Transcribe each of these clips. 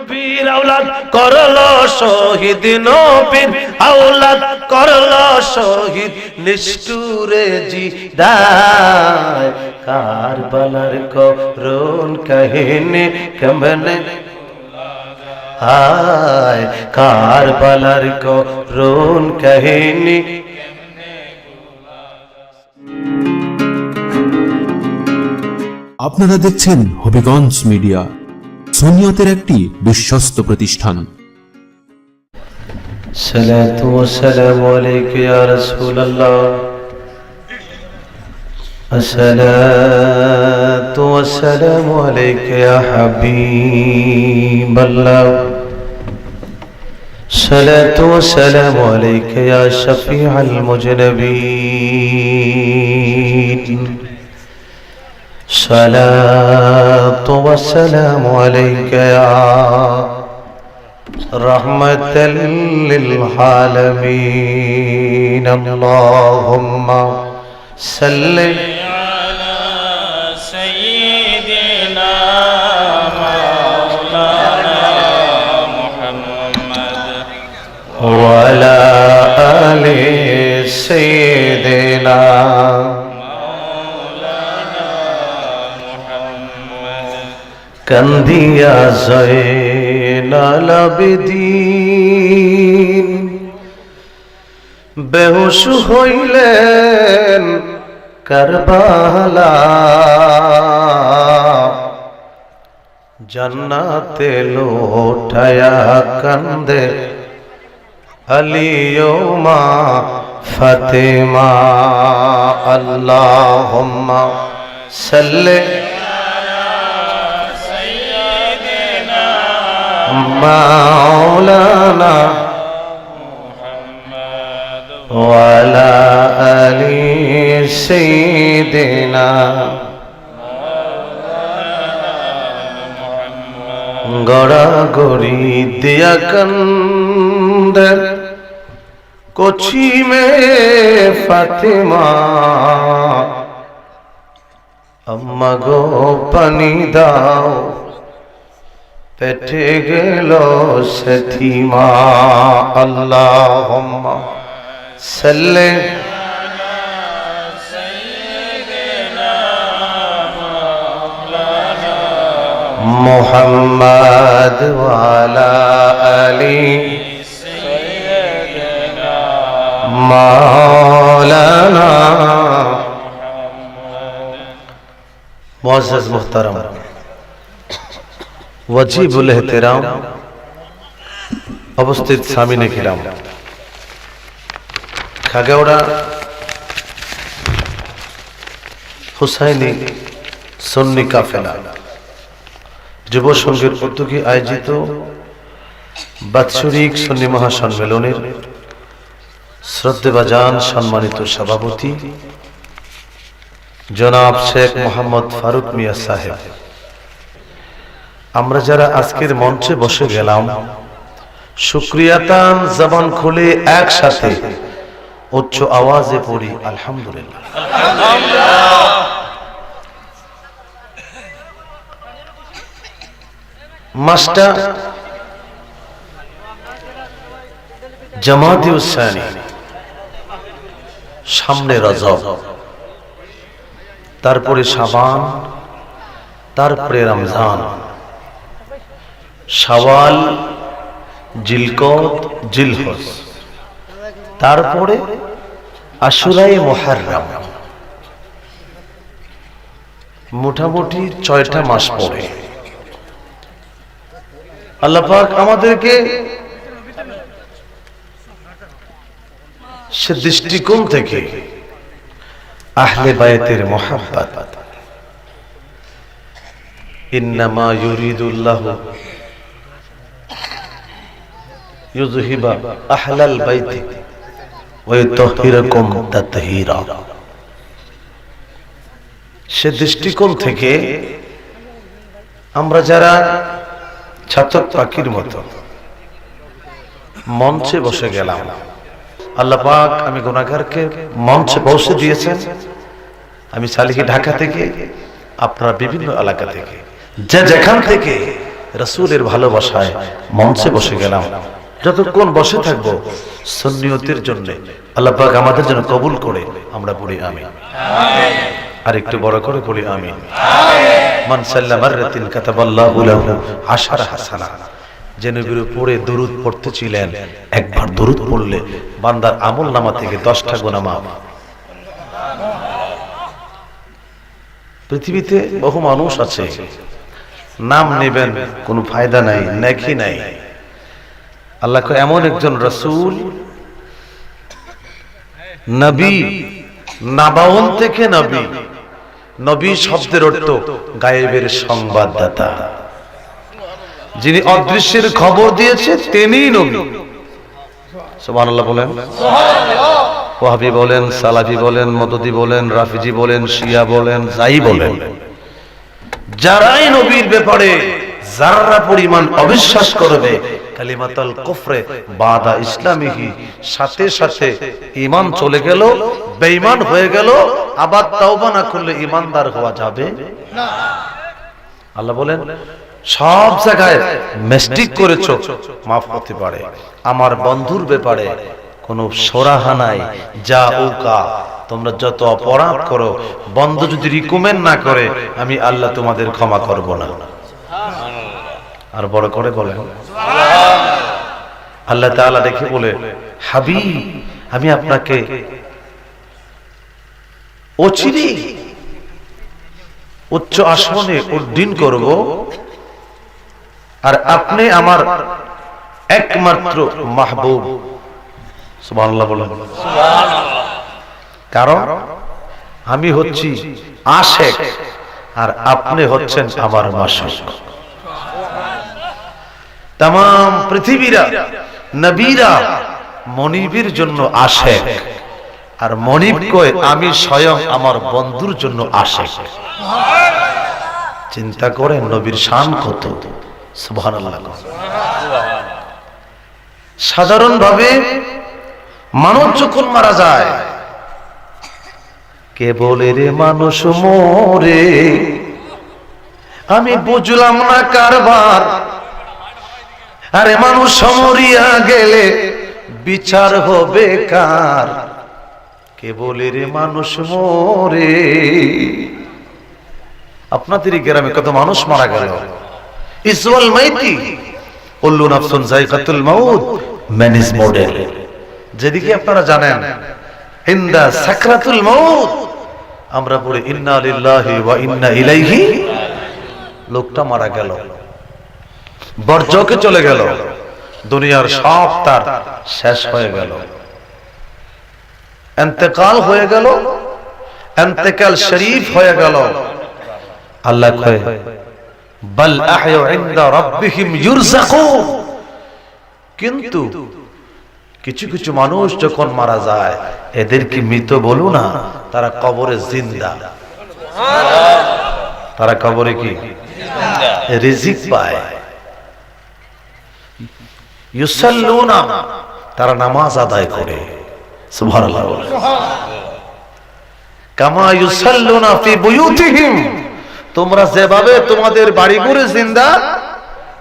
নবীর আওলাদ করলো শহীদ, নবীর আওলাদ করলো শহীদ, নিষ্ঠুরে জিদায় কারবালার করুণ কাহিনী কেমনে হায়, কারবালার করুণ কাহিনী। আপনারা দেখছেন হবিগঞ্জ মিডিয়া, সুন্নিয়তের একটি বিশ্বস্ত প্রতিষ্ঠান। সালাতু ওয়াসসালামু আলাইকা ইয়া রাসূলুল্লাহ, আসসালাতু ওয়াসসালামু আলাইকা ইয়া হাবিবাল্লাহ, সালাতু ওয়াসসালামু আলাইকা ইয়া শাফিউল মুজনিবিন, সালাতু ওয়াসসালামু আলাইকা ইয়া রাহমাতাল লিল আলামিন। আল্লাহুম্মা সাল্লি আলা সাইয়্যিদিনা মাওলানা মুহাম্মদ ওয়া আলা আলি সাইয়্যিদিনা কান্দিয়া জয়নাল আবেদীন, বেহুশ হইলেন কারবালা, জান্নাতে লোটায়া কান্দে আলী ও মা ফাতেমা। আল্লাহুম্মা সাল্লি মাওলানা ওয়া আলা আলি সাইয়্যিদিনা। গড়াগড়ি দিয়া কান্দে কচি মে ফাতেমা, আম্মা গো পানি দাও পেটে গেল সথিমা। আল্লাহুম্মা সাল্লি আলা সাইয়্যিদিনা মাওলানা মুহাম্মদ ওয়া আলা আলি সাইয়্যিদিনা মাওলানা। মুআজ্জাজ মুহতারাম, ওয়াজিবুল এহতেরাম, অবস্থিত সামিনে কিরাম, খাগাওড়া হুসাইনি সুন্নি কাফেলা যুব সংঘের উদ্যোগে আয়োজিত বাৎসরিক সুন্নি মহাসম্মেলনের শ্রদ্ধেভাজন সম্মানিত সভাপতি জনাব শেখ মোহাম্মদ ফারুক মিয়া সাহেব, আমরা যারা আজকের মঞ্চে বসে গেলাম, শুকরিয়াতান জবান খুলে একসাথে উচ্চ আওয়াজে পড়ি আলহামদুলিল্লাহ। মাস্টার জামাতি উসানি, সামনে রজব, তারপরে শাবান, তারপরে রমজান, শাওয়াল, জিলকদ, জিলহজ, তারপরে আশুরায়ে মুহররম। মোটামুটি 6টা মাস পরে আল্লাহ পাক আমাদেরকে সে দৃষ্টিকোণ থেকে আহলে বায়তের মুহাব্বত, ইন্নামা ইউরিদুল্লাহু ইউযহিবা আহলাল বাইতি ওয়া ইউতাহহিরাকুম তাতহীরা, সে দৃষ্টিকোণ থেকে আমরা যারা ছাতক পাখির মতো মঞ্চে বসে গেলাম, আল্লাহ পাক আমি গুনাহগারকে মঞ্চে বসে দিয়েছেন। আমি সালিকি ঢাকা থেকে, আপনারা বিভিন্ন এলাকা থেকে, যে যেখান থেকে রাসূলের ভালোবাসায় মঞ্চে বসে গেলাম। যতক্ষণ বসে থাকবো সুন্নিয়তের জন্য আল্লাহ পাক আমাদের জন্য কবুল করে আমরা পড়ি আমিন। আর একটু বড় করে পড়ি আমিন। মান সাল্লা মাররাতিন কাতাবাল্লাহু লাহু আশারা হাসানা। যে নবীর উপরে দরুদ পড়তেছিলেন, একবার দরুদ পড়লে বান্দার আমলনামা থেকে 10টা গুনাহ মাফ। পৃথিবীতে বহু মানুষ আছে, নাম নেবেন কোনো ফায়দা নাই, নেকি নাই। আল্লাহ কয় এমন একজন রাসূল, নবী, নাবাউন থেকে নবী। নবী শব্দের অর্থ গায়েবের সংবাদদাতা, যিনি অদৃশ্যের খবর দিয়েছে তিনিই নবী। সুবহানাল্লাহ বলেন। ওয়াহাবি বলেন, সালাফি বলেন, মদদি বলেন, রাফিজি বলেন, শিয়া বলেন, যাই বলেন, যারাই নবীর ব্যাপারে যারা পরিমাণ অবিশ্বাস করবে, কালিমাতুল কুফরে বাদা ইসলামিহি, সাথে সাথে ঈমান চলে গেল, বেঈমান হয়ে গেল। আবার তওবা না করলে ঈমানদার হওয়া যাবে না। আল্লাহ বলেন সব জায়গায় মিস্টেক করেছো, মাফ হতে পারে। আমার বন্ধুর ব্যাপারে কোনো সরাহা নাই, যা উকা তোমরা যত অপরাধ করো, বন্ধু যদি রিকমেন্ড না করে আমি আল্লাহ তোমাদের ক্ষমা করব না। আর বড় করে বলে আল্লাহ তাআলা দেখে বলে, হাবিব আমি আপনাকে অচিরে উচ্চ আসনে উড্ডীন করব, আর আপনি আমার একমাত্র মাহবুব। সুবহানাল্লাহ বলেন। কারণ আমি হচ্ছি আশেক আর আপনি হচ্ছেন আমার মাশুক। तमाम পৃথিবীরা নবীরা মনিবের জন্য আশেক, আর মনিব কয় আমি স্বয়ং আমার বন্ধুর জন্য আশেক। চিন্তা করেন নবীর শান কত। সুবহানাল্লাহ। সাধারণভাবে মানুষ যখন মারা যায়, কে বলে রে মানুষ মরে, আমি বুঝলাম না কারবার। আরে মানুষ মরিয়া গেলে বিচার হবে কার, কে বলে রে মানুষ মরে। আপনাদের গ্রামে কত মানুষ মারা গেল। ইসওয়াল মাইতি কুল্লু নাফসুন যায়কাতুল মাউত ম্যানেজ মডেল, যেদিকে আপনারা জানেন ইনদা সাকরাতুল মাউত আমরা পড়ি ইন্না লিল্লাহি ওয়া ইন্না ইলাইহি। লোকটা মারা গেল, বরজকে চলে গেল, দুনিয়ার সব তার শেষ হয়ে গেল, ইন্তেকাল হয়ে গেল, ইন্তেকাল শরীফ হয়ে গেল। আল্লাহ কয় বাল আহয়ু ইনদা রাব্বিহিম ইউরযাকুন। কিন্তু কিছু কিছু মানুষ যখন মারা যায় এদেরকে মৃত বলো না, তারা কবরে জিন্দা। তারা কবরে কি রিজিক পায়। ইউসাল্লুনা, তারা নামাজ আদায় করে। সুবহানাল্লাহ। কামা ইউসাল্লুনা ফি বুয়ুতিহিম, তোমরা যেভাবে তোমাদের বাড়িঘরে জিন্দা,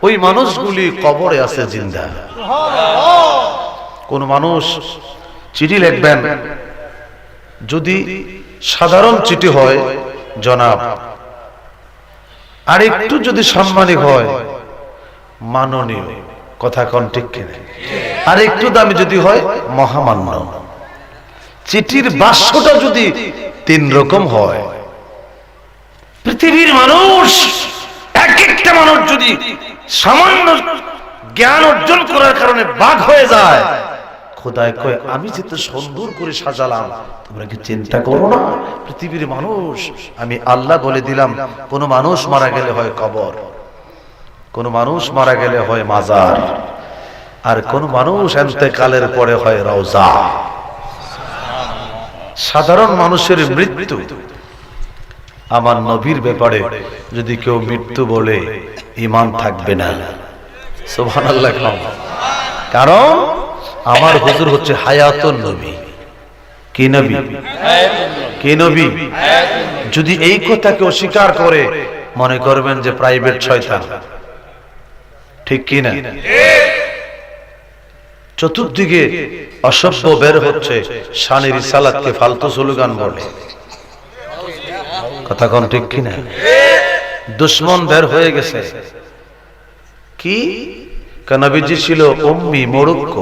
ওই মানুষগুলি কবরে আছে জিন্দা। কোন মানুষ চিঠি লিখবেন, যদি সাধারণ চিঠি হয় জনাব, আর একটু যদি সম্মানী হয় মাননীয়, কথা কোন ঠিক কিনা, আর একটু দামি যদি হয় মহামান্য। চিঠির বাক্সটা যদি 3 রকম হয়, পৃথিবীর মানুষ এক একটা মানুষ যদি সামান্য জ্ঞান অর্জন করার কারণে বাঘ হয়ে যায়, খোদায় কয় আমি যেতে সুন্দর করে সাজালাম, তোমরা কি চিন্তা করো না? পৃথিবীর মানুষ আমি আল্লাহ বলে দিলাম, কোন মানুষ মারা গেলে হয় কবর, কোন মানুষ মারা গেলে হয় মাজার, আর কোন মানুষ ইন্তেকালের পরে হয় রওজা। সাধারণ মানুষের মৃত্যু। আমার নবীর ব্যাপারে যদি কেউ মৃত্যু বলে ঈমান থাকবে না। সুবহানাল্লাহ। কারণ আমার হুজুর হচ্ছে হায়াতুন নবী। কি নবী? কি নবী? যদি এই কথাকে অস্বীকার করে, মনে করবেন যে প্রাইভেট শয়তান। ঠিক কি না? চতুর্দিকে অসভ্য বের হচ্ছে, শানের রিসালাতকে ফালতু স্লোগান বলে। কথা কোন ঠিক কি না? দুশ্মন বের হয়ে গেছে। কি নবীজি ছিল উম্মি, মরুক্ষ।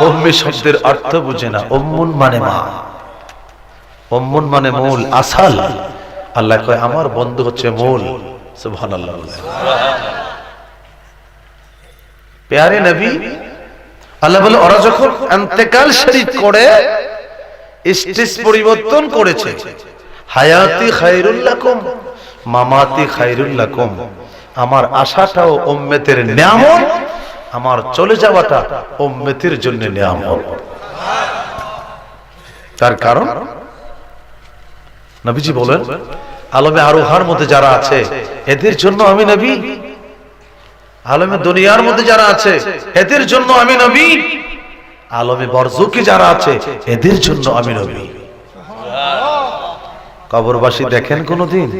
উম্মি শব্দের অর্থ বুঝে না। উম্মুন মানে মা, উম্মুন মানে মূল, আসাল। আল্লাহ কয় আমার বন্ধু হচ্ছে মূল। সুবহানাল্লাহ। প্যারে নবী, আল্লাহ বলে ওরা যখন ইন্তেকাল শরীফ করে স্টেজ পরিবর্তন করেছে, হায়াতি খায়রুল লাকুম মামাতি খায়রুল লাকুম, আমার আশাটাও উম্মতের নিয়ামত, আমার চলে যাওয়াটা উম্মতের জন্য নিয়ামত। তার কারণ নবীজি বলেন আলমে আরোহার মধ্যে যারা আছে এদের জন্য আমি নবী, আলমে দুনিয়ার মধ্যে যারা আছে এদের জন্য আমি নবী, আলমে বরজুকি যারা আছে এদের জন্য আমি নবী। কবরবাসী দেখেন কোনদিন?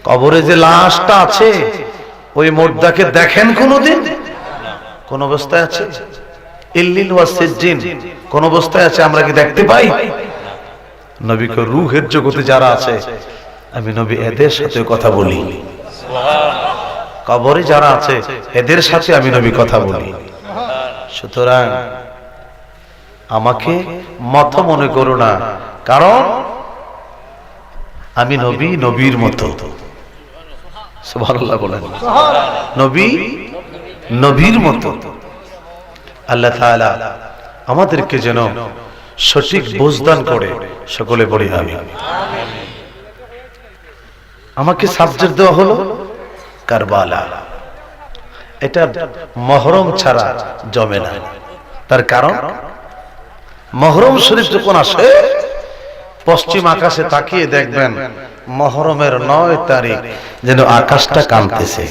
কবরে যে লাশটা আছে ওই মুর্দাকে দেখেন কোনদিন? কোন অবস্থায় আছে? ইল্লিন ওয়া সিজ্জিন কোন অবস্থায় আছে আমরা কি দেখতে পাই? নবীকে রূহের জগতে যারা আছে আমি নবী এদের সাথে কথা বলি। কবরে যারা আছে এদের সাথে আমি নবী কথা বলি। সুতরাং আমাকে মত মনে করো না, কারণ আমি নবী নবীর মতো। সুবহানাল্লাহ বলেন। নবী নবীর মতো। আল্লাহ তাআলা আমাদেরকে যেন সঠিক বুঝদান করে, সকলে বলি আমিন। আমাকে সাবজেক্ট দেওয়া হলো কারবালা। এটা মহরম ছাড়া জমে না। তার কারণ মহরম শরীফ যখন আসে পশ্চিম আকাশে তাকিয়ে দেখবেন মহরমের 9 তারিখ যেন আকাশটা কাঁদতেছে।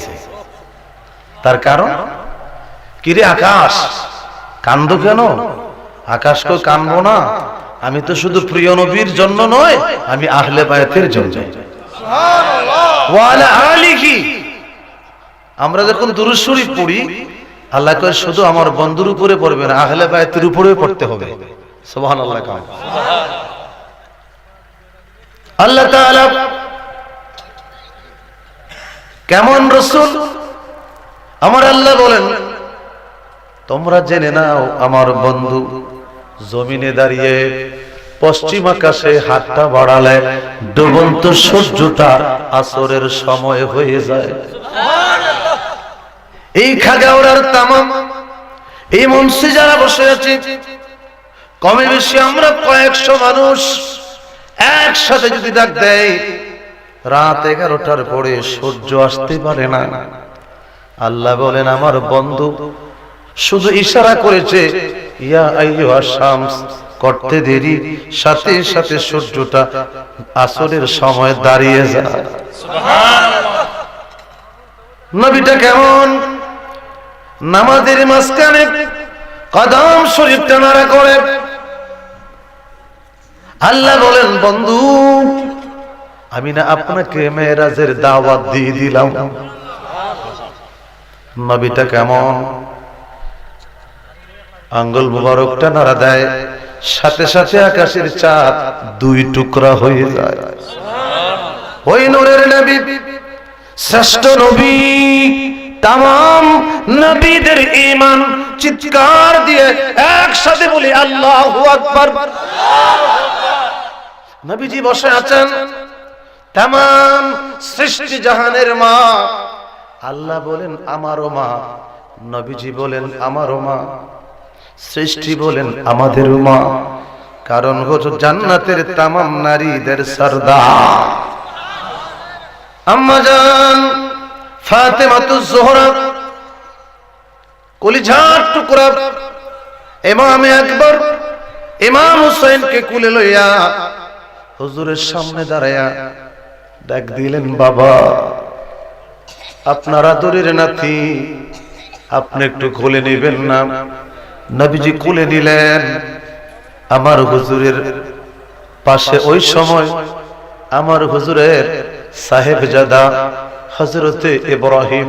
তার কারণ কিরে আকাশ কান্দ কেন? আকাশকে কানবো না, আমি তো শুধু প্রিয় নবীর জন্য নয়, আমি আহলে বায়াতের জন্য। ওয়ালা আলিহি, আমরা যখন দুরূদ শরীফ পড়ি আল্লাহ কয় শুধু আমার বন্ধুর উপরে পড়বে না, আহলে বায়াতের উপরেও পড়তে হবে। সুবহানাল্লাহ। আল্লাহ তাআলা কেমন রাসূল? আমার আল্লাহ বলেন তোমরা জেনে নাও আমার বন্ধু জমিনে দাঁড়িয়ে পশ্চিম আকাশে হাতটা বাড়ালে ডুবন্ত সূর্যটা আসরের সময় হয়ে যায়। এই খাগাওড়ার তামাম এই মঞ্চে যারা বসে আছে কমে বেশি আমরা কয়েকশো মানুষ একসাথে যদি ডাক দেয় রাত 11টার পরে সূর্য আসতে পারে না। আল্লাহ বলেন আমার বন্ধু শুধু ইশারা করেছে ইয়া আইয়ুহাশ শামস করতে দেরি, সাথে সাথে সূর্যটা আসরের সময় দাঁড়িয়ে যায়। সুবহানাল্লাহ। নবীটা কেমন? নামাজের মাঝখানে কদম শরীফটা নাড়া করে আল্লাহ বলেন বন্ধু আমি না আপনাকে মেরাজের দাওয়াত দিয়ে দিলাম। নবীটা কেমন? আঙ্গুল মুবারকটা নাড়া দেয়, সাথে সাথে আকাশের চাঁদ 2 টুকরা হয়ে যায়। ওই নূরের নবী শ্রেষ্ঠ নবী, तमाम নবীদের ঈমান চিৎকার দিয়ে একসাথে বলি আল্লাহু আকবার। নবীজি বসে আছেন, तमाम সৃষ্টি জাহানের মা। আল্লাহ বলেন আমারও মা, নবীজি বলেন আমারও মা, সৃষ্টি বলেন আমাদেরও মা। কারণ হচ্ছে জান্নাতের तमाम নারীদের সরদার আম্মা জান ফাতেমাতুজ জোহরা কলিজার টুকরা ইমামে আকবর ইমাম হুসাইনকে কুলে লইয়া হুজুরের সামনে দাঁড়ায়া ডাক দিলেন বাবা আপনার আদরের নাতি, আপনি একটু কোলে নেবেন না? নবীজি কোলে নিলেন। আমার হুজুরের পাশে ওই সময় আমার হুজুরের সাহেবজাদা হযরতে ইব্রাহিম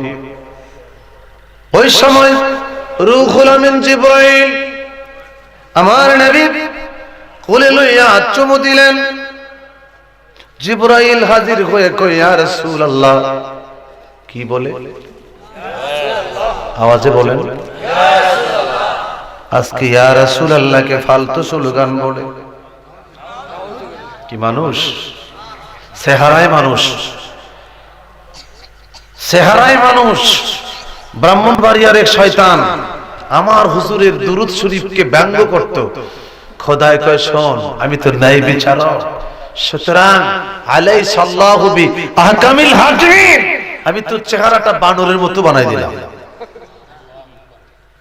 ওই সময় রূহুল আমিন জিবরাইল আমার নবী কোলে লইয়া চুমু দিলেন। জিবরাইল হাজির হয়ে কয় ইয়া রাসূলুল্লাহ, কি বলে? আওয়াজে বলেন। আজকে ইয়া রাসূলুল্লাহকে ফালতু স্লোগান বলে কি মানুষ? চেহারায় মানুষ, চেহারায় মানুষ। ব্রাহ্মণবাড়িয়ার এক শয়তান আমার হুজুরের দুরূদ শরীফকে ব্যঙ্গ করত। খোদায় কয় শোন, আমি তো ন্যায় বিচারক, সুতরাং আলাই সাল্লাহু বি আহকামিল হাকিমিন, আমি তো চেহারাটা বানরের মতো বানাই দিলাম।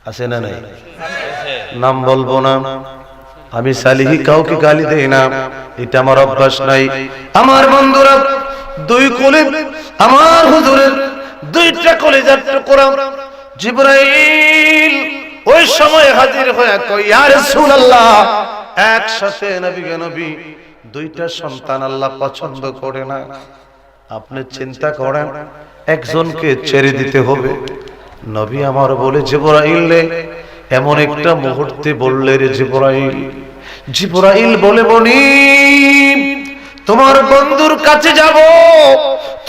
আছে না নাই? নাম বলবো না, আমি সালিহি কাউকে গালি দেই না, এটা আমার অভ্যাস নাই। আমার বন্ধুরা, দুই কোলে আমার হুজুরের দুইটা কলিজার টুকরা জিবরাইল ওই সময় হাজির হয়ে কয় ইয়া রাসূলুল্লাহ, একসাথে নবী গে নবী দুইটা সন্তান আল্লাহ পছন্দ করে না। আপনি চিন্তা করেন, একজনকে ছেড়ে দিতে হবে। নবী আমার বলে জিবরাইল রে, এমন একটা মুহূর্তে বললে রে জিবরাইল, জিবরাইল বলে বনি তোমার বন্ধুর কাছে যাব,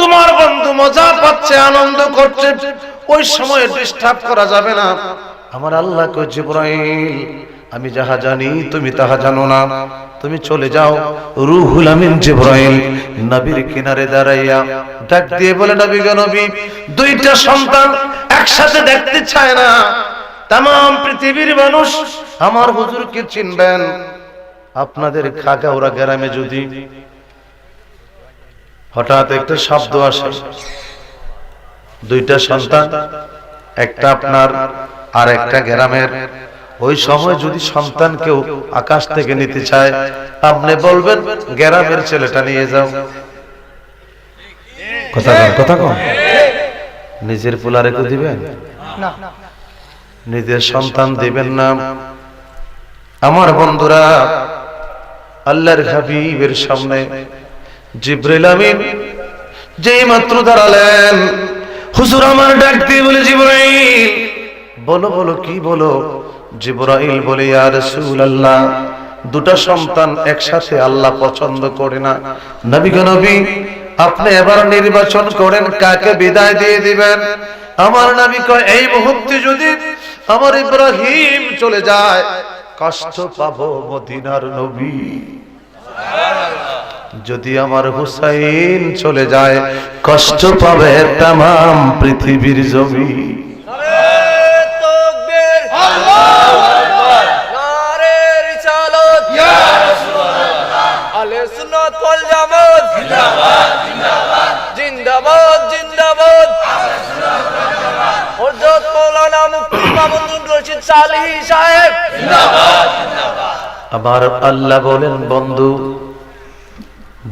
তোমার বন্ধু মজা পাচ্ছে, আনন্দ করছে, ওই সময় ডিস্টার্ব করা যাবে না। আমার আল্লাহ কয় জিবরাইল, আমি যাহা জানি তুমি তাহা জানো না, তুমি চলে যাও। রূহুল আমিন জিবরাইল নবীর কিনারে দাঁড়াইয়া ডাক দিয়ে বলে নবী গো নবী, দুইটা সন্তান একসাথে দেখতে চায় না। তাম পৃথিবীর মানুষ আমার হুজুরকে চিনবেন। আপনাদের খাগাউড়া গ্রামে যদি হঠাৎ একটা শব্দ আসে, দুইটা সন্তান, একটা আপনার আর একটা গ্রামের, ওই সময় যদি সন্তান কেউ আকাশ থেকে নিতে চায়, আপনি বলবেন গ্রামের ছেলেটা নিয়ে যাও। কথা কম। নিজের পোলা রেখে দিবেন না, নিজের সন্তান দিবেন না। আমার বন্ধুরা, আল্লাহর হাবিবের সামনে জিবরাইল আমিন যেই মাত্র দাঁড়ালেন, হুজুর আমার ডাক দিয়ে বলে জিবরাইল, বলো বলো কি বলো? জিবরাইল বলে ইয়া রাসূলুল্লাহ, দুটো সন্তান একসাথে আল্লাহ পছন্দ করে না। নবী গো নবী, আপনি এবার নির্বাচন করেন কাকে বিদায় দিয়ে দিবেন। আমার নবী কয় এই মুহূর্তে যদি আমার ইব্রাহিম চলে যায়, কষ্ট পাবো মদিনার নবী। যদি আমার হুসাইন চলে যায়, কষ্ট পাবে তাম পৃথিবীর জমি। জিন্দাবাদ জিন্দাবাদ। হযরত মাওলানা মুফতি মামুনুর রশিদ সালেহী সাহেব জিন্দাবাদ জিন্দাবাদ। আমার আল্লাহ বলেন বন্ধু,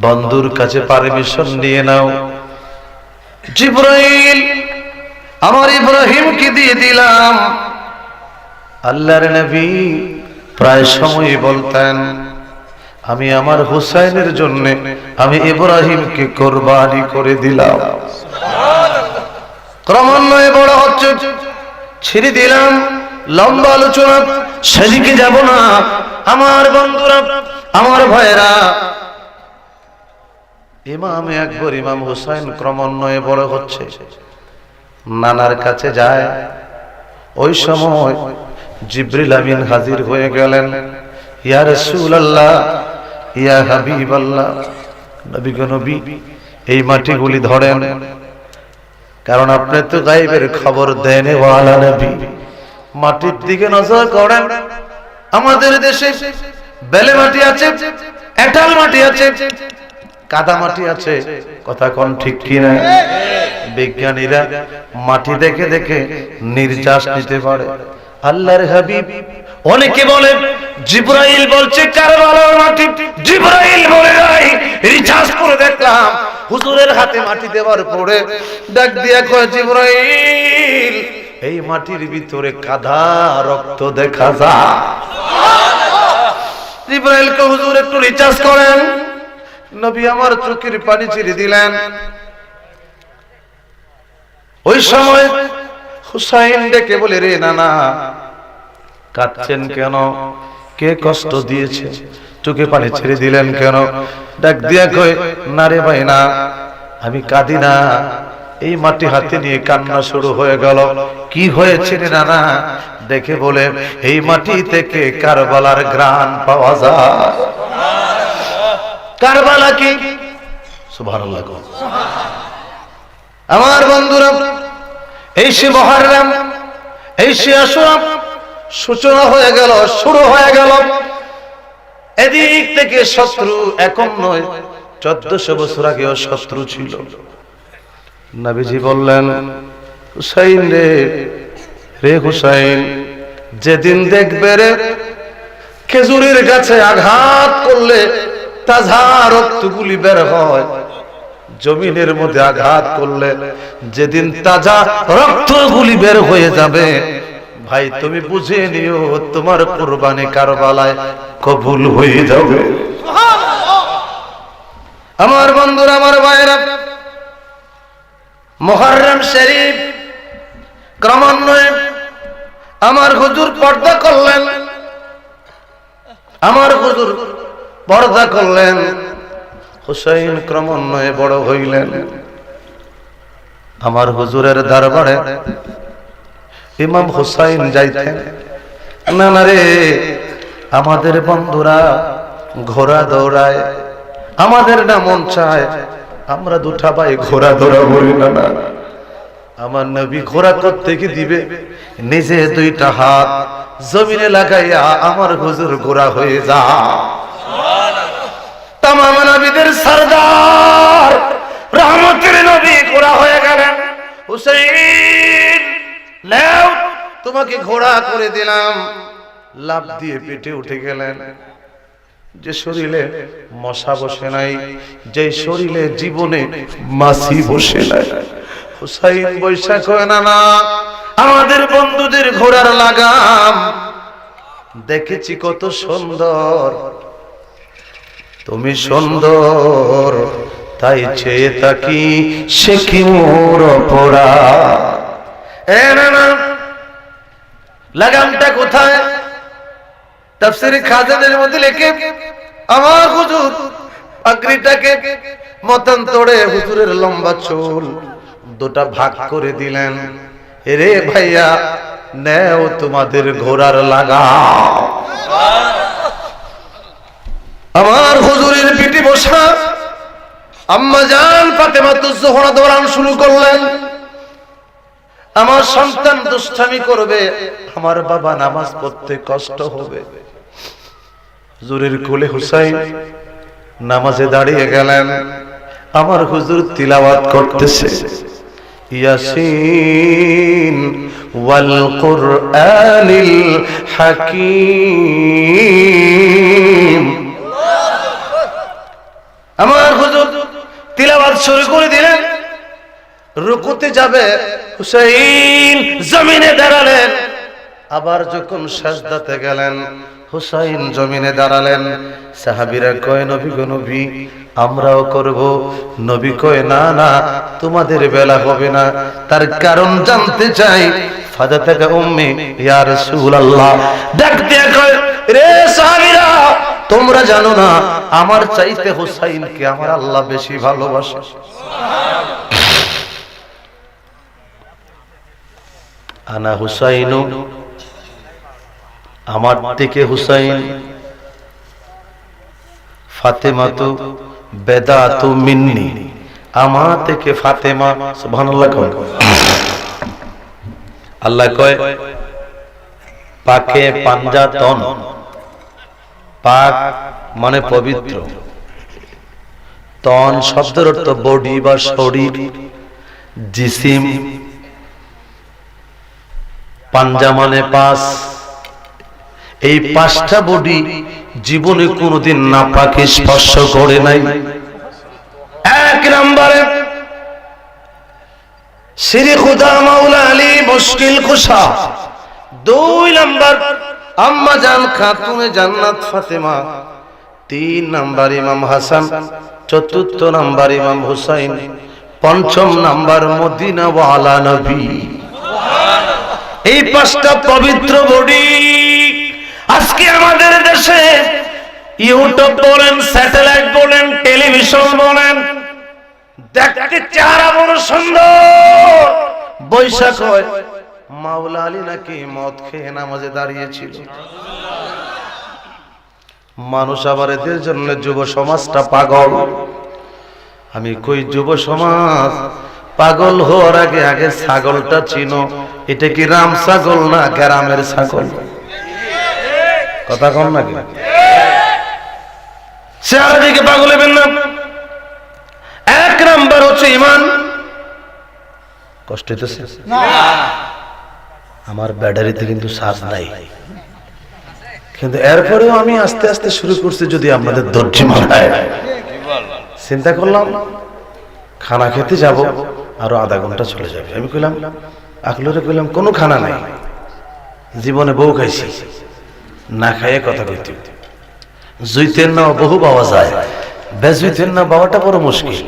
বন্ধুর কাছে পারমিশন নিয়ে নাও। জিবরাইল আমার ইব্রাহিমকে দিয়ে দিলাম। আল্লাহর নবী প্রায় সময় বলতেন, আমি আমার হুসাইনের জন্য আমি ইব্রাহিমকে কুরবানি করে দিলাম। ক্রমান্বয়ে বড় হচ্ছে, ছেড়ে দিলাম। লম্বা আলোচনা, সেদিকে যাব না। আমার বন্ধুরা, আমার ভাইরা, ইমাম আকবর ইমাম হুসাইন ক্রমান্বয়ে বড় হচ্ছে, নানার কাছে যায়। ওই সময় জিবরিল আমিন হাজির হয়ে গেলেন। ইয়া রাসূলুল্লাহ, ইয়া হাবিবাল্লাহ, নবী গো নবী, এই মাটিগুলি ধরেন, কারণ আপনি তো গায়েবের খবর দেন ওয়ালা নবী। মাটির দিকে নজর করেন। আমাদের দেশে বেলে মাটি আছে, এঁটেল মাটি আছে, কাদা মাটি আছে, কথা কোন ঠিক কিনা? বিজ্ঞানীরা মাটি দেখে দেখে নির্যাস নিতে পারে। আল্লাহর হাবিব, অনেকে বলে জিবরাইল বলছে কারবালার মাটি, জিবরাইল বলে নাই, রিচার্জ করে দেখলাম হুজুরের হাতে মাটি দেওয়ার পরে ডাক দিয়া কয় জিবরাইল, এই মাটির ভিতরে কাদা রক্ত দেখা যায়। জিবরাইল কে হুজুর একটু রিচার্জ করেন। নবী আমার চোখের পানি ছেড়ে দিলেন। ওই সময় হুসাইন ডেকে বলে, রে নানা, কাঁদছেন কেন? কে কষ্ট দিয়েছে? চোখে পানি ছেড়ে দিলেন কেন? ডাক দিয়া কয়, না রে ভাই না, আমি কাঁদি না। এই মাটি হাতে নিয়ে কান্না শুরু হয়ে গেল। কি হয়েছে রে নানা? দেখে বলে, এই মাটি থেকে কারবালার ঘ্রাণ পাওয়া যায়। কারবালা কি? সুবহানাল্লাহ। আমার বন্ধুরা, এই সে মুহররম, এই সে আশুরা সূচনা হয়ে গেল, শুরু হয়ে গেল। এদিক থেকে শত্রু এখন নয়, 1400 বছর আগেও শত্রু ছিল। নবীজি বললেন, হুসাইন রে, রে হুসাইন, যেদিন দেখবে রে খেজুরের গাছে আঘাত করলে তাজা রক্তগুলি বের হয়, জমিনের মধ্যে আঘাত করলে যেদিন তাজা রক্তগুলি বের হয়ে যাবে, ভাই তুমি বুঝে নিও তোমার কুরবানি কারবালায় কবুল হয়ে যাবে। আমার বন্ধুরা, আমার ভাইরা, মুহররম শরীফ ক্রমান্বয়ে আমার হুজুর পর্দা করলেন, আমার হুজুর পর্দা করলেন। হুসাইন ক্রমান্বয়ে বড় হইলেন। আমার হুজুরের দরবারে ইমাম হুসাইন যাইতেন। না না রে, আমাদের বন্ধুরা ঘোড়া দৌড়ায়, আমাদের না মন চায় আমরা দুটা ভাই ঘোড়া দৌড়াবো না। না, আমার নবী ঘোড়া করতে কি দিবে? নিজে দুইটা হাত জমিনে লাগাইয়া আমার হুজুর ঘোড়া হয়ে যা। তামাম নবীদের সরদার রহমতের নবী ঘোড়া হয়ে গেলেন। হুসাইন নাও, তোমাকে ঘোড়া করে দিলাম। লাফ দিয়ে পেটে উঠে গেলেন। যে শরীরে মশা বসে নাই, যে শরীরে জীবনে মাছি বসে নাই, হুসাইন বৈশাখ হয় না, না আমাদের বন্ধুদের ঘোড়ার লাগাম দেখেছি কত সুন্দর, তুমি সুন্দর তাই চেয়ে থাকি, সে কি মোর অপরাধ। এ না না, লাগামটা কোথায়? তাফসীরে খাজানের মধ্যে লেখে, আমার হুজুর পাগড়িটাকে মতান্তরে হুজুরের লম্বা চুল দুটা ভাগ করে দিলেন। রে ভাইয়া, নেও তোমাদের ঘোড়ার লাগাম। আমার হুজুরের পিঠে বসা আম্মা জান ফাতেমা তুজ-জোহরা দৌড়ান শুরু করলেন। আমার সন্তান দুষ্টামি করবে, আমার বাবা নামাজ পড়তে কষ্ট হবে। হুজুরের কোলে হুসাইন নামাজে দাঁড়িয়ে গেলেন। আমার হুজুর তিলাওয়াত করতেছে, ইয়াসিন ওয়াল কুরআনিল হাকীম। আমার হুজুর তিলাওয়াত শুরু করে দিলেন। রুকুতে যাবে, হুসাইন জমিনে দাঁড়ালেন। আবার যখন সাজদাতে গেলেন, হুসাইন জমিনে দাঁড়ালেন। সাহাবীরা কয়, নবী গো নবী, আমরাও করব। নবী কয়, না না, তোমাদের বেলা হবে না। তার কারণ জানতে চাই। ফাদাতাকা উম্মি ইয়া রাসূলুল্লাহ। ডাক দিয়ে কয়, রে সাহাবীরা, তোমরা জানো না আমার চাইতে হুসাইনকে আমার আল্লাহ বেশি ভালোবাসে। আনা হুসাইনু, আমার থেকে হুসাইন, ফাতেমাতু বেদাতু মিন্নি, আমার থেকে ফাতেমা। সুবহানাল্লাহ। আল্লাহ কয়, পাকে পাঞ্জাতন, পাক মানে পবিত্র, তন শব্দের অর্থ বডি বা শরীর, জিসিম, পাঞ্জা মানে পাঁচ। এই পাঁচটা বডি জীবনে কোনোদিন নাপাকে স্পর্শ করে নাই। এক নম্বরে শ্রী খুদা মাওলা আলী মুশকিল কুশা। 2 নম্বর আম্মা জান খাতুনে জান্নাত ফাতেমা। 3 নম্বর ইমাম হাসান। 4 নম্বর ইমাম হুসাইন। 5 নম্বর মদিনা ওয়ালা নবী। এই 5টা পবিত্র বডি আজকে আমাদের দেশে ইউটিউব বলেন, স্যাটেলাইট বলেন, টেলিভিশন বলেন, দেখতে চেহারা বড় সুন্দর। বৈশাখ হয় মাওলা আলী নাকি মদ খেয়ে নামাজে দাঁড়িয়েছিল। মানুষ আবার এদের জন্য যুব সমাজটা পাগল। আমি কই যুব সমাজ পাগল হওয়ার আগে আগে ছাগলটা চিনো, এটা কি রাম ছাগল না গ্রামের ছাগল? কথা কম নাকি? চেহারা দিকে পাগল হবেন না। 1 নাম্বার হচ্ছে ঈমান। কষ্ট হইতেছে না? আমার ব্যাটারিতে কিন্তু চার্জ নাই, কিন্তু এরপরেও আমি আস্তে আস্তে শুরু করছি। যদি আপনাদের ধৈর্য মানায়, চিন্তা করলাম খানা খেতে যাব, আরো আধা ঘন্টা চলে যাবে। আমি কইলাম আকলরে, কইলাম কোনো খানা নাই, জীবনে বউ খাইছি, না খাইয়ে কথা কইতে। জুইতের না বহু পাওয়া যায়, বেজুইতের না পাওয়াটা বড় মুশকিল।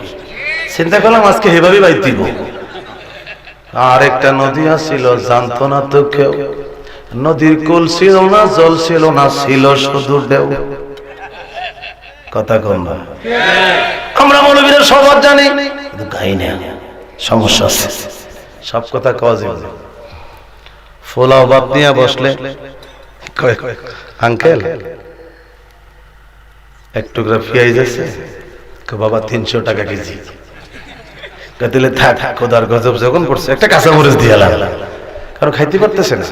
চিন্তা করলাম আজকে এভাবে বাইর দিব। আর একটা নদী আসছিল, জানতো না তো কেউ, নদীর কুল ছিল না, জল ছিল না, ছিল শুধু ঢেউ। কথা কম না? আমরা মৌলবীরা সবার জানি, কিন্তু গাই না, সমস্যা আছে। সব কথা কওয়া যাবে না। ফোলাও বাপ নিয়ে বসলে আঙ্কেল 1 টুকরা পেঁয়াজ আছে, বাবা 300 টাকা কেজি। দিলে থাক, খোদার গজব যখন করছে একটা কাঁচামরিচ দিয়ে লাগলাম, কারণ খাইতে পারতেছে না।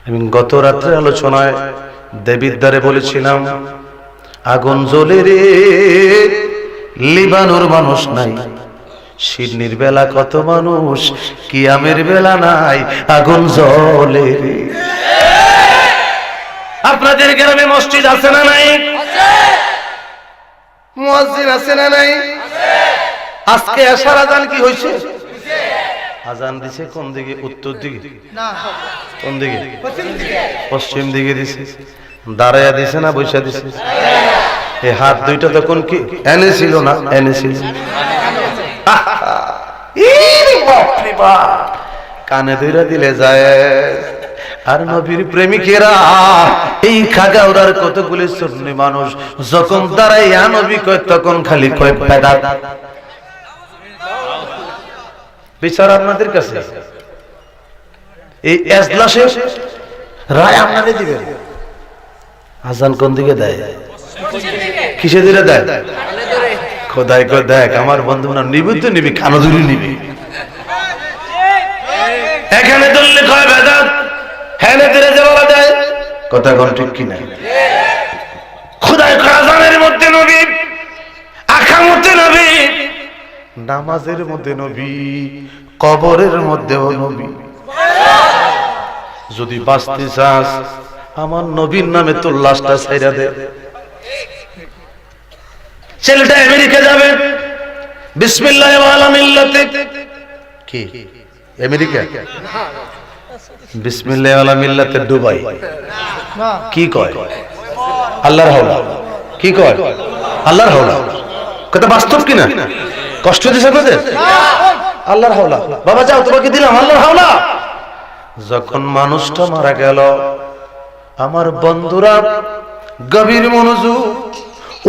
আমি গত রাত্রে আলোচনায় দেবীর দ্বারে বলেছিলাম, আগুন জ্বলে রে লিবানোর মানুষ নাই, শিরনির বেলা কত মানুষ, কিয়ামের বেলা নাই, আগুন জ্বলে রে। আপনাদের গ্রামে মসজিদ আছে না নাই? মুয়াজ্জিন আছে না নাই? আজকে এশার আজান কি হয়েছে? আজান দিছে কোন দিকে? উত্তর দিকে না, কোন দিকে? পশ্চিম দিকে দিছে। দাঁড়াইয়া দিছে না বৈশা দিছে? এই হাত দুইটা তখন কি এনে ছিল না? এনে ছিল। কানে ধইরা দিলে যায়। আর নবীর প্রেমিকেরা এই খাগাউড়ার কতগুলি সুন্নি মানুষ যখন দাঁড়াইয়া নবী কয়, তখন খালি কয় বেদাত। বিচার আপনাদের কাছে, এই এজলাসে রায় আপনাদের দিবেন। আজান কোন দিকে দেয়? কিসে দিলে দেয়? খোদাই কয় দেখ আমার বন্ধু না, নিবি তো নিবি, কানো ধরে নিবি। এখানে ধরলে কয় বেদাত, হ্যাঁ ধরে যে বলা যায়। কথা কোন ঠিক কিনা? খোদাই কয় আজানের মধ্যে নবী, আখামতে নবী, নামাজের মধ্যে নবী, কবরের মধ্যেও নবী। যদি বাঁচতে চাস আমার নবীর নামে তোর লাশটা ছাইরা দে। ছেলেটা আমেরিকা যাবে, বিসমিল্লাহ ওয়ালা মিল্লাতে। কি আমেরিকা? বিসমিল্লাহ ওয়ালা মিল্লাতে দুবাই। কি কয়? আল্লাহর হাওলা। কি কয়? আল্লাহর হাওলা। কথা বাস্তব কিনা? কষ্ট দিছে আপনাদের? আল্লাহর হাওলা। বাবা যাও, তোমাকে দিলাম আল্লাহর হাওলা। যখন মানুষটা মারা গেল, আমার বন্ধুরা গভীর মনোযোগ,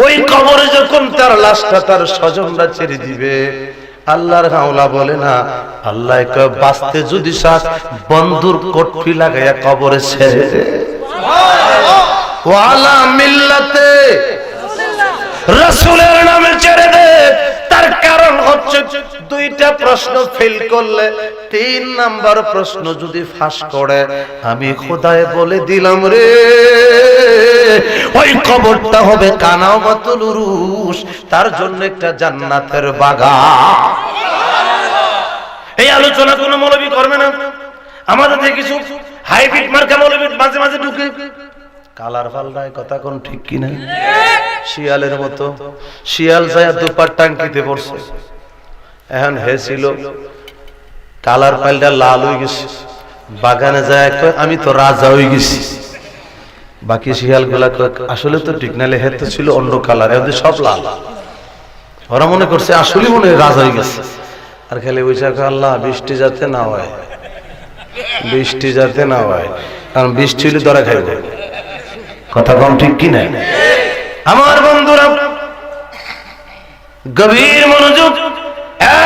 ওই কবরে যখন তার লাশটা তার স্বজনরা ছেড়ে দিবে, আল্লাহর হাওলা বলে না, আল্লাহ কয় বাঁচতে যদি চাস বন্ধুর কটফি লাগাইয়া কবরে ছেড়ে দে। ওয়ালা মিল্লাতে রাসূলের নামে ছেড়ে দে। তার কারণ হচ্ছে 2টা প্রশ্ন ফেল করলে, 3 নাম্বার প্রশ্ন যদি ফাঁস করে, আমি খোদায় বলে দিলাম রে, ওই কবরটা হবে কানামাতুল উরুস, তার জন্য একটা জান্নাতের বাগান। এই আলোচনা কোন মৌলবী করবে না। আমাদের কিছু হাইব্রিড মার্কা মৌলবী মাঝে মাঝে ঢুকে কালার পাল্টায়। কথা কোন ঠিক কিনা? শিয়ালের মতো শিয়াল যায় দুপার টাঙ্কিতে পড়ছে, এখন হে ছিল কালার পাল্টা লাল হয়ে গেছে, বাগানে যায় আমি তো রাজা হয়ে গেছি। বাকি শিয়াল গুলা আসলে তো ঠিক নালে হে তো ছিল অন্য কালার, সব লাল। ওরা মনে করছে আসলে মনে রাজা হয়ে গেছে। আর খালি বৈশাখ আল্লাহ বৃষ্টি যাতে না হয়, বৃষ্টি যাতে না হয়, কারণ বৃষ্টি হলে ধরা খাইবে। কথা কম ঠিক কি না? আমার বন্ধুরা গভীর মনোযোগ।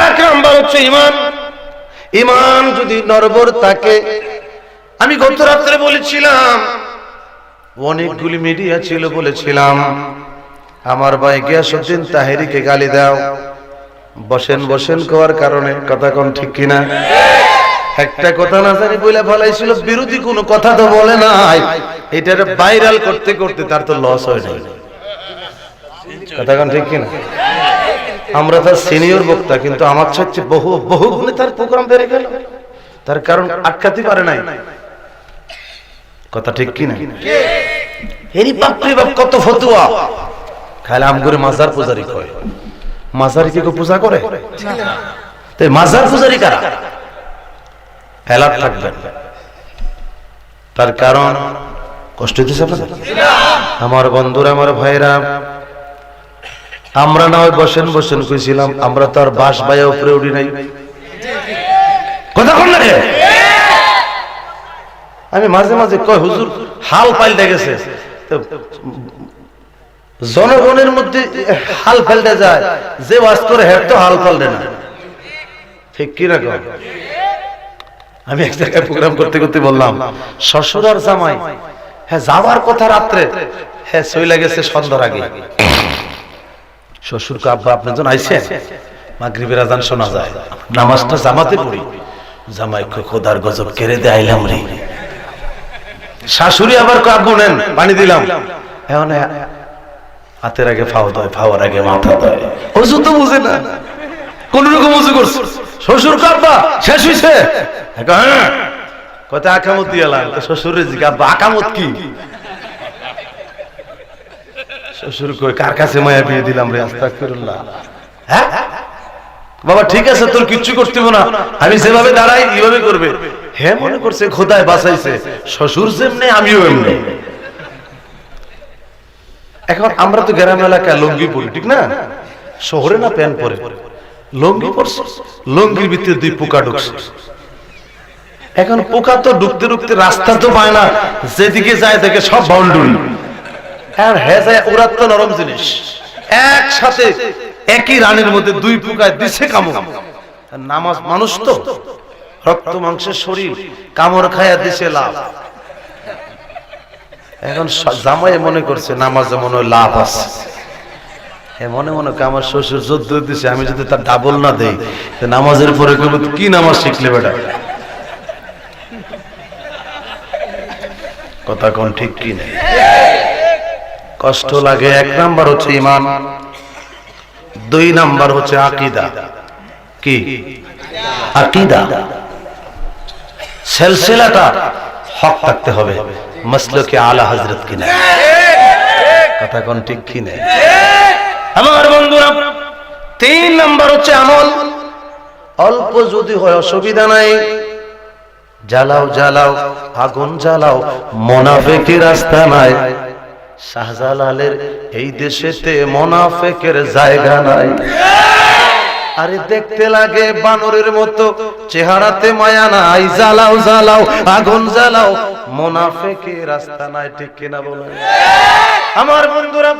এক নাম্বার হচ্ছে ইমান। ইমান যদি নড়বড় থাকে, আমি গত রাত্রে বলেছিলাম, অনেকগুলি মিডিয়া ছিল, বলেছিলাম আমার ভাই গিয়াসউদ্দিন তাহেরিকে গালি দাও, বসেন বসেন করার কারণে। কথা কোন ঠিক কিনা? একটা কথা না জানি বইলা ফেলাইছিল, বিরোধী কোনো কথা তো বলে নাই, এটার ভাইরাল করতে করতে তার তো লস হয়ে যায়। কথা কোন ঠিক কিনা? আমরা তার সিনিয়র বক্তা, কিন্তু আমার চাইতে বহু বহু গুণে তার প্রোগ্রাম বেড়ে গেল, তার কারণ আটকাতে পারে নাই। কথা ঠিক কিনা? এরই বাপরে বাপ কত ফতুয়া, খালি আম করে মাজার পূজারি কয়। মাজারি কি পূজা করে? তাই মাজার পূজারি কারা? এলাপ থাকবেন, তার কারণ কষ্ট দিচ্ছে আপনাদের। আমার বন্ধুরা, আমার ভাইরা, আমরা না হয় বসেন বসেন কইছিলাম, আমরা তো আর বাস বাইয়া উপরে উঠি নাই। কথা কোন লাগে? আমি মাঝে মাঝে কই হুজুর হাল পাল্টে গেছে, তো জনগণের মধ্যে হাল পাল্টে যায়, যে ওয়াজ করে হের তো হাল পাল্টে না। ঠিক কি না? আমি এক জায়গায় প্রোগ্রাম করতে করতে বললাম, শ্বশুর আর জামাই হ্যাঁ যাওয়ার কথা রাত্রে, হ্যাঁ চলে গেছে সন্ধ্যার আগে। শ্বশুরকে আব্বা আপনি যখন আইছেন, মাগরিবের আজান শোনা যায়, নামাজটা জামাতে পড়ি। জামাই খোদার গজব কেড়ে দে আইলাম রে। শাশুড়ি আবার আব্বু নেন পানি দিলাম, এখন হাতের আগে ফাও দেয়, ফাওয়ার আগে মাথা দেয়। ওষুধ তো বুঝে না, কোন রকম উজু করছে। শ্বশুর আব্বা শেষ হইছে, হ্যাঁ কত আকামত দিয়ালাম। শ্বশুরের জিজ্ঞাসা, আব্বা আকামত কি? শ্বশুর কই, কার কাছে মায়া বিয়ে দিলাম রে? আস্তাগফিরুল্লাহ। হ্যাঁ বাবা ঠিক আছে, তোর কিচ্ছু করতে হবে না, আমি যেভাবে দাঁড়াই এইভাবে করবে। হ্যাঁ মনে করছে খোদায় বাঁচাইছে, শ্বশুর যেমনি আমিও এমনি। এখন আমরা তো গ্রাম এলাকায় লুঙ্গি পরি, ঠিক না? শহরে না প্যান্ট পরে, লুঙ্গি পরছে, লুঙ্গির ভিতরে দুই পোকা ঢুকছে। এখন পোকা তো ঢুকতে ঢুকতে রাস্তা তো পায় না, যেদিকে যায় দেখে সব বাউন্ডারি। আর হ্যাঁ যায়, ওরা তো নরম জিনিস, একসাথে একই রানের মধ্যে দুই পোকায় দিছে কামড়। নামাজ মানুষ তো রক্ত মাংসের শরীর, কামড় খায়া দিছে লাভ। এখন জামাই মনে করছে নামাজে মনে হয় লাভ আছে, মনে মনে আমার শ্বশুর যুদ্ধ দিছে, আমি যদি তার ডাবল না দেই নামাজের পরে কি নামাজ শিখলে বেটা? কথা কোন ঠিক কি না? কষ্ট লাগে। এক নাম্বার হচ্ছে ইমান, দুই নাম্বার হচ্ছে আকীদা। কি আকীদা? সিলসিলাটা হক থাকতে হবে, মাসলকে আলা হযরত কিনা। কথা কোন ঠিক কি না? আমার বন্ধুরা, তিন নাম্বার হচ্ছে আমল। অল্প যদি হয় অসুবিধা নাই, জ্বালাও জ্বালাও আগুন জ্বালাও, মুনাফিকের রাস্তা নাই। শাহজালালের এই দেশেতে মুনাফিকের জায়গা নাই। আরে দেখতে লাগে বানরের মতো, চেহারাতে মায়া নাই। জ্বালাও জ্বালাও আগুন জ্বালাও, মুনাফিকের রাস্তা নাই। ঠিক কিনা বলেন? আমার বন্ধুরা,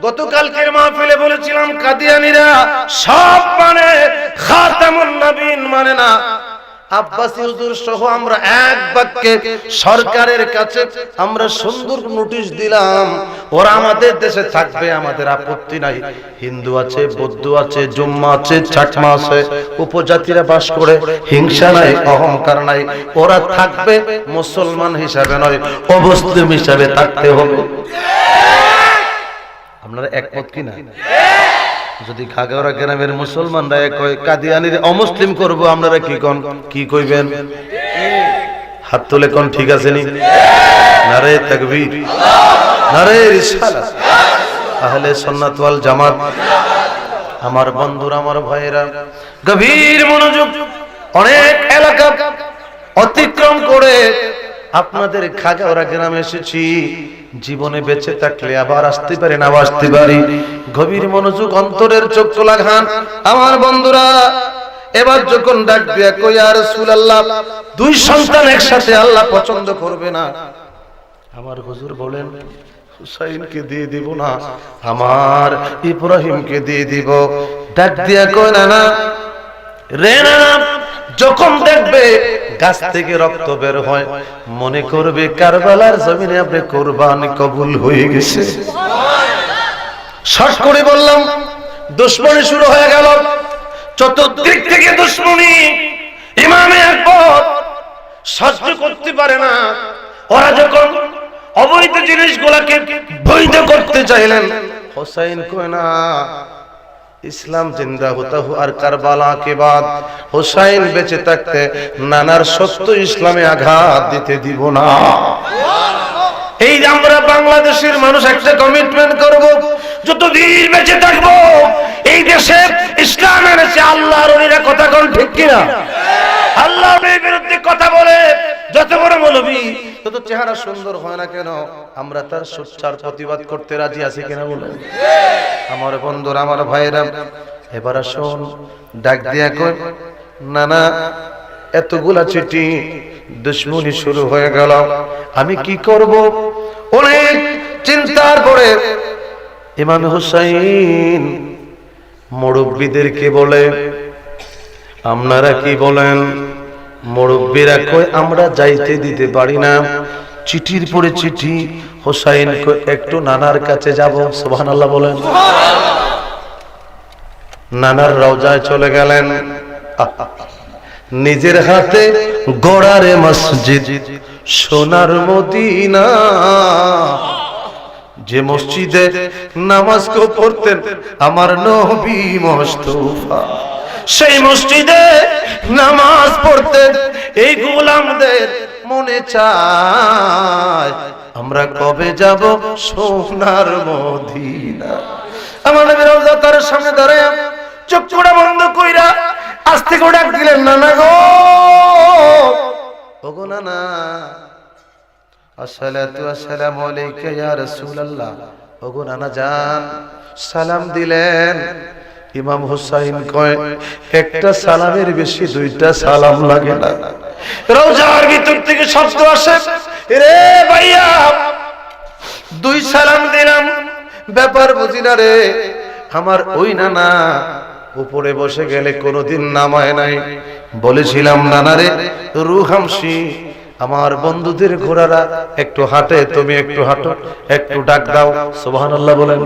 গতকালকের মাহফিলে বলেছিলাম কাদিয়ানীরা সব মানে, খাতামুন নবীন মানে না। আব্বাসী হুজুর সহ আমরা এক বাক্যে সরকারের কাছে আমরা সুন্দর নোটিশ দিলাম, ওরা আমাদের দেশে থাকবে, আমাদের আপত্তি নাই। হিন্দু আছে, বৌদ্ধ আছে, জুম্মা আছে, চাকমা আছে, উপজাতিরা বাস করে, হিংসা নাই, অহংকার নাই। ওরা থাকবে, মুসলমান হিসাবে নয়, অমুসলিম হিসাবে থাকতে হবে। আপনারা একমত কিনা? যদি খাগড়া গ্রামের মুসলমানরা কয় কাদিয়ানীর অমুসলিম করব, আপনারা কি কোন? কি কইবেন? হাত তুলে কোন ঠিক আছে নি? নারে তাকবীর, নারে রিসালাত, আহলে সুন্নাত ওয়াল জামাত। আমার বন্ধুরা, আমার ভাইরা, গভীর মনোযোগ। অনেক এলাকা অতিক্রম করে আপনাদের খাগড়া গ্রামে এসেছি। জীবনে বেঁচে থাকলে আবার আসতে পারি, না আসতে পারি। গভীর মনোযোগ, অন্তরের চোখ লাগান। আমার বন্ধুরা, এবার যখন ডাক দিয়া কই ইয়া রাসূলুল্লাহ, দুই সন্তান একসাথে আল্লাহ পছন্দ করবে না। আমার হুজুর বলেন হুসাইনকে দিয়ে দিব না, আমার ইব্রাহিমকে দিয়ে দিব। ডাক দিয়া কই না না রে না, যখন দেখবে গাছ থেকে রক্ত বের হয় মনে করবে কারবালার জমিনে আপনি কুরবানি কবুল হয়ে গেছে। শর্ট করে বললাম, দুশমনী শুরু হয়ে গেল, চতুর্দিক থেকে দুশমনী। ইমামে আকবর সহ্য করতে পারে না। ওরা যখন অবৈধ জিনিসগুলোকে বৈধ করতে চাইলেন, হোসাইন কয় না ইসলাম জিন্দা হতা হু আর কারবালা কে বাদ, হোসাইন বেঁচে থাকতে নানার সত্য ইসলামে আঘাত দিতে দিব না। এই যে আমরা বাংলাদেশের মানুষ একটা কমিটমেন্ট করব, যতদিন বেঁচে থাকবো এই দেশে ইসলামের চেয়ে আল্লাহর ওলিরা কথা কোন ঠিক কিনা? আল্লাহর বিরুদ্ধে কথা বলে যত বড় মৌলবী, তত চেহারা সুন্দর হয় না কেন, আমরা তার সোচ্চার প্রতিবাদ করতে রাজি আছি কিনা বলেন? আমার বন্ধুরা, আমার ভাইরা, এবার আসুন ডাক দিয়া কই না না, এতগুলা চিঠি, দুশমনী শুরু হয়ে গেল, আমি কি করব? অনেক চিন্তার পরে ইমাম হুসাইন মুরব্বিদেরকে বলে, আপনারা কি বলেন? মুরব্বিরা কই আমরা যাইতে দিতে পারি না, চিঠির পরে চিঠি। হুসাইন কই একটু নানার কাছে যাব। সুবহানাল্লাহ বলেন। নানার রওজায় চলে গেলেন, নিজের হাতে গড়ারে মসজিদ সোনার মদিনা, যে মসজিদে নামাজ পড়তেন আমার নবী মুস্তাফা, সেই মসজিদে নামাজ পড়তে এই গোলামদের মনে চায় আমরা কবে যাব সোনার মদিনা। আমার নবী রওজা তার সামনে দাঁড়ায় চোখ জোড়া বন্ধ কইরা আস্তে করে ডাক দিলেন, নানা গো, ওগো নানা, আসসালাতু আসসালামু আলাইকা ইয়া রাসূলুল্লাহ। ওগো নানা জান, সালাম দিলেন। ইমাম হুসাইন কয় একটা সালামের বেশি দুইটা সালাম লাগে না। রওজার ভিতর থেকে শব্দ আসে, রে ভাইয়া দুই সালাম দিলাম, ব্যাপার বুঝি না রে। আমার ওই নানা উপরে বসে গেলে কোনোদিন নামায় নাই, বলেছিলাম নানা রে রুহামসি, আমার বন্ধুদের ঘোড়ারা একটু হাঁটে, তুমি একটু হাঁটো, একটু ডাক দাও। সুবহানাল্লাহ বলেন।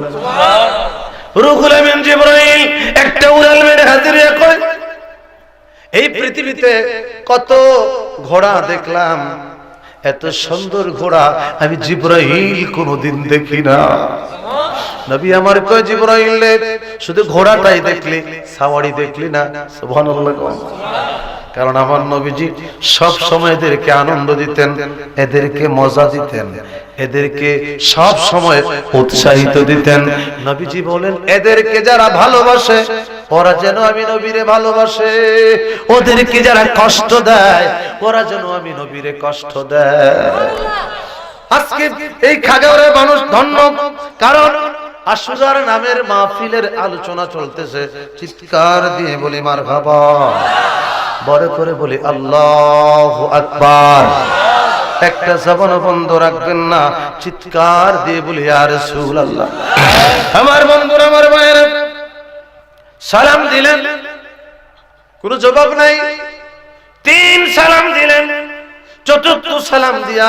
রুহুল আমিন জিবরাইল একটা উড়াল মেরে হাজির কয়, এই পৃথিবীতে কত ঘোড়া দেখলাম, এত সুন্দর ঘোড়া আমি জিবরাইল কোনোদিন দেখি না। নবী আমার কয়, জিবরাইল শুধু ঘোড়াটাই দেখলি, সাওয়ারি দেখলি না? সুবহানাল্লাহ। কারণ আমার নবীজি সব সময় এদেরকে আনন্দ দিতেন, এদেরকে মজা দিতেন, এদেরকে সব সময় উৎসাহিত দিতেন। নবীজি বলেন, এদেরকে যারা ভালোবাসে ওরা যেন আমি নবীরে ভালোবাসে, ওদেরকে যারা কষ্ট দেয় ওরা যেন আমি নবীরে কষ্ট দেয়। আজকে এই খাগড়ার মানুষ ধন্য, কারণ আশুরার নামের মাহফিলের আলোচনা চলতেছে। চিৎকার দিয়ে বলি মারহাবা, বড় করে বলি আল্লাহু আকবার। একটা জবান বন্ধ রাখবেন না, চিৎকার দিয়ে বলি ইয়া রাসূলুল্লাহ। আমার বন্ধুরা, আমার ভাইয়েরা, সালাম দিলেন, কোনো জবাব নাই। তিন সালাম দিলেন, চতুর্থ সালাম দিয়া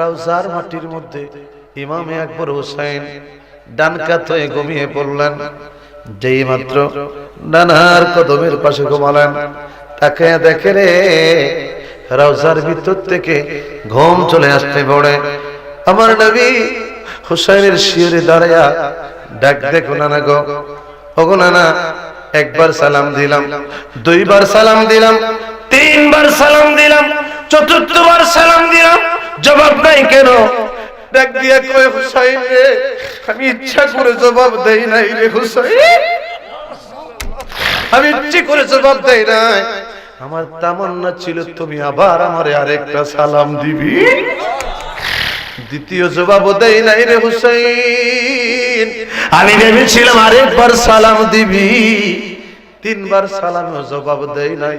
রওজার মাটির মধ্যে ইমামে আকবর হোসেন ডান কাত হয়ে ঘুমিয়ে পড়লেন। যেই মাত্র নানার কদমের পাশে ঘুমালেন, তাকে দেখে রে রওজার ভিতর থেকে ঘুম চলে আসতে পড়ে। আমার নবী হুসাইনের শিয়রে দাঁড়ায়া ডাক, দেখো নানা গো, ওগো নানা, একবার সালাম দিলাম, দুইবার সালাম দিলাম, তিনবার সালাম দিলাম, চতুর্থবার সালাম দিলাম, জবাব নাই কেন? ডাক দিয়া কয়, হুসাইন রে, আমি ইচ্ছা করে জবাব দেই নাই রে হুসাইন, আমি ইচ্ছে করে জবাব দেই নাই, আমার তামান্না ছিল তুমি আবার আমারে আরেকটা সালাম দিবি। দ্বিতীয় জবাব দেই নাই রে হুসাইন, আমি ভেবেছিলাম আরেকবার সালাম দিবি। তিনবার সালামেও জবাব দেই নাই।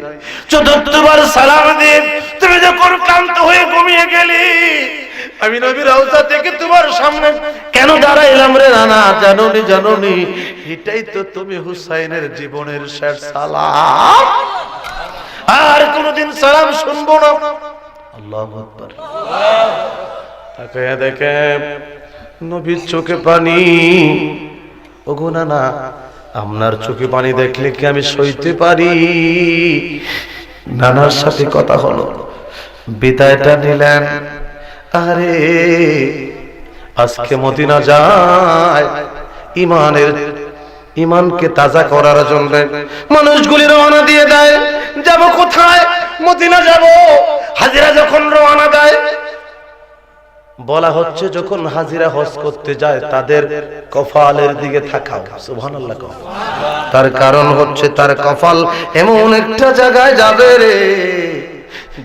চতুর্থবার সালাম দিয়ে তুমি যখন ক্লান্ত হয়ে ঘুমিয়ে গেলি, আমি নবীর রওজা থেকে তোমার সামনে কেন দাঁড়াইলাম রে নানা? জানোনি জানোনি, এটাই তো তুমি হুসাইনের জীবনের শেষ সালাম, আর কোনদিন সালাম শুনবো না। আল্লাহু আকবার। তাকায়া দেখে নবীর চোখে পানি। ওগো নানা, আপনার চোখে পানি দেখলে কি আমি সইতে পারি? নানার সাথে কথা হলো, বিদায়টা নিলেন। আরে আজকে মদিনা যায় ইমানকে তাজা করার জন্য মানুষগুলি রওনা দিয়ে দেয়। যাব কোথায়? মদিনা যাব। হাজিরা যখন রওনা দেয়, বলা হচ্ছে যখন হাজিরা হজ করতে যায় তাদের কপালের দিকে তাকাও। সুবহানাল্লাহ। তার কারণ হচ্ছে তার কপাল এমন একটা জায়গায় যাবে রে,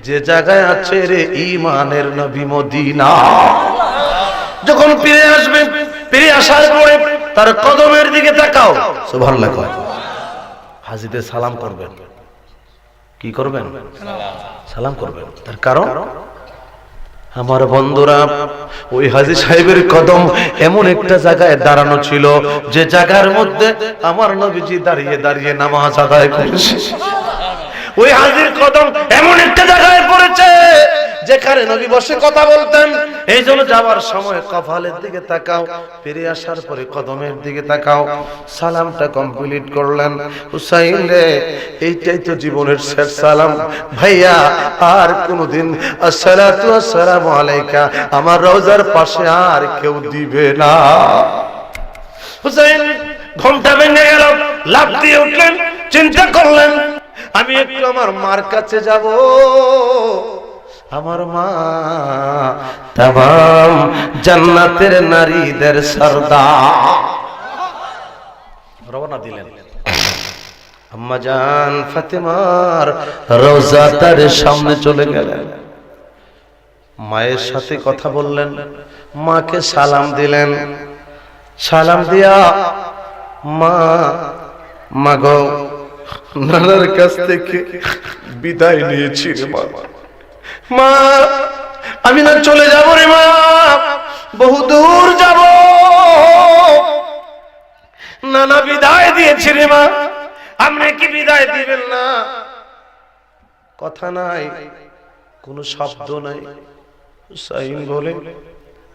যে জায়গায় আছে রে ঈমানের নবী মদিনা। যখন ফিরে আসবে, ফিরে আসার পরে তার কদমের দিকে তাকাও। সুবহানাল্লাহ। হাজিদের সালাম করবেন। কি করবেন? সালাম করবেন। তার কারণ আমার বন্ধুরা, ওই হাজী সাহেবের কদম এমন একটা জায়গায় দাঁড়ানো ছিল, যে জায়গার মধ্যে আমার নবীজি দাঁড়িয়ে দাঁড়িয়ে নামাজ আদায় করেছে। ওই হাজীর কদম এমন একটা জায়গায় পড়েছে যেখানে নবী বসে কথা বলতেন। এই জন্য যাওয়ার সময় কপালের দিকে তাকাও, ফিরে আসার পরে কদমের দিকে তাকাও। সালামটা কমপ্লিট করলেন। হুসাইন রে, এইটাই তো জীবনের শেষ সালাম ভাইয়া। আর কোনদিন আসসালাতু আসসালামু আলাইকা আমার রওজার পাশে আর কেউ দিবে না। হুসাইন ঘুমটা ভেঙে গেল, লাফ দিয়ে উঠলেন, চিন্তা করলেন আমি একটু আমার মার কাছে যাব। আমার মা তামাম জান্নাতের নারীদের সরদার। রওনা দিলেন। আম্মা জান ফাতেমার রওজা তার সামনে চলে গেলেন। মায়ের সাথে কথা বললেন, মাকে সালাম দিলেন। সালাম দিয়া মা গো, নানার কাছ থেকে বিদায় নিয়েছি রে মা। মা আমি না চলে যাব রে মা, বহু দূর যাব। নানা বিদায় দিয়েছি রে মা, আপনি কি বিদায় দিবেন না? কথা নাই, কোনো শব্দ নাই। হুসাইন বলে,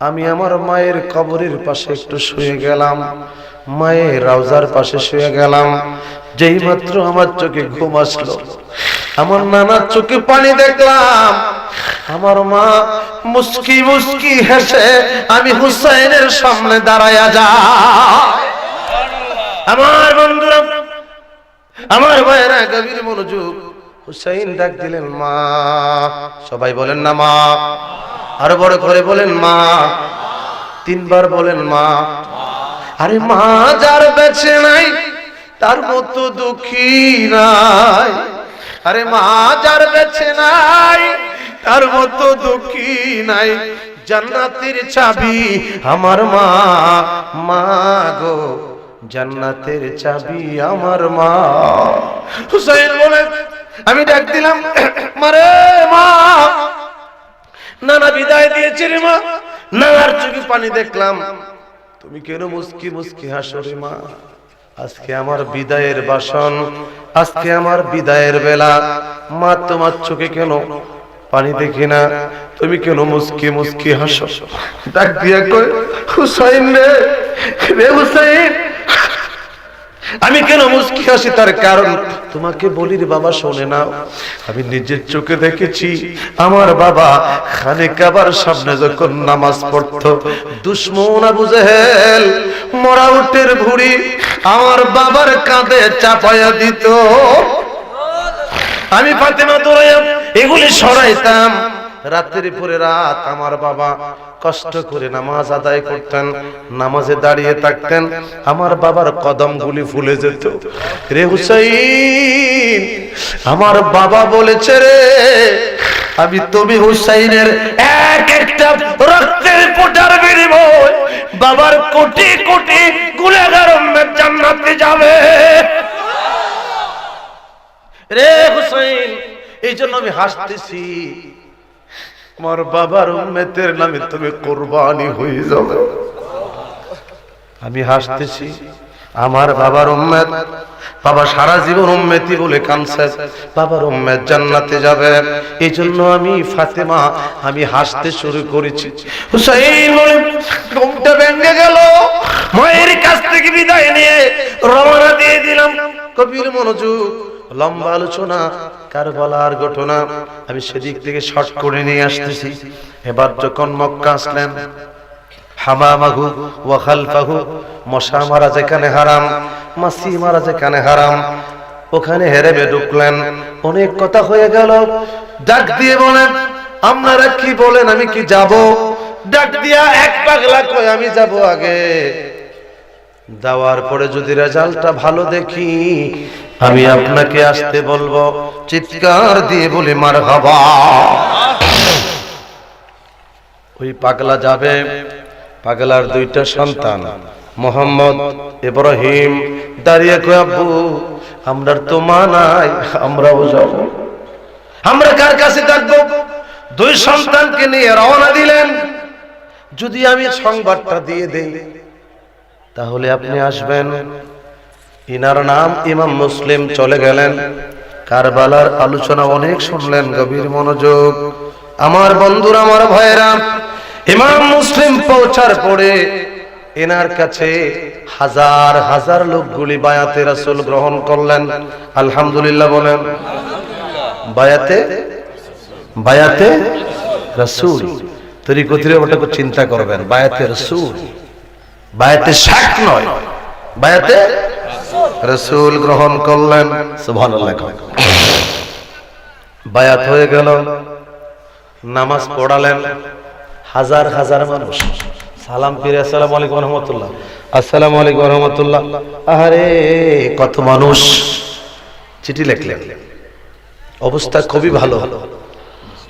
আমি আমার মায়ের কবরের পাশে একটু শুয়ে গেলাম, মায়ের রওজার পাশে শুয়ে গেলাম। যেই মাত্র আমার চোখে ঘুম আসলো, আমার নানার চোখে পানি দেখলাম। আমার মা মুস্কি মুস্কি হেসে আমি হুসাইনের সামনে দাঁড়ায়া যাই। আমার বন্ধুরা, আমার ভাইয়েরা, গভীর মনোযোগ। হুসাইন ডাক দিলেন, মা। সবাই বলেন না মা, আরো বড় করে বলেন মা। তিনবার বলেন মা। আরে মা যার বেঁচে নাই তার মতো দুঃখী নাই। আরে মা যার বেঁচে নাই তার মতো দুঃখী নাই। জান্নাতের চাবি আমার মা, মা গো জান্নাতের চাবি আমার মা। হুসাইন বলে, আমি ডাক দিলাম, মারে মা। নানা বিদায় দিয়েছে রে মা। নানার চোখে পানি দেখলাম। তুমি কেন মুস্কি মুস্কি হাসো রে মা? আজকে আমার বিদায়ের বাসন, আজকে আমার বিদায়ের বেলা। মা তোমার চোখে কেন পানি দেখি না? তুমি কেন মুস্কি মুস্কি হাসো? ডাক দিয়া কই, হুসাইন রে, রে হুসাইন, আমি কেন মুস্কি হাসি? তার কারণ তোমাকে বলি রে বাবা, শোনে নাও। আমি নিজের চোখে দেখেছি আমার বাবা খানে কাবার সামনে যখন নামাজ পড়তো, দুশমন আবু জেহেল মরা উটের ভুঁড়ি আমার বাবার কাঁধে চাপায়া দিত। আমি ফাতেমা দৌড়াইয়া এগুলি সরাইতাম। রাতের পরে রাত আমার বাবা কষ্ট করে নামাজ আদায় করতেন, নামাজে দাঁড়িয়ে থাকতেন, আমার বাবার কদমগুলি ফুলে যেত। রে হুসাইন, আমার বাবা বলেছে রে, আমি তুমি হুসাইনের এক একটা রক্তের ফোঁটার বিনিময় বাবার কোটি কোটি গুনাহগার উম্মত জান্নাতে যাবে। রে হুসাইন, এই জন্য আমি হাসতেছি, আমার বাবার উম্মতের নামে তুমি কুরবানি হয়ে যাবে। আমি হাসতেছি, আমার বাবার উম্মত, বাবা সারা জীবন উম্মতি বলে কাঁদছে, বাবার উম্মত জান্নাতে যাবে, এই জন্য আমি ফাতেমা আমি হাসতে শুরু করেছি। হুসাইন বলে ঘুমটা ভেঙে গেল, মায়ের কাছ থেকে বিদায় নিয়ে রওনা দিয়ে দিলাম। কবির মনোযোগ, লম্বা আলোচনা, কারবালার ঘটনা আমি সেদিক থেকে শর্ট করে নিয়ে আসতেছি। এবার যখন মক্কা আসলেন, হামামাহু ওয়া খালফাহু, মশা মারা যেখানে হারাম, মাছি মারা যেখানে হারাম, ওখানে হেরেবে ঢুকলেন। অনেক কথা হয়ে গেল, ডাক দিয়ে বলেন আপনারা কি বলেন, আমি কি যাব? ডাক দিয়া এক পাগলা কয় আমি যাব আগে, যাওয়ার পরে যদি রেজাল্টটা ভালো দেখি আমি আপনাকে আসতে বলবো। চিৎকার দিয়ে বলি মারহাবা। ওই পাগলা যাবে, পাগলার দুইটা সন্তান মোহাম্মদ ইব্রাহিম দাঁড়িয়ে কয় আব্বু আমরার তো মা নাই, আমরাও যাব। আমরা কার কাছে থাকবো? দুই সন্তানকে নিয়ে রওনা দিলেন। যদি আমি সংবাদটা দিয়ে দেই তাহলে আপনি আসবেন। ইনার নাম ইমাম মুসলিম। চলে গেলেন, কারবালার আলোচনা অনেক শুনলেন, গভীর মনোযোগ। আমার বন্ধুরা, আমার ভাইয়েরা, ইমাম মুসলিম পৌঁছার পরে এনার কাছে হাজার হাজার লোকগুলি বায়াতে রাসূল গ্রহণ করলেন। আলহামদুলিল্লাহ বলেন। বায়াতে বায়াতে রাসূল তরিকতের ওটাকে চিন্তা করবেন। বায়াতে রাসূল, বায়াতে শাক নয়, বায়াতে রাসূল গ্রহণ করলেন। সুবহানাল্লাহ। বায়াত হয়ে গেল, নামাজ পড়ালেন, হাজার হাজার মানুষ সালাম ফিরে আসসালামু আলাইকুম রহমতুল্লাহ, আসসালামু আলাইকুম রহমতুল্লাহ। আরে কত মানুষ চিঠি লিখলেন, অবস্থা খুবই ভালো।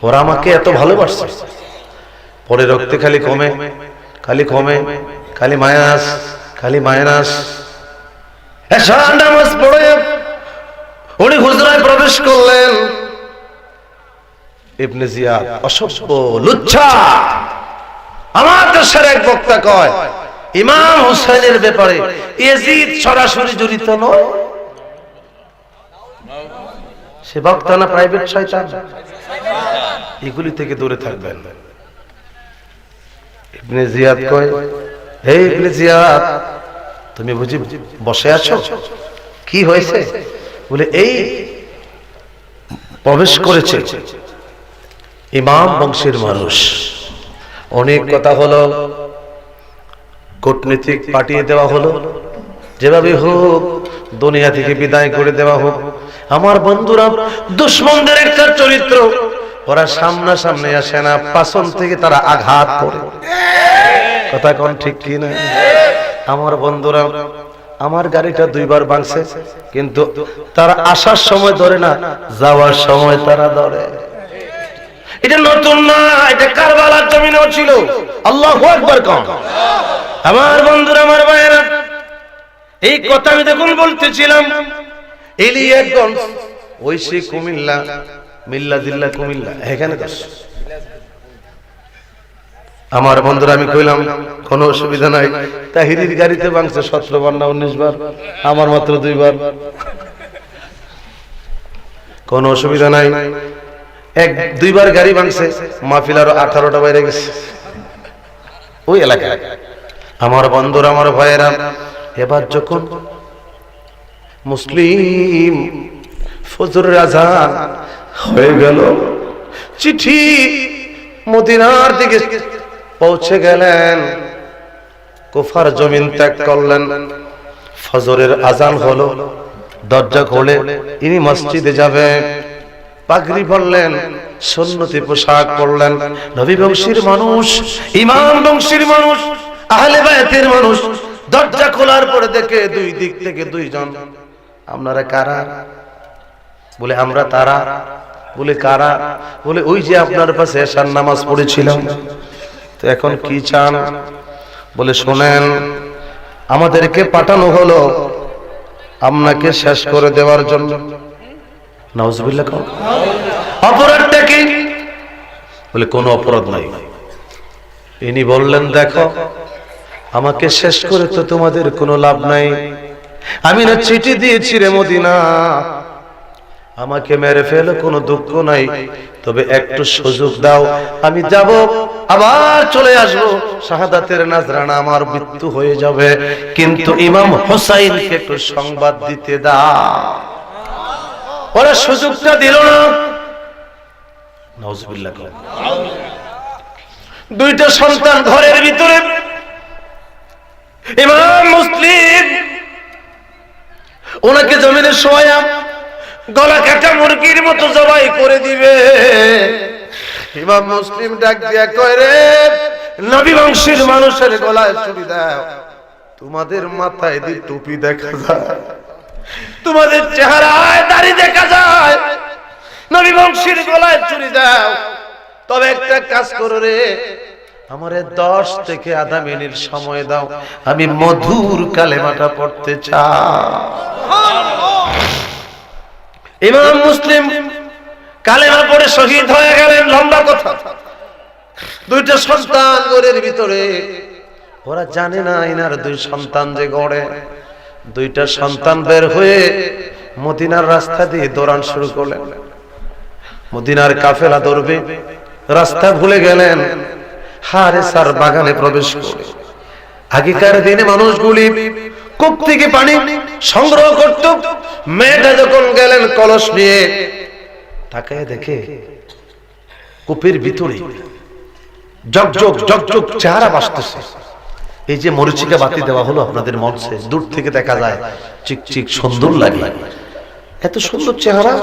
ওরা আমাকে এত ভালোবাসছে, পরে রক্তে খালি কমে, খালি কমে, খালি মায়াস, খালি মায়ানাস। এশার নামাজ পড়ে উনি হুজরায় প্রবেশ করলেন। ইবনে জিয়াদ অসভ্য, লুচ্ছা। আমার দেশের এক বক্তা কয় ইমাম হুসাইনের ব্যাপারে ইয়াজিদ সরাসরি জড়িত নয়। সে বক্তা না প্রাইভেট শয়তান? এগুলি থেকে দূরে থাকবেন। ইবনে জিয়াদ কয়, হে ইবনে জিয়াদ, তুমি বুঝি বসে আছো? কি হয়েছে? বলে এই প্রবেশ করেছে ইমাম বংশের মানুষ, অনেক কথা হলো, কূটনীতিক পাঠিয়ে দেওয়া হলো, যেভাবে হোক দুনিয়া থেকে বিদায় করে দেওয়া হোক। আমার বন্ধুরা, দুশমনদের একটা চরিত্র, ওরা সামনাসামনি আসে না, পাছন থেকে তারা আঘাত করে। কথা কোন ঠিক কি না? আমার বন্ধুরা, আমার গাড়িটা দুইবার ভাঙছে, কিন্তু তারা আসার সময় ধরে না, যাওয়ার সময় তারা ধরে। এটা নতুন না, এটা কারবালার জমিনেও ছিল। আল্লাহু আকবার কোন। আমার বন্ধুরা, আমার ভাইয়েরা, এই কথা আমি দেখুন বলতেছিলাম, এলিয়াগঞ্জ ঐশী কুমিল্লা, মিল্লাদিল্লাহ কুমিল্লা, এখানে দশ। আমার বন্ধুরা, আমি কইলাম কোনো অসুবিধা নাই, তাহিরির গাড়িতে ভাঙছে 17 বার না 19 বার, আমার মাত্র 2 বার, কোনো অসুবিধা নাই। 1-2 বার গাড়ি ভাঙছে, মাহফিল আরো 18টা বাইরে গেছে ওই এলাকায়। আমার বন্ধুরা, আমার ভাইয়েরা, এবার যখন মুসলিম ফজরের আযান হয়ে গেল, চিঠি মদিনার দিকে পৌঁছে গেলেন, কুফার জমিন ত্যাগ করলেন। ফজরের আযান হলো, দরজা খুলে ইনি মসজিদে যাবে, পাগড়ি পরলেন, সুন্নতি পোশাক পরলেন। নবী বংশীর মানুষ, ইমাম বংশীর মানুষ, আহলে বায়াতের মানুষ। দরজা খোলার পরে দেখে দুই দিক থেকে দুইজন, আপনারা কারা? বলে আমরা তারা। বলে কারা? বলে ওই যে আপনার পাশে এশার নামাজ পড়েছিলাম, তো এখন কি চান? বলে শোনেন, আমাদেরকে পাঠানো হলো আপনাকে শেষ করে দেওয়ার জন্য। নাউজুবিল্লাহ। অপরাধটা কি? বলে কোনো অপরাধ নাই। ইনি বললেন, দেখো আমাকে শেষ করে তো তোমাদের কোনো লাভ নাই। আমি না চিঠি দিয়েছি রে মদিনা, আমাকে মেরে ফেলো, কোনো দুঃখ নাই, তবে একটু সুযোগ দাও, আমি যাব আবার চলে আসবো, শাহাদাতের নাজরানা আমার মৃত্যু হয়ে যাবে, কিন্তু ইমাম হোসাইনকে একটু সংবাদ দিতে দাও। ওরা সুযোগটা দিল না। নাউজুবিল্লাহ। দুইটা সন্তান ঘরের ভিতরে, ইমাম মুসলিম ওনাকে জমিনে শোয়া গলা কাটা মুরগির মতো জবাই করে দিবে। ইমাম মুসলিম ডাক দিয়া কয়, রে নবী বংশের মানুষের গলায় ছুরি দাও, তোমাদের মাথায় দিয়ে টুপি দেখা যায়, তোমাদের চেহারায় দাড়ি দেখা যায়, নবী বংশের গলায় ছুরি দাও, তবে একটা কাজ করো রে, আমারে 10 থেকে আধা মিনিট সময় দাও, আমি মধুর কালেমাটা পড়তে চাই। ইমাম মুসলিম কালেমা পড়ে শহীদ হয়ে গেলেন। লম্বা কথা। দুইটা সন্তান ঘরের ভিতরে, ওরা জানে না ইনার দুই সন্তান যে গড়ে। দুইটা সন্তান বের হয়ে মদিনার রাস্তা দিয়ে দৌড়ান শুরু করলেন। মদিনার কাফেলা দৌড়বে, রাস্তা ভুলে গেলেন, হারে সার বাগানে প্রবেশ করে। আগেকার দিনে মানুষগুলি কূপ থেকে পানি সংগ্রহ করত। মেয়েটা যখন গেলেন কলস নিয়ে, তাকায় দেখে কূপের ভিতরে জগজগ জগজগ চেহারা ভাসতেছে। এই যে মরিচিকা বাতি দেওয়া হলো আপনাদের মঞ্চে, দূর থেকে দেখা যায় চিকচিক সুন্দর লাগে, এত সুন্দর চেহারা।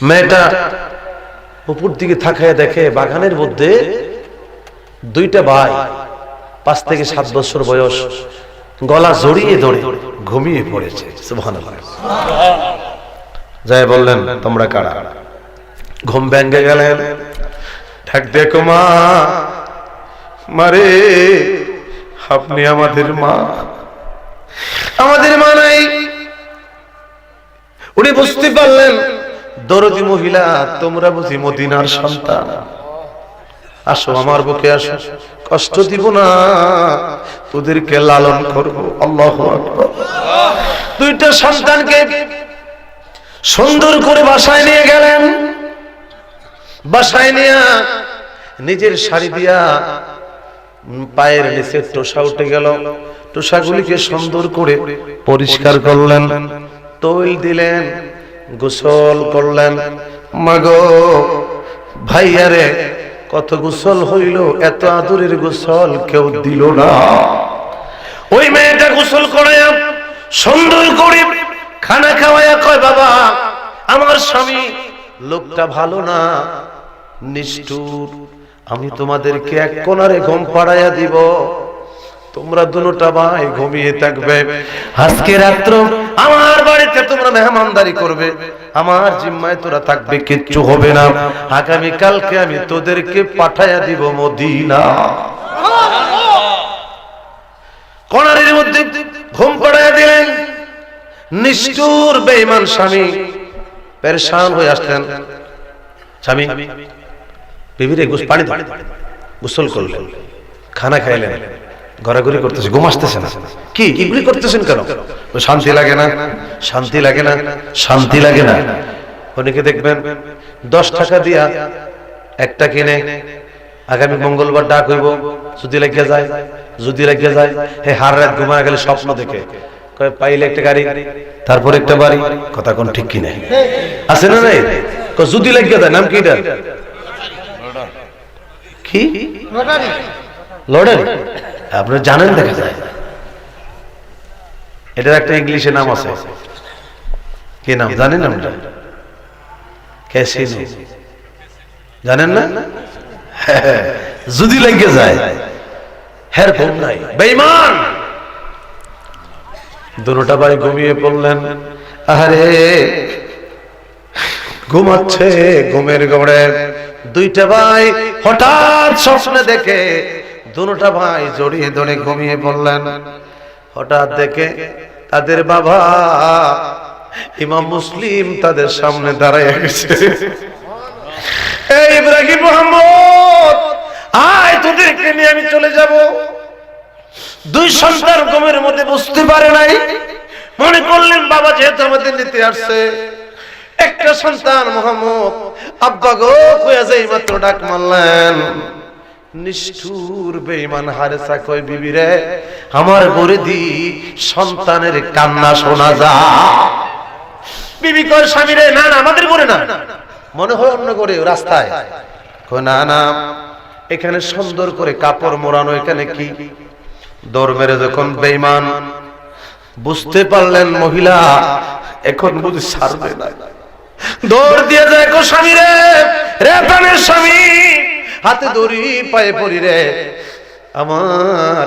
মেয়েটা উপর দিকে তাকায় দেখে বাগানের মধ্যে দুইটা ভাই, 5 থেকে 7 বছর বয়স, গলা জড়িয়ে ধরে ঘুমিয়ে পড়েছে। সুবহানাল্লাহ। যাই বললেন, তোমরা কারা? ঘুম ভেঙে গেলেন, ঠাক দেখো মা, মারে আপনি আমাদের মা, আমাদের মা নাই। উনি বুঝতে পারলেন, দরদি মহিলা, তোমরা বুঝি মদিনার সন্তান, আসো আমার বুকে আসো, কষ্ট দিব না, তোদেরকে লালন করবো। আল্লাহু আকবার। দুইটা সন্তানকে সুন্দর করে বাসায় নিয়ে গেলেন। বাসায় নিয়ে নিজের শাড়ি দিয়া পায়ের নিচে টোসা উঠে গেল, টোসাগুলিকে সুন্দর করে পরিষ্কার করলেন, তৈল দিলেন, গোসল করলেন। মাগো ভাইয়ারে কত গোসল হইল, এত আদরের গোসল কেউ দিল না। ওই মেয়েটা গোসল করে সুন্দর করে খানা খাওয়াইয়া কয়, বাবা আমার স্বামী লোকটা ভালো না, নিষ্ঠুর, আমি তোমাদেরকে এক কোণারে ঘুম পাড়াইয়া দিব, তোমরা দুটা ভাই ঘুমিয়ে থাকবে, আজকে রাত্র আমার বাড়িতে তোমরা মেহমানদারি করবে, আমার জিম্মায় তোরা থাকবে, কিচ্ছু হবে না, আগামী কালকে আমি তোদেরকে পাঠাইয়া দিব মদিনা। কোণারের মধ্যে ঘুম পাড়াইয়া দিলেন। নিষ্ঠুর বেঈমান স্বামী পেরেশান হয়ে আসলেন। স্বামী বিবিরে পানি গোসল করলেন, খানা খাইলেন, ঘোরাঘুরি করতেছে, ঘুম আসতেছে না। কি এগুলি করতেছেন কেন? শান্তি লাগে না, শান্তি লাগে না, শান্তি লাগে না। অনেকে দেখবেন 10 টাকা দিয়া একটা কিনে, আগামী মঙ্গলবার ডাক হইব, যদি লাগিয়ে যায়, যদি লাগিয়ে যায়, হে হার রাত ঘুমায় গেলে স্বপ্ন দেখে পাইলে একটা গাড়ি, তারপর একটা বাড়ি। কথা কোন ঠিক কিনা আছে না নাই? যদি লাগিয়ে যায়, নাম কি এটা? কি লটারি? আপনারা জানেন, দেখা যায় এটার একটা ইংলিশে নাম আছে। কি নাম জানেন আপনারা? ক্যাসিনো। জানেন না? যদি লাগিয়ে যায়, হের ঘুম নাই, বেঈমান। দুটা ভাই ঘুমিয়ে পড়লেন। আরে ঘুমাচ্ছে, ঘুমের ঘরে দুইটা ভাই হঠাৎ স্বপ্নে দেখে দুটা ভাই জড়িয়ে ধরে ঘুমিয়ে পড়লেন। হঠাৎ দেখে তাদের বাবা ইমাম মুসলিম তাদের সামনে দাঁড়ায় গেছে। এই ইব্রাহিম মোহাম্মদ, আয় তোদেরকে নিয়ে আমি চলে যাব। দুই সন্তান ঘুমের মধ্যে বুঝতে পারে নাই, মনে করলেন বাবা যেহেতু আমাদের নিতে আসছে। একটা সন্তান মোহাম্মদ আব্বা গো কইয়া যাই মাত্র ডাক মারলেন। নিষ্ঠুর বেঈমান হারেসা কয় বিবি রে, আমার ঘরে দি সন্তানের কান্না শোনা যায়। বিবি কয় স্বামী রে, না না আমাদের ঘরে না, মনে হয় অন্য ঘরে রাস্তায়। কয় না না, এখানে সুন্দর করে কাপড় মোড়ানো, এখানে কি? দৌড় মেরে যখন বেঈমান বুঝতে পারলেন মহিলা এখন বুঝি ছাড়বে না, দৌড় দিয়ে যায় কো স্বামী রে, রে প্রাণের স্বামী, হাতে দড়ি পায়ে পড়ি রে, আমার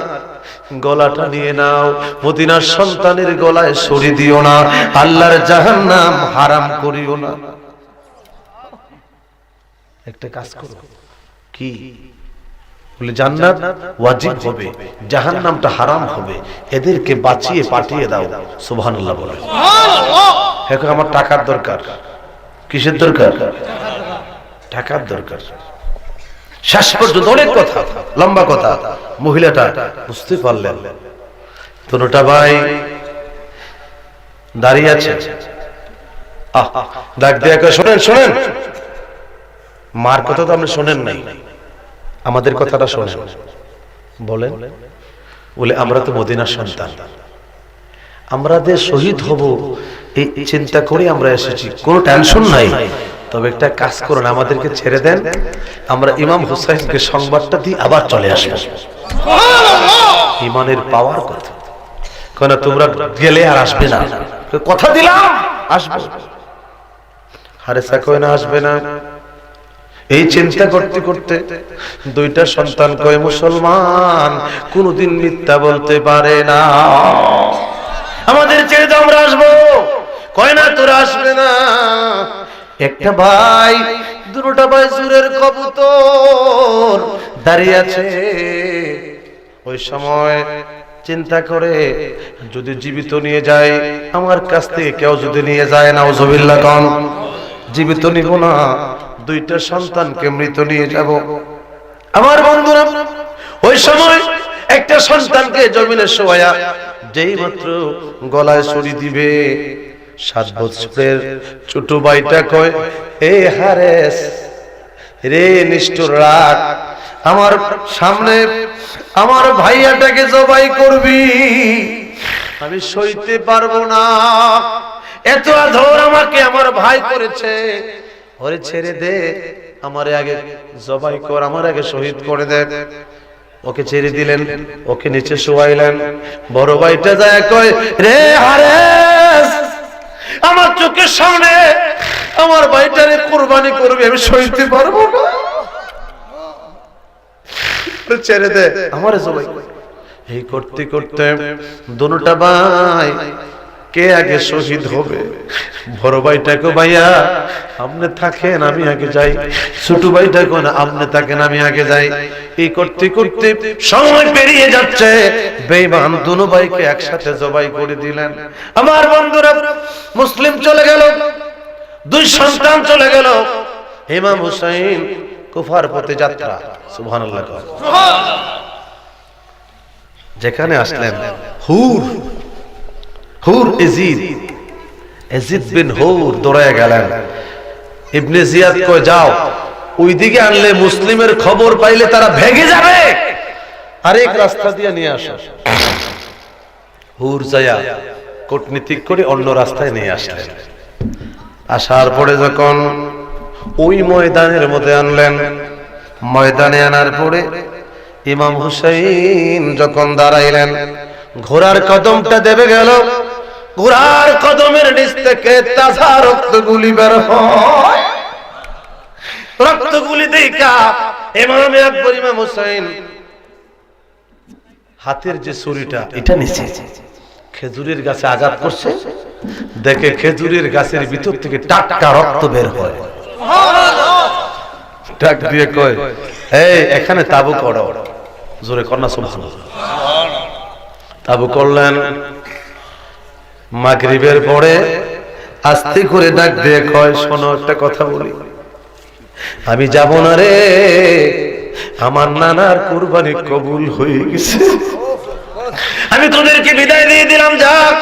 গলাটা নিয়ে নাও, মদিনার সন্তানের গলায় ছুরি দিও না, আল্লাহর জাহান্নাম হারাম করিও না। একটা কাজ করো, কি বলে? জান্নাত ওয়াজিব হবে, জাহান্নামটা হারাম হবে, এদেরকে বাঁচিয়ে পাঠিয়ে দাও। সুবহানাল্লাহ বলে। এখন আমার টাকার দরকার। কিসের দরকার? টাকার দরকার। শেষ পর্যন্ত অনেক কথা, লম্বা কথা, মহিলাটা বুঝতে পারলেন দুটা ভাই দাঁড়িয়ে আছে। ডাক দিয়ে কয়, শোনেন শোনেন, মার কথা তো আপনি শোনেন নাই, আমাদের কথাটা শোনেন। বলেন। বলে আমরা তো মদিনার সন্তান, আমরা যে শহীদ হব এই চিন্তা করে আমরা এসেছি, কোনো টেনশন নাই। তবে একটা কাজ করুন, আমাদেরকে ছেড়ে দেন, আমরা ইমাম হুসাইনকে সংবাদটা দিয়ে আবার চলে আসবো। ইমানের পাওয়ার কথা। কেন তোমরা গেলে আর আসবে না? কথা দিলাম আসবো। হারেসা কয় না আসবে না। এই চিন্তা করতে করতে দুইটা সন্তান কয়, মুসলমান কোনদিন মিথ্যা বলতে পারে না, আমাদের ছেড়ে দাও আমরা আসবো। কয় না তোরা আসবে না। একটা ভাই, দুটা ভাই সুরের কবুতর দাঁড়িয়ে আছে। ওই সময় চিন্তা করে, যদি জীবিত নিয়ে যায়, আমার কাছ থেকে কেউ যদি নিয়ে যায়, নাউজুবিল্লাহ কোন, জীবিত নিব না, দুইটা সন্তানকে মৃত নিয়ে যাব। আমার বন্ধুরা, ওই সময় একটা সন্তানকে জমিনে শোয়া, যেই মাত্র গলায় ছুরি দিবে, 7 বছরের ছোট ভাইটা কয়, এ হারেস রে, নিষ্ঠুর রাত, আমার সামনে আমার ভাইয়াটাকে জবাই করবি, আমি সইতে পারবো না, এত আদর আমাকে আমার ভাই করেছে, ওরে ছেড়ে দে, আমারে আগে জবাই কর, আমার আগে শহীদ করে দে। ওকে ছেড়ে দিলেন, ওকে নিচে শোয়াইলেন। বড় ভাইটা যায় কয়, রে হারেস, আমার চোখের সামনে আমার ভাইটারে কুরবানি করবি, আমি সইতে পারবো না, ছেড়ে দে, আমারে জবাই কর। এই করতে করতে দুটা ভাই কে আগে শহীদ হবে? বড় ভাইটাকে, ভাইয়া আপনি থাকেন আমি আগে যাই। ছোট ভাইটাকে, না আপনি থাকেন আমি আগে যাই। এই করতে করতে সময় পেরিয়ে যাচ্ছে, বেঈমান দুনো ভাইকে একসাথে জবাই করে দিলেন। আমার বন্ধুরা, মুসলিম চলে গেল, দুই সন্তান চলে গেল। ইমাম হুসাইন কুফার পথে যাত্রা। সুবহানাল্লাহ। যেখানে আসলেন, হুর এজিদ বিন হুর দৌড়ায় গেলেন। ইবনে জিয়াদ কয়, যাও ওইদিকে আনলে মুসলিমের খবর পাইলে তারা ভেঙে যাবে, আরেক রাস্তা দিয়ে নিয়ে আসো। হুর যায়া কূটনীতিক করে অন্য রাস্তায় নিয়ে আসলেন। আসার পরে যখন ওই ময়দানের মধ্যে আনলেন, ময়দানে আনার পরে ইমাম হুসাইন যখন দাঁড়াইলেন, ঘোড়ার কদমটা দেবে গেল, ঘোড়ার কদমের নিচ থেকে তাজা রক্তগুলি বের হয়। রক্তগুলি দেখা ইমাম আকবর ইমাম হুসাইন হাতের যে ছুরিটা এটা নিচে খেজুরের গাছে আঘাত করছে, দেখে খেজুরের গাছের ভিতর থেকে টাটকা রক্ত বের হয়। ডাক দিয়ে কয়, এই এখানে তাবু করো। জোরে কর না সুবহানাল্লাহ। তাবু করলেন। মাগরিবের পরে আস্তে করে ডাক দিয়ে কয়, শোনো একটা কথা বলি, আমি যাব না রে, আমার নানার কুরবানি কবুল হয়ে গেছে, আমি তোদেরকে বিদায় দিয়ে দিলাম, যাক।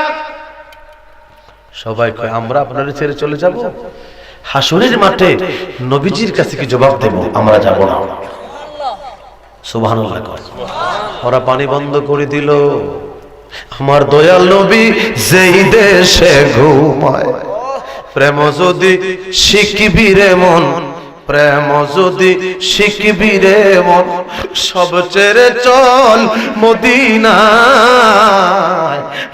সবাই কয়, আমরা আপনাদের ছেড়ে চলে যাব? হাসরের মাঠে নবীজির কাছে কি জবাব দেব? আমরা যাব না। সুবহানাল্লাহ। ওরা পানি বন্ধ করে দিল। আমার দয়াল নবী যেই দেশে ঘুমায়, প্রেম যদি শিখবি রে মন, প্রেম যদি শিখবি রে মন, সব ছেড়ে চল মদিনায়।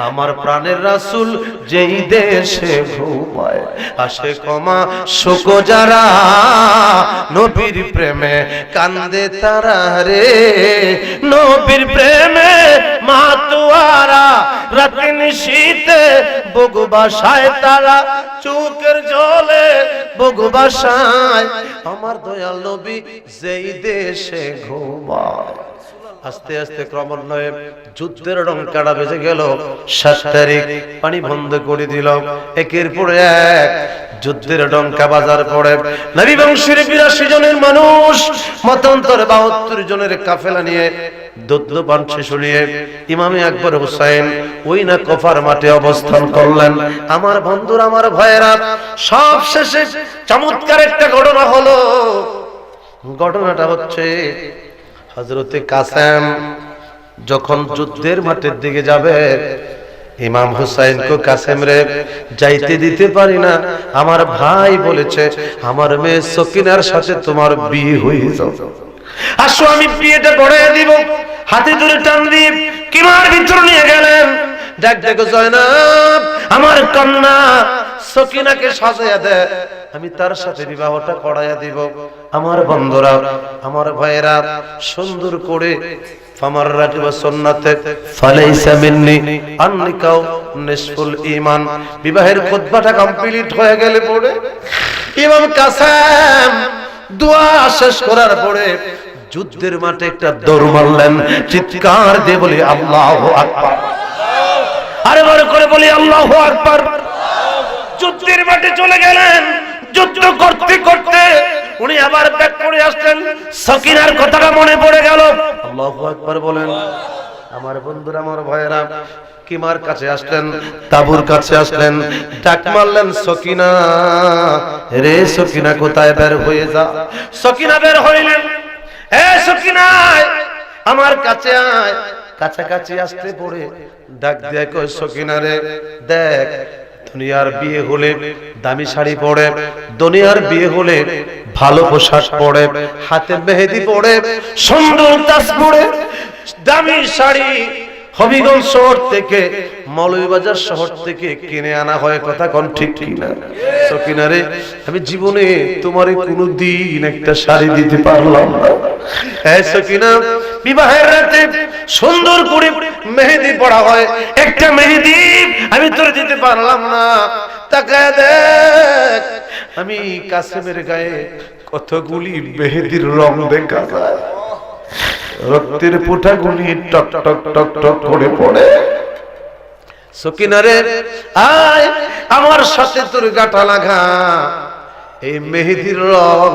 আমার প্রাণের রাসূল যেই দেশে ঘুমায়, আসে ক্ষমা শোক যারা, নবীর প্রেমে কান্দে তারা রে, নবীর প্রেমে মাতোয়ারা, রাতে নিশীতে বুক বাসায় তারা, চোখের জলে বুক বাসায় আমার দয়াল নবী যেই দেশে ঘুমায়। আস্তে আস্তে ক্রমান্বয়ে যুদ্ধের ডঙ্কাটা বেজে গেল। 7 তারিখ পানি বন্ধ করে দিল। একের পর এক যুদ্ধের ডঙ্কা বাজার পড়ে। নবী বংশের 82 জনের মানুষ মতান্তর 72 জনের কাফেলা নিয়ে দোদ্দপান শেষ নিয়ে ইমামে আকবর হুসাইন ওই না কফার মাঠে অবস্থান করলেন। আমার বন্ধুরা, আমার ভাইয়েরা, সব শেষে চমৎকার একটা ঘটনা হলো। ঘটনাটা হচ্ছে, হযরতে কাসেম যখন যুদ্ধের মাঠের দিকে যাবে, ইমাম হুসাইন কো কাসেম রে যাইতে দিতে পারি না, আমার ভাই বলেছে আমার মেয়ে সকিনার সাথে তোমার বিয়ে হয়ে যাবে, আসো আমি বিয়েটা পড়াইয়া দিব। হাতে ধরে টান দিয়ে কিমার ভিতর নিয়ে গেলেন। ডাক দেখো জয়নাব, আমার কন্যা সকিনাকে সাজাইয়া দে, আমি তার সাথে বিবাহটা করাইয়া দিব। আমার বন্ধুরা, আমার ভাইয়েরা, সুন্দর করে ফামার রাকিব সুন্নাতে ফালাইসা মিন্নি আননিকাও নিসফুল ঈমান, বিবাহের খুতবাটা কমপ্লিট হয়ে গেলে পড়ে ইমাম কাসেম দোয়া শেষ করার পরে যুদ্ধের মাঠে একটা দৌড় মারলেন। চিৎকার দিয়ে বলি আল্লাহু আকবার, আরে বড় করে বলি আল্লাহু আকবার। যুদ্ধের মাঠে চলে গেলেন। যুদ্ধ করতে করতে উনি আবার ব্যাক করে আসলেন। সকিনার কথাটা মনে পড়ে গেল। আল্লাহু আকবার বলেন। আমার বন্ধুরা, আমার ভাইয়েরা, কিমার কাছে আসলেন, তাবুর কাছে আসলেন, ডাক মারলেন, সকিনা রে, সকিনা কোথায়, বের হয়ে যা। সকিনা বের হইলেন। এ সকিনা, আমার কাছে আয়। কাছাকাছি আসতে পড়ে ডাক দিয়ে কই, সকিনা রে দেখ, দুনিয়ার বিয়ে হলে দামি শাড়ি পরে, দুনিয়ার বিয়ে হলে ভালো পোশাক পরে, হাতে মেহেদি পরে, সুন্দর তাজ পরে, দামি শাড়ি হবিগঞ্জ শহর থেকে, মৌলভীবাজার শহর থেকে কিনে আনা হয়। কথা কোন ঠিক কিনা? সকিনা রে, আমি জীবনে তোমারে কোনোদিন একটা শাড়ি দিতে পারলাম না। হ্যাঁ সকিনা, বিবাহের রাতে সুন্দর করে মেহেদি পড়া হয়, একটা মেহেদি আমি তোরে দিতে পারলাম না। তাকায় দেখ, আমি কাসেমের গায়ে কতগুলি মেহেদির রং দেখা যায়, রক্তের ফোঁটাগুলি টক টক টক টক করে পড়ে। সকিনা রে আয়, আমার সাথে তোর গাটা লাগা, এই মেহেদির রং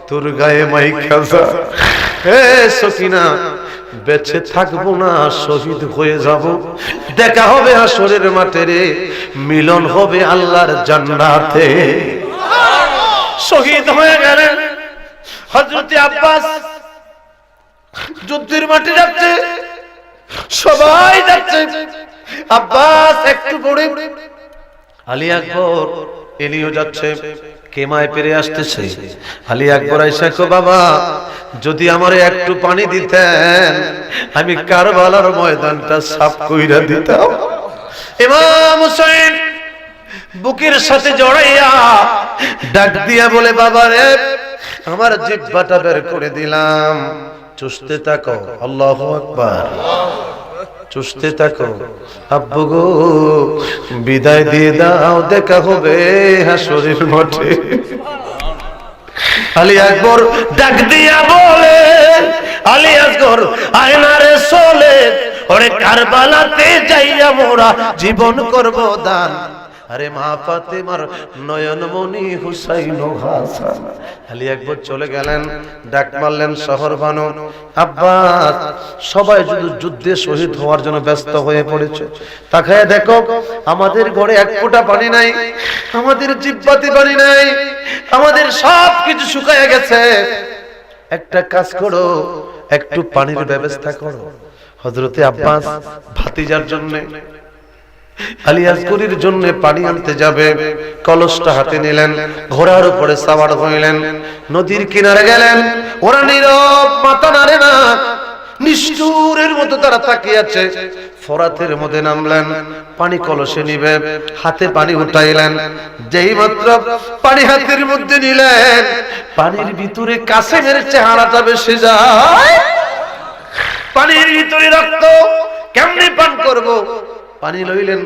তোর গায়ে মাইখা যা। হে সকিনা, বেঁচে থাকবো না, শহীদ হয়ে যাব, দেখা হবে হাসরের মাঠে রে, মিলন হবে আল্লাহর জান্নাতে। শহীদ হয়ে গেলেন। হযরতে আব্বাস যুদ্ধের মাঠে যাচ্ছে, সবাই যাচ্ছে, আব্বাস একটু পরে, আলী আকবর এলিও যাচ্ছে, কেমায় পেরে আসতেছে। আলী আকবর আইসা কো, বাবা যদি আমারে একটু পানি দিতেন, আমি কারবালার ময়দানটা সাফ কইরা দিতাম। ইমাম হুসাইন বুকের সাথে জড়াইয়া ডাক দিয়া বলে, বাবা রে, আমার জিহ্বাটা বের করে দিলাম, চুষতে থাকো। আল্লাহু আকবার। চুষতে থাকো। আব্বু গো, বিদায় দিয়ে দাও, দেখা হবে হাসরের মাঠে। আলী আকবর ডাক দিয়া বলে, আলী আসগর আয়নারে চলে, ওরে কারবালাতে যাইয়া মোরা জীবন করব দান, আরে মা ফাতেমার নয়নমণি হুসাইন ও হাসান আলী একবার চলে গেলেন, ডাক মারলেন শহর বানু, আব্বাস সবাই যুদ্ধে শহীদ হওয়ার জন্য ব্যস্ত হয়ে পড়েছে, তাকায় দেখো আমাদের ঘরে এক ফোঁটা পানি নাই, আমাদের জিহ্বাতে পানি নাই, আমাদের সব কিছু শুকায় গেছে, একটা কাজ করো, একটু পানির ব্যবস্থা করো। হযরতে আব্বাস ভাতিজার জন্য আলী আসগরির জন্য পানি আনতে যাবে, কলসটা হাতে নিলেন, ঘোড়ার উপরে সাওয়ার হইলেন, নদীর কিনারে গেলেন, ওরা নীরব, মাথা নাড়ে না, নিষ্ঠুরের মতো তারা তাকিয়ে আছে। ফোরাতের মধ্যে নামলেন, পানি কলসে নিবে, হাতে পানি উঠাইলেন, যেই মাত্র পানি হাতের মধ্যে নিলেন, পানির ভিতরে কাসেমের চেহারাটা ভেসে যায়, পানির ভিতরে রক্ত, কেমনে পান করব? পানি লইলেন,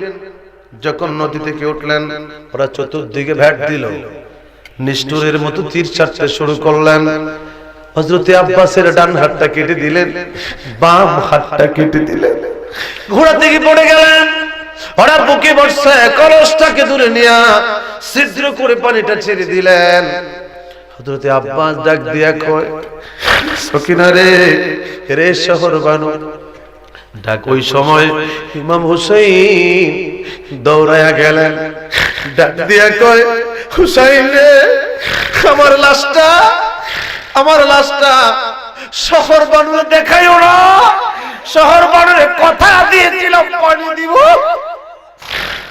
যখন নদী থেকে উঠলেন, ওরা চতুর্দিকে ভ্যাট দিল, নিষ্ঠুরের মতো তীর চাটতে শুরু করলেন। হযরতে আব্বাসের ডান হাতটা কেটে দিলেন, বাম হাতটা কেটে দিলেন, ঘোড়া থেকে পড়ে গেলেন, ওরা বুকে বসছে, কলসটাকে দূরে নিয়ে ছিদ্র করে পানিটা ছেড়ে দিলেন। হযরতে আব্বাস ডাক দিয়া কয়, সকিনা রে, রে শহর বানু। ডাক ওই সময় ইমাম হুসাইন দৌড়ায়া গেলেন, ডাক দিয়া কয়, হুসাইন রে, আমার লাশটা, আমার লাশটা শহর বানুরে দেখাইও না, শহর বানুরে কথা দিয়েছিলাম পানি দিব,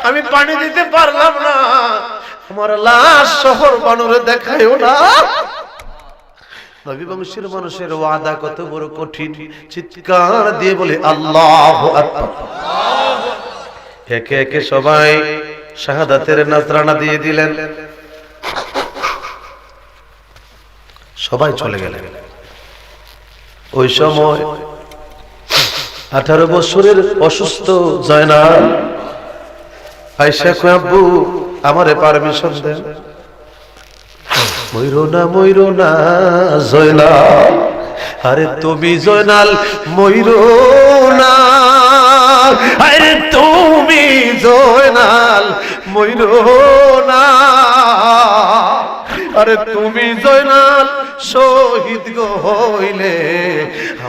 আমি পানি দিতে পারলাম না, আমার লাশ শহর বানুরে দেখাইও না। নবী বংশের মানুষের ওয়াদা কত বড় কঠিন, চিৎকার দিয়ে বলে আল্লাহু আকবার। একে একে সবাই শাহাদাতের নজরানা দিয়ে দিলেন, সবাই চলে গেলেন। ওই সময় 18 বছরের অসুস্থ জয়নাল আয়েশা কয়, আব্বু আমারে পারমিশন দেন, মইরো না জয়নাল, আরে তুমি জয়নাল মইরো না, আরে তুমি জয়নাল মইরো না, আরে তুমি জয়নাল শহীদ গো হইলে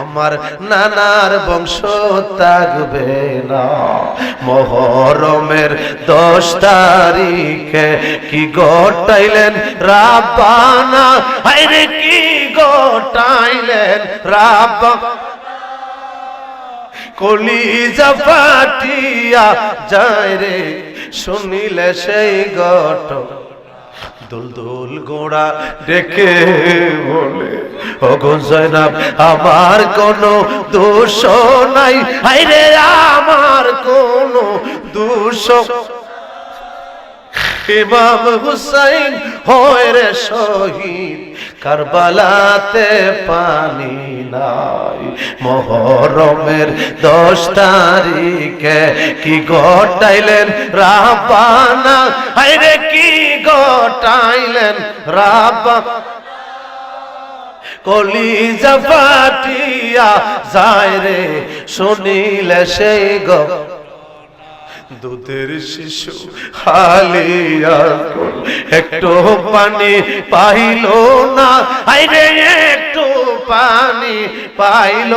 আমার নানার বংশ থাকবে না। মুহররমের 10 তারিখে কি গটাইলেন রাব্বানা, আরে কি গটাইলেন রাব্বানা, কলিজা ফাটিয়া যায় রে শুনিলে সেই ঘটনা। দুলদুল গোড়া ডেকে বলে, ওগো জয়নাব আমার কোনো দোষ নাই, আইরে আমার কোনো দোষ, ইমাম হুসাইন হয় রে শহীদ, কারবালাতে পানি নাই। মুহররমের 10 তারিখে কি গটাইলেন রাব্বানা, আইরে কি গটাইলেন রাব্বানা, কলিজা ফাটিয়া যায় রে শুনিলে সেই গো, দুধের শিশু হালিয়া একটু পানি পাইল না, আইরে একটু পানি পাইল,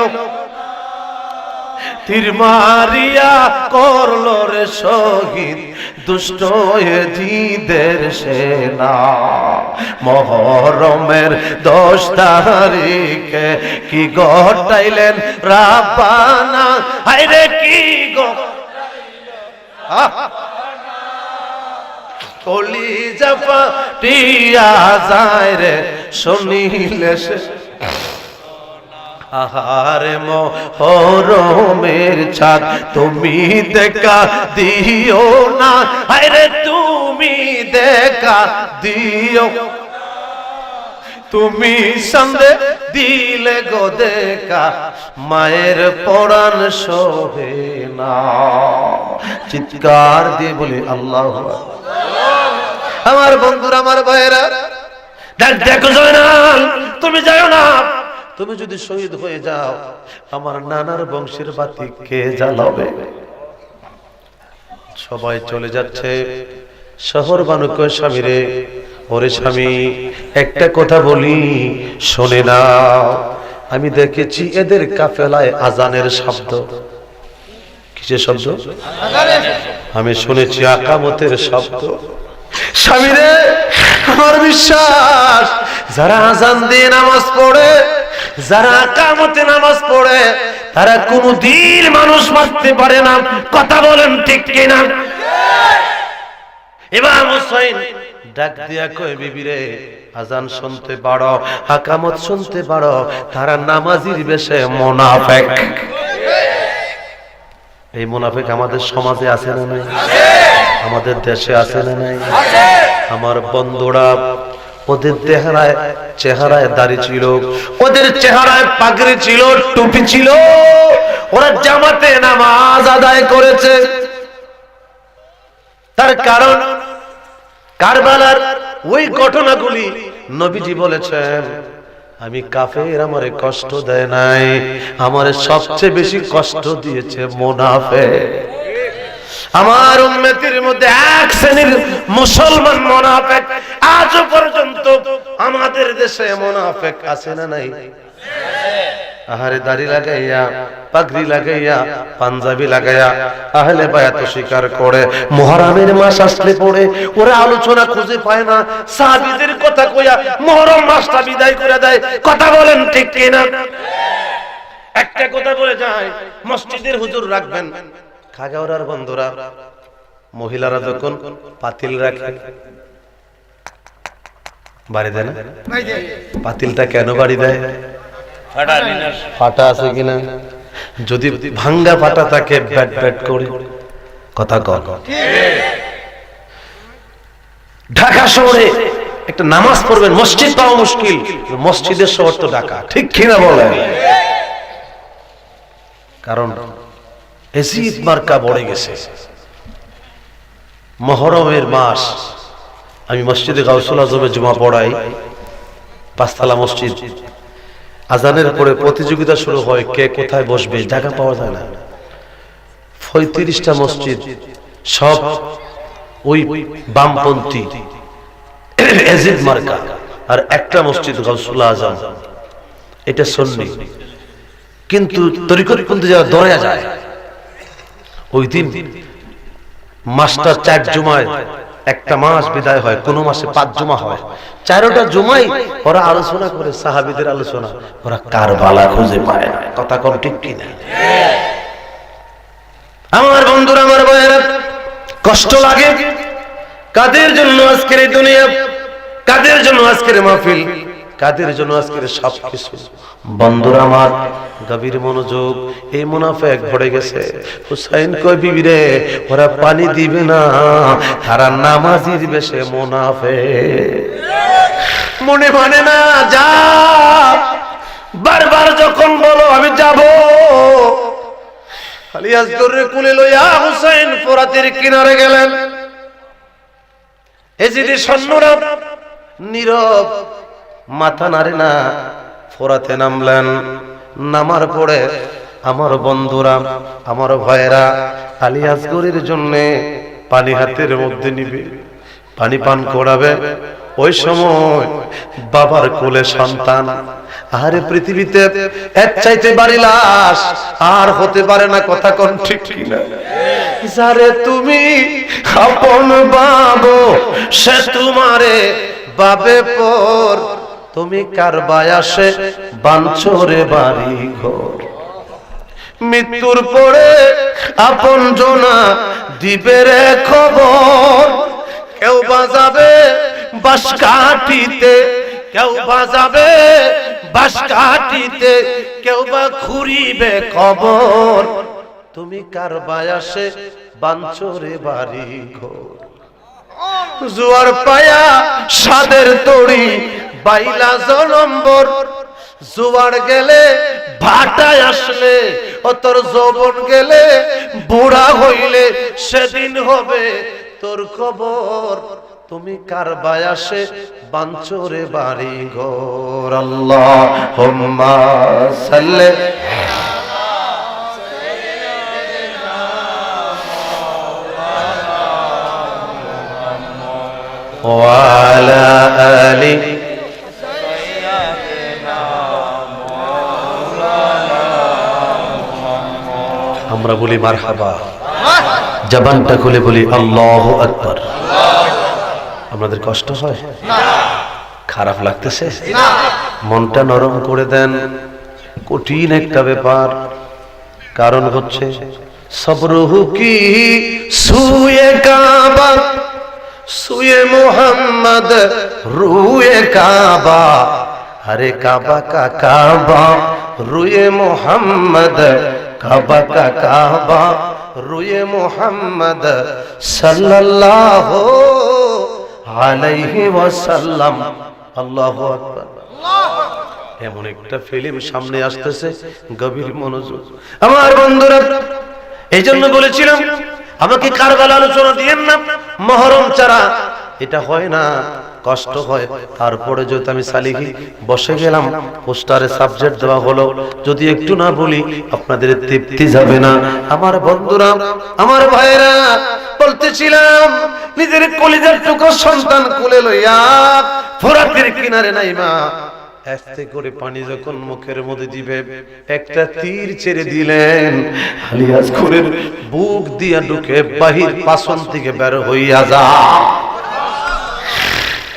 তীর মারিয়া করলো রে শহীদ দুষ্ট জিদের সেনা। মুহররমের 10 তারিখে কি গটাইলেন রাব্বানা, আইরে কি গো কলিজা ফাটিয়া যায় রে শুনিলে সে, আহারে মুহররমের চাঁদ তুমি দেখা দিও না, আরে তুমি দেখা দিও, তুমি সন্দে দিলে গো দেখা মায়ের পরাণ শোভে না। চিৎকার দিয়ে বলি আল্লাহু আকবার। আমার বন্ধুরা, আমার ভাইয়েরা, দেখো জয়নাল তুমি যাও না, তুমি যদি শহীদ হয়ে যাও আমার নানার বংশের বাতি কে জ্বালাবে? সবাই চলে যাচ্ছে, শহর বানু কয় স্বামী রে, ওরে স্বামী একটা কথা বলি শোনে না, আমি দেখেছি এদের কাফেলায় আজানের শব্দ। কিসের শব্দ? আমি শুনেছি আকামতের শব্দ। স্বামী রে, আমার বিশ্বাস যারা আজান দিয়ে নামাজ পড়ে, যারা আকামতে নামাজ পড়ে, তারা কোনদিন মানুষ মারতে পারে না। কথা বলেন ঠিক কিনা? ইমাম হুসাইন ডাক দিয়া কয়, বিবি রে, আজান শুনতে পারো, আকামত শুনতে পারো, তারা নামাজির বেশে মুনাফিক। এই মুনাফিক আমাদের সমাজে আছে না নাই? আমাদের দেশে আছে না নাই? আমার বন্ধুরা, ওদের চেহারায় দাড়ি ছিল, ওদের চেহারায় পাগড়ি ছিল, টুপি ছিল, ওরা জামাতে নামাজ আদায় করেছে। তার কারণ কারবালার ওই ঘটনাগুলি নবীজি বলেছেন, আমি কাফের আমারে কষ্ট দেয় নাই, আমারে সবচেয়ে বেশি কষ্ট দিয়েছে মুনাফিক। আমার উম্মতের মধ্যে এক শ্রেণীর মুসলমান মুনাফিক আজও পর্যন্ত আমাদের দেশে মুনাফিক আছে না নাই? আহারে দাড়ি লাগাইয়া, পাগড়ি লাগাইয়া, পাঞ্জাবি লাগাইয়া আহলে বায়াত স্বীকার করে, মুহররমের মাস আসলে পড়ে ওরা আলোচনা খুঁজে পায় না, সাহাবীদের কথা কইয়া মুহররম মাসটা বিদায় করে দেয়। কথা বলেন ঠিক কিনা? একটা কথা বলে যায়, মসজিদের হুজুর রাখবেন। খাগাওয়ার বন্ধুরা, মহিলারা যখন পাতিল রাখে বাড়ি দেয় না? পাতিলটা কেন বাড়ি দেয়? ফাটা আছে কিনা? যদি ভাঙ্গা ফাটা থাকে ব্যাট ব্যাট করে কথা কর। ঢাকা শহরে একটা নামাজ পড়বেন, মসজিদ পাওয়া মুশকিল, মসজিদের শহর তো ঢাকা, ঠিক কিনা বলেন? কারণ এজিদ মার্কা বড়ে গেছে। মুহররমের মাস, আমি মসজিদে গাউসুল আজমে জুমা পড়াই, পাঁচতলা মসজিদ। আজানের পরে প্রতিযোগিতা শুরু হয়, কে কোথায় বসবে, জায়গা পাওয়া যায় না। 35টা মসজিদ সব ওই বামপন্থী এজিদ মার্কা, আর একটা মসজিদ গাউসুল আজম, এটা সুন্নি। কিন্তু তরিকতপন্থী যারা দৌড়ে যায়, ওই দিন মাসটা 4 জুমায়, একটা মাস বিদায় হয়, কোন মাসে 5 জুমা হয়, 4টা জুমাই ওরা আলোচনা করে, সাহাবীদের আলোচনা, ওরা কারবালা খুঁজে পায় না। কথা কোন ঠিক কিনা? আমার বন্ধুরা, আমার ভাইয়েরা, কষ্ট লাগে। কাদের জন্য আজকের এই দুনিয়া, কাদের জন্য আজকের মাহফিল, কাদের জন্য আজকের সবকিছু? বন্ধুরা আমার, গভীর মনোযোগ। এই মুনাফিক ভরে গেছে। হুসাইন কয়, বিবি রে, ওরা পানি দিবে না, তারা নামাজির বেশে মুনাফিক। মনে মানে না, যা। বারবার যখন বলো আমি যাব, খালি আজগরে কুলে লইয়া হুসাইন ফোরাতের কিনারে গেলেন। এজিদি সৈন্যরা নীরব, মাথা নাড়ে না, ফোরাতে নামলেন। নামার পরে আমার বন্ধুরা, আমার ভাইয়েরা, আলী আসগরের জন্য পানি হাতের মধ্যে নিবে, পানি পান করাবে। ওই সময় বাবার কোলে সন্তান। আরে পৃথিবীতে এর চাইতে বাড়ি লাশ আর হতে পারে না। কথা কোন ঠিক কিনা? যারে তুমি আপন বাবো, সে তোমারে বাবে পর। তুমি কার বায়াসে বাঞ্ছরে বাড়ি ঘর। মৃত্যুর পরে আপন জনা দিবে রে খবর। কেউ বাজাবে বাঁশ কাঠিতে, কেউ বাজাবে বাঁশ কাঠিতে, কেউ বা ঘুরিবে খবর। তুমি কার বায়াসে বাঞ্ছরে বাড়ি ঘর। জোয়ার পায়া সাদের তড়ি বাইলা জনম্বর। জোয়ার গেলে ভাটায় আসলে, ও তোর যৌবন গেলে বুড়া হইলে, সেদিন হবে তোর খবর। তুমি কার বায়াসে বাঞ্ছরে বাড়ি ঘর। আল্লাহুম্মা সাল্লি وعلى آل আমরা বলি মারহাবা, জবানটা খুলে বলি আল্লাহু আকবার। আপনাদের কষ্ট হয়? খারাপ লাগতেছে? মনটা নরম করে দেন। কঠিন একটা ব্যাপার, কারণ হচ্ছে সবরহু কি সুয়ে কাবা, সুয়ে মোহাম্মদ রুয়ে কাবা, हरे काबा का काबा रुए मोहम्मद, काबा का काबा रुए मोहम्मद सल्लल्लाहु अलैहि वसल्लम। আল্লাহু আকবার। এমন একটা ফিল্ম সামনে আসতেছে, গভীর মনোযোগ আমার বন্ধুরা। এই জন্য বলেছিলাম আমাকে কারবালা আলোচনা দিয়েন না, মহরম ছাড়া এটা হয় না, কষ্ট হয়। তারপরে যদি আমি সালিহি বসে গেলাম, পোস্টারে সাবজেক্ট দেওয়া হলো, যদি একটু না বলি আপনাদের তৃপ্তি যাবে না। আমার বন্ধুরা, আমার ভাইরা, বলতেছিলাম নিজের কলিজার টুকরো সন্তান কোলে লইয়া ফোরাতের কিনারে নাইমা আস্তে করে পানি যখন মুখের মধ্যে দিবে, একটা তীর ছেড়ে দিলেন, আলিয়াজপুরের বুক দিয়া ঢুকে বাহির পাছন থেকে বের হইয়া যা।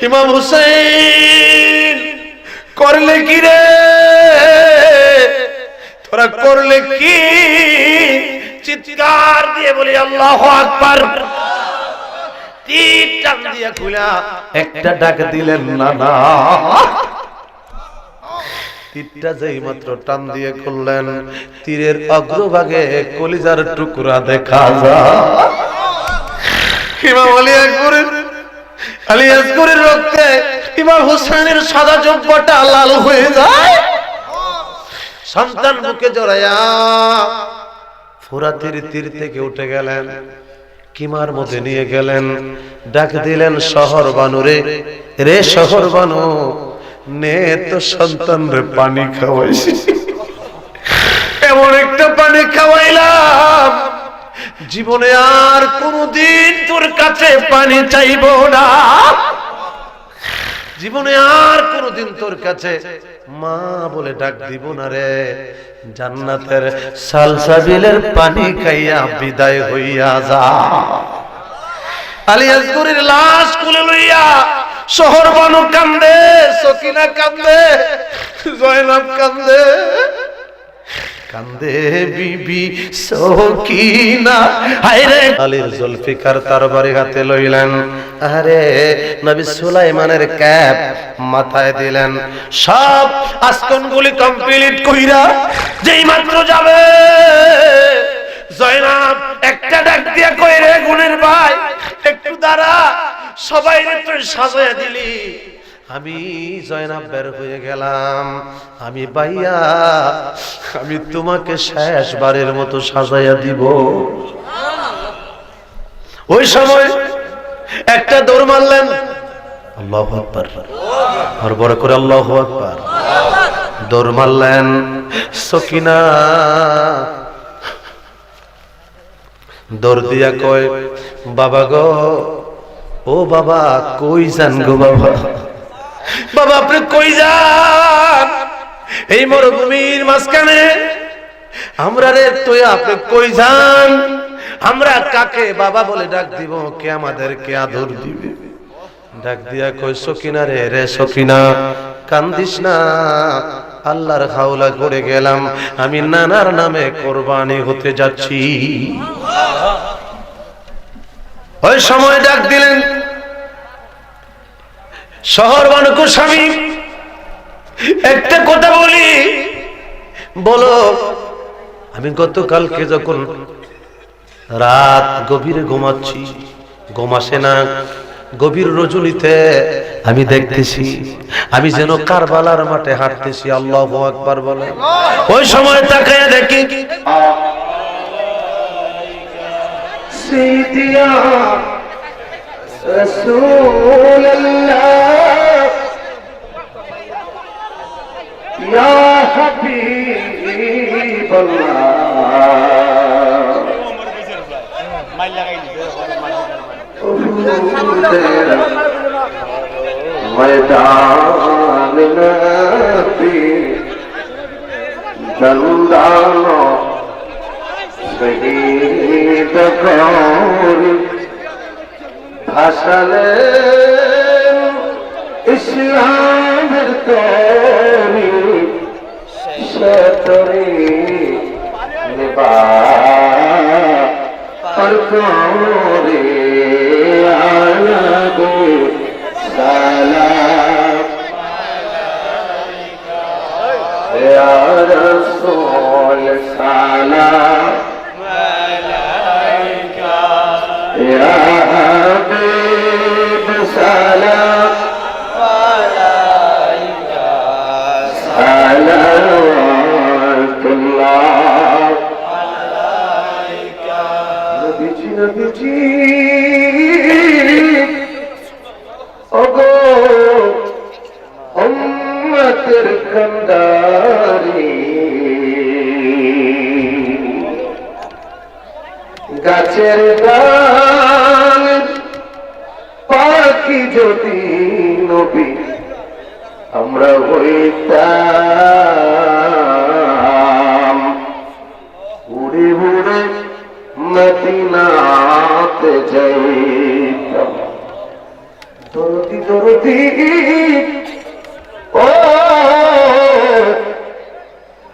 ইমাম হুসাইন করলে কি রে, তোরা করলে কি? চিৎকার দিয়ে বলি আল্লাহু আকবার। তীর টান দিয়া খুলা একটা ডাক দিলেন না না। তীরটা যেই মাত্র টান দিয়ে খুললেন, তীরের অগ্রভাগে কলিজার টুকরা দেখা যায়। ইমাম আলী আকবরের রক্তে ইমাম হুসাইনের সাদা জব্বটা লাল হয়ে যায়। সন্তান বুকে জড়াইয়া ফোরাতের তীর থেকে উঠে গেলেন, কিমার মধ্যে নিয়ে গেলেন, ডাক দিলেন শহর বানুরে, রে শহর বানু, নে তো সন্তান রে পানি খাওয়াইছি, এমন একটা পানি খাওয়াইলাম জীবনে আর কোনদিন তোর কাছে পানি চাইবো না, জীবনে আর কোনদিন তোর কাছে মা বলে ডাক দিব না রে। জান্নাতের সালসাবিলের পানি খাইয়া বিদায় হইয়া যা। আলী আসগরের লাশ কোলে লইয়া শহর বানু কান্দে, সকিনা কান্দে, জয়নাব কান্দে, কান্দে বিবি সকিনা। হায়রে আলীর জুলফিকার তরবারি হাতে লইলেন, আরে নবী সুলাইমানের ক্যাপ মাথায় দিলেন, সব আস্কনগুলি কমপ্লিট কইরা যেই মাত্র যাবে, জয়নাব একটা ডাক দিয়া কই, রে গুণের ভাই একটু দাঁড়া, সবাই তুই সাজায়া দিলি, আমি জয়নাব বের হয়ে গেলাম, আমি বাইয়া, আমি তোমাকে শেষবারের মতো সাজাইয়া দিব। ওই সময় একটা দৌড় মারলেন, আল্লাহু আকবার, আর বড় করে আল্লাহু আকবার, দৌড় মারলেন। সকিনা দৌড় দিয়া কয়, বাবা গো, ও বাবা কই যান গো বাবা, বাবা আপনি কই যান? এই মরুভূমির মাঝখানে আমরা রে, তুই আপনি কই যান? আমরা কাকে বাবা বলে ডাক দিব? কে আমাদেরকে আদর দিবে? ডাক দিয়া কই, সকিনা রে, রে সকিনা কান্দিস না, আল্লাহর হাওলা করে গেলাম, আমি নানার নামে কোরবানি হতে যাচ্ছি। ওই সময় ডাক দিলেন শহর বানুকু, স্বামী একটা কথা বলি, বলো। আমি গতকালকে যখন রাত গভীরে ঘুমাচ্ছি, ঘুম আসে না, গভীর রজনীতে আমি দেখতেছি আমি যেন কারবালার মাঠে হাঁটতেছি। আল্লাহু আকবার বলে। ওই সময় তাকায়া দেখি সিদিয়া রাসূলুল্লাহ ইয়া হাবিবাল্লাহ, मैदान नबी दंदानो शहीद गौरी भाषाले इस्लामेर तरी शेतरी निबा और कोरे आनबी सलाम या रसूल सलाम या हबीब सलाम सलावतुल्लाह नबीजी नबीजी ओगो उम्मतेर कंदारी গাছের ডাল পাখি যদি নবী আমরা হইতাম উড়ে উড়ে মদিনাতে যাইতাম দরদি দরদি ও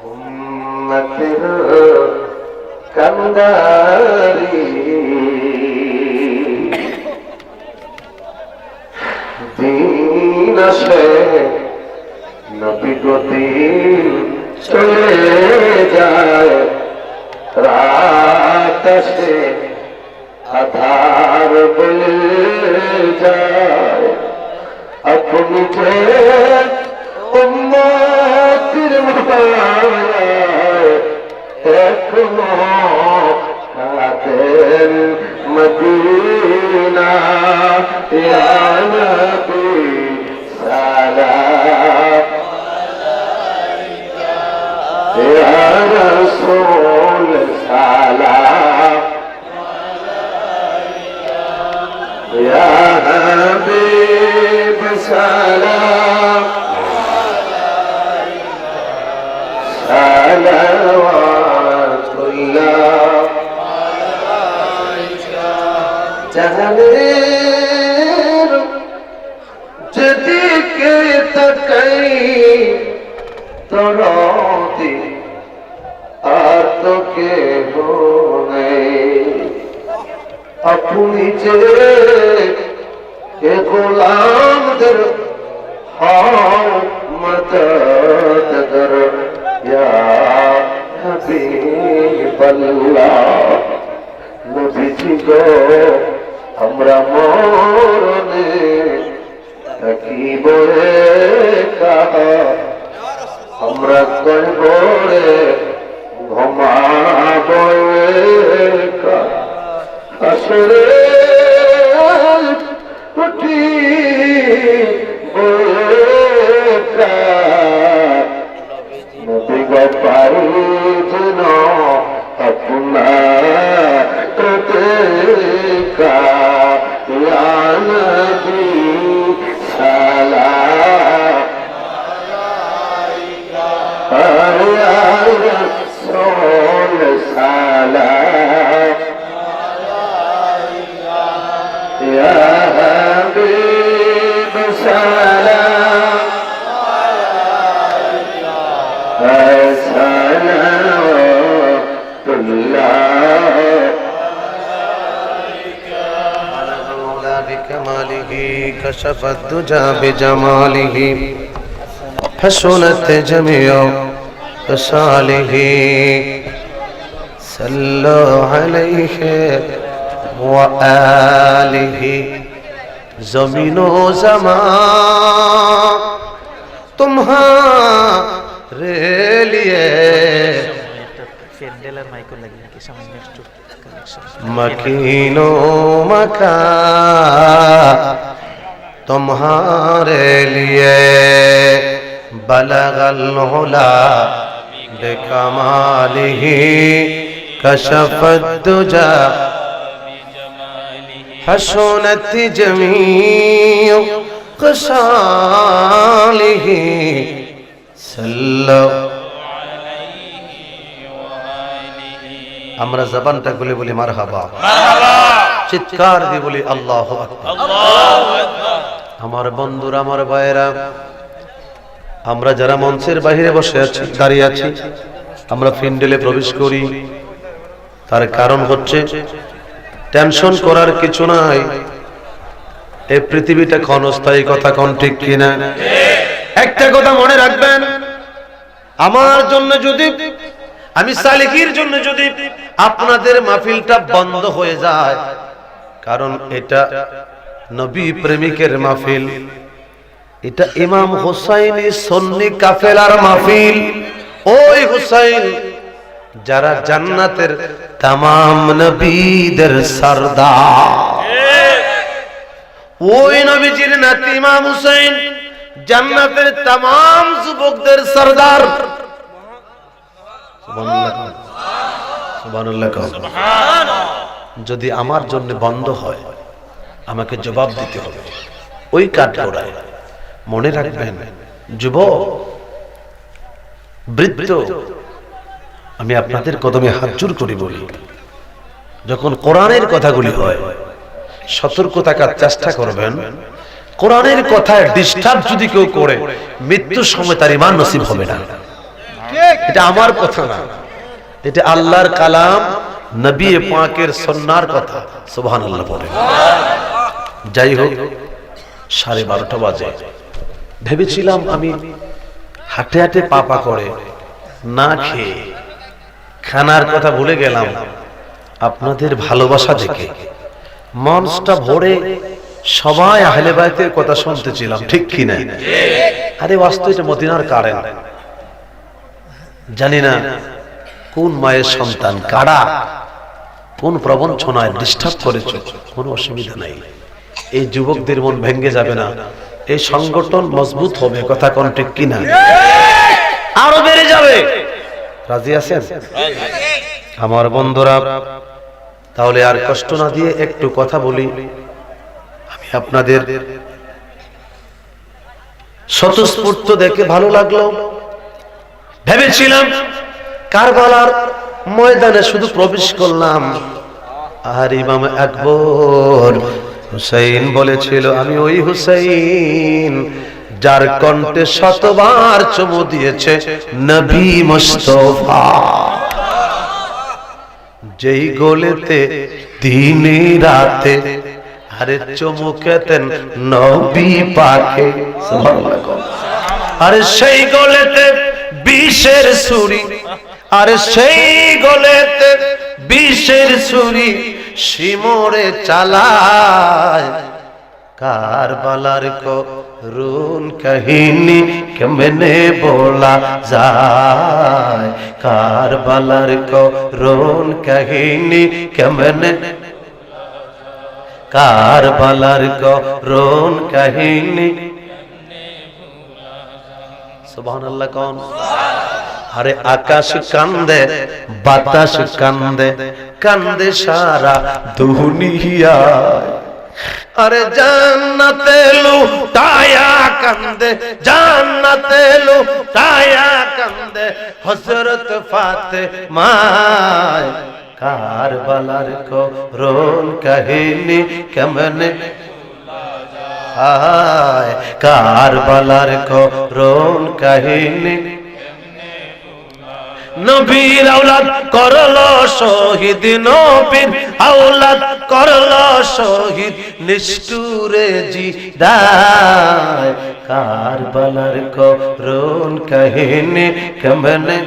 উম্মতের কান্দারি দিন আসে নবী গো দিন চলে যায় রাত আসে আধার বলে যায় আপনি যে উম্মতের মায়ায় এখনো কাদের মদিনা ইয়া নবী সালাম ইয়া রাসূল সালাম ইয়া হাবিব সালাম সালাওয়াতুল্লাহ জাহানের যেদিকে তাকাই তরদি আর তো কেহ নেই আপনি যে এ গোলামদের হও মদদগার ইয়া হাবিবাল্লাহ নবীজি গো আমরা মরণে থাকিব একা আমরা কবরে ঘুমাব একা আসরে উঠি একা নবী গো পাই যেন আপনার দেখা ইয়া নবী সালাম ইয়া রাসূল সালাম ইয়া হাবিব সালাম بكماله كشف الدجى بجماله حسنت جميع خصاله صلوا عليه وآله زمین و زمان तुम्हारे लिए मकीनो मका तुम्हारे लिए बलगल हुला बिकमालिही कशफत दुजा हसनत जमीउ খসালিহি সাল্লাল্লাহু। আমরা জবানটা খুলে বলি মারহাবা, চিৎকার দিয়ে বলি আল্লাহু আকবার। আমার বন্ধুরা, আমার ভাইয়েরা, আমরা যারা মঞ্চের বাইরে বসে আছি, দাঁড়িয়ে আছি, আমরা ফিন্ডেলে প্রবেশ করি, তার কারণ হচ্ছে টেনশন করার কিছু নাই। এই পৃথিবীটা ক্ষণস্থায়ী, কথা কোন ঠিক কিনা? একটা কথা মনে রাখবেন, আমার জন্য যদি, আমি সালেহীর জন্য যদি আপনাদের মাহফিলটা বন্ধ হয়ে যায়, কারণ এটা নবী প্রেমিকের মাহফিল, এটা ইমাম হুসাইনি সুন্নি কাফেলার মাহফিল। ওই হুসাইন যারা জান্নাতের তামাম নবীদের সরদার, ওই নবীজির নাতি ইমাম হুসাইন জান্নাতের তামাম যুবকদের সরদার। সুবহানাল্লাহ, সুবহানাল্লাহ। যদি আমার জন্য বন্ধ হয়, আমাকে জবাব দিতে হবে ওই কাঠগড়ায়। মনে রাখবেন যুবক, বৃদ্ধ, আমি আপনাদের কদমে হাত জোড় করে বলি, যখন কোরআনের কথাগুলি হয় সতর্ক থাকার চেষ্টা করবেন। কোরআনের কথায় ডিস্টার্ব যদি কেউ করে, মৃত্যুর সময় তার ঈমান নসিব হবে না। এটা আমার কথা না, এটা আল্লাহর কালাম, নবী পাকের সুন্নাহর কথা। সুবহানাল্লাহ বলে। যাই হোক, 12:30 বাজে। ভেবেছিলাম আমি হাঁটে হাঁটে পাপা করে না খেয়ে খানার কথা ভুলে গেলাম। আপনাদের ভালোবাসা দেখে মঞ্চটা ভরে সবাই আহলে বাইতের কথা শুনতেছিলাম, ঠিক কি না? আরে বাস্তবে এটা মদিনার কারেন্ট। জানি না কোন মায়ের সন্তান, কারা কোন প্রবঞ্চনায় ডিস্টার্ব করেছ, কোনো অসুবিধা নাই। এই যুবকদের মন ভেঙে যাবে না, এই সংগঠন মজবুত হবে, কথা কোন ঠিক কিনা? আরো বেড়ে যাবে। রাজি আছেন আমার বন্ধুরা? তাহলে আর কষ্ট না দিয়ে একটু কথা বলি। আমি আপনাদের স্বতঃস্ফূর্ত দেখে ভালো লাগলো। ভেবেছিলাম কারবালার ময়দানে শুধু প্রবেশ করলাম, আর ইমাম আকবর হুসাইন বলেছিল, আমি ওই হুসাইন যার কণ্ঠে শতবার চুমু দিয়েছে নবী মুস্তাফা, যেই গোলেতে দিনে রাতে আরে চুমুকেতেন নবী পাকে। সুবহানাল্লাহ। আরে সেই গোলেতে বিষের ছুরি, আরে সেই গোলেতে বিষের ছুরি শিমরে চালায়। কারবালার করুণ কাহিনী কেমনে বলা যায়, কারবালার করুণ কাহিনী কেমনে, কারবালার করুণ কাহিনী। সুবহানাল্লাহ কোন? আরে আকাশ কান্দে, বাতাস কান্দে, কান্দে সারা দুনিয়া। আরে জান্নাতে লুটায়া কান্দে, জান্নাতে লুটায়া কান্দে হযরত ফাতেমা। কারবালার করুণ কাহিনী কেমনে, হায় কারবালার করুণ কাহিনী। নবীর আওলাদ করলো শহীদ, নবীর আওলাদ করলো শহীদ, নিষ্ঠুরে জিদায়। কারবালার করুণ কাহিনী কেমনে,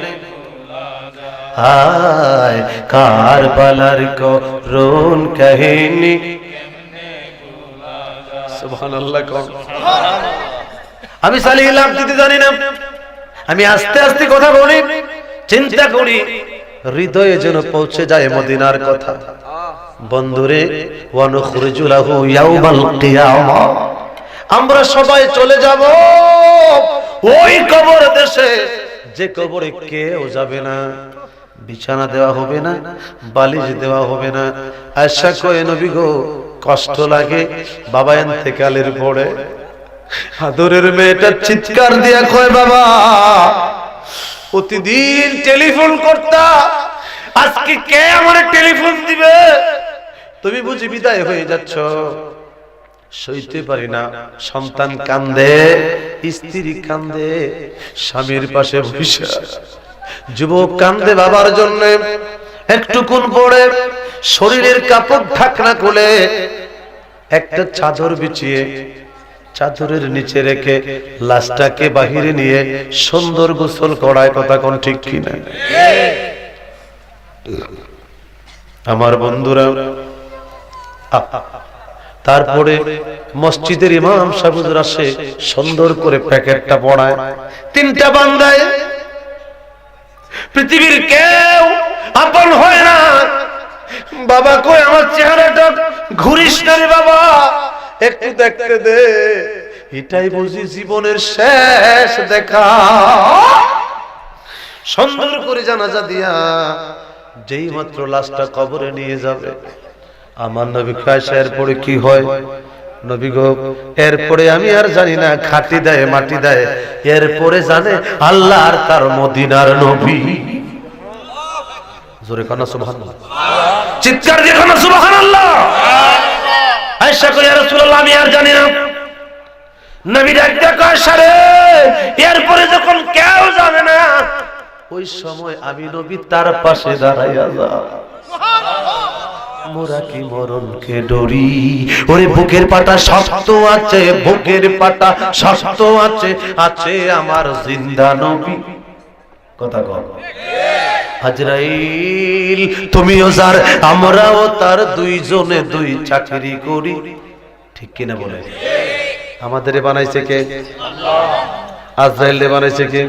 হায় কারবালার করুণ কাহিনী। সুবহানাল্লাহ। আমি সালিলাম দিতে জানি না, আমি আস্তে আস্তে কথা বলি, চিন্তা করি, হৃদয়ে যেন পৌঁছে যায় মদিনার কথা। বন্ধুরে, ওয়ানুখরিজু লাহু ইয়াউমাল কিয়ামা, আমরা সবাই চলে যাব ওই কবর দেশে, যে কবরে কেউ যাবে না, বিছানা দেওয়া হবে না, বালিশ দেওয়া হবে না। আয়েশা কয়, নবী গো কষ্ট লাগে বাবা এতেকালের পরে। আদরের মেয়েটা চিৎকার দিয়া কয় বাবা প্রতিদিন টেলিফোন করতা, আজকে কে আমার টেলিফোন দিবে? তুমি বুঝি বিদায় হয়ে যাচ্ছ? সইতে পারি না। সন্তান কান্দে, স্ত্রী কান্দে, স্বামীর পাশে বসে যুবক কান্দে বাবার জন্য। একটুকুন পরে শরীরের কাপড় ঢাকনা খুলে একটা চাদর বিছিয়ে চাদরের নিচে রেখে লাশটাকে বাহিরে নিয়ে সুন্দর গোসল করায়। কথা কোন ঠিক কিনা? আমার বন্ধুরা, তারপরে মসজিদের ইমাম সাহেব আসে, সুন্দর করে প্যাকেটটা পড়ায়, 3টা বান্দায়। পৃথিবীর কেউ আপন হয় না। বাবা কই আমার চেহারাটা ঘুরিস না রে বাবা, একটু দেখতে দে, এটাই বুঝি জীবনের শেষ দেখা। সুন্দর করে জানাজা দিয়া যেই মাত্র লাশটা কবরে নিয়ে যাবে, আমার নবী কায়সা এরপরে কি হয়? নবী গো এরপরে আমি আর জানি না, খাটি দেয় মাটি দেয়, এরপরে জানে আল্লাহ আর তার মদিনার নবী। জোরে কানা সুবহানাল্লাহ, চিৎকার দিয়ে কানা সুবহানাল্লাহ। আয়েশা কই ইয়া রাসূলুল্লাহ আমি আর জানি না। নবী ডাকতে কয় সারে এরপরে যখন কেউ জানে না, ওই সময় আমি নবী তার পাশে দাঁড়াইয়া যাও। মোরা কি মরণকে ডরি, ওরে বুকের পাটা শক্ত আছে, বুকের পাটা শক্ত আছে, আছে আমার জিন্দা নবী। কথা কও আজরাইল তুমিও যার আমরাও তার, দুইজনে দুই চাকরি করি। ঠিক কিনা বলে? আমাদের বানাইছে কে? আজরাইল বানাইছে কে?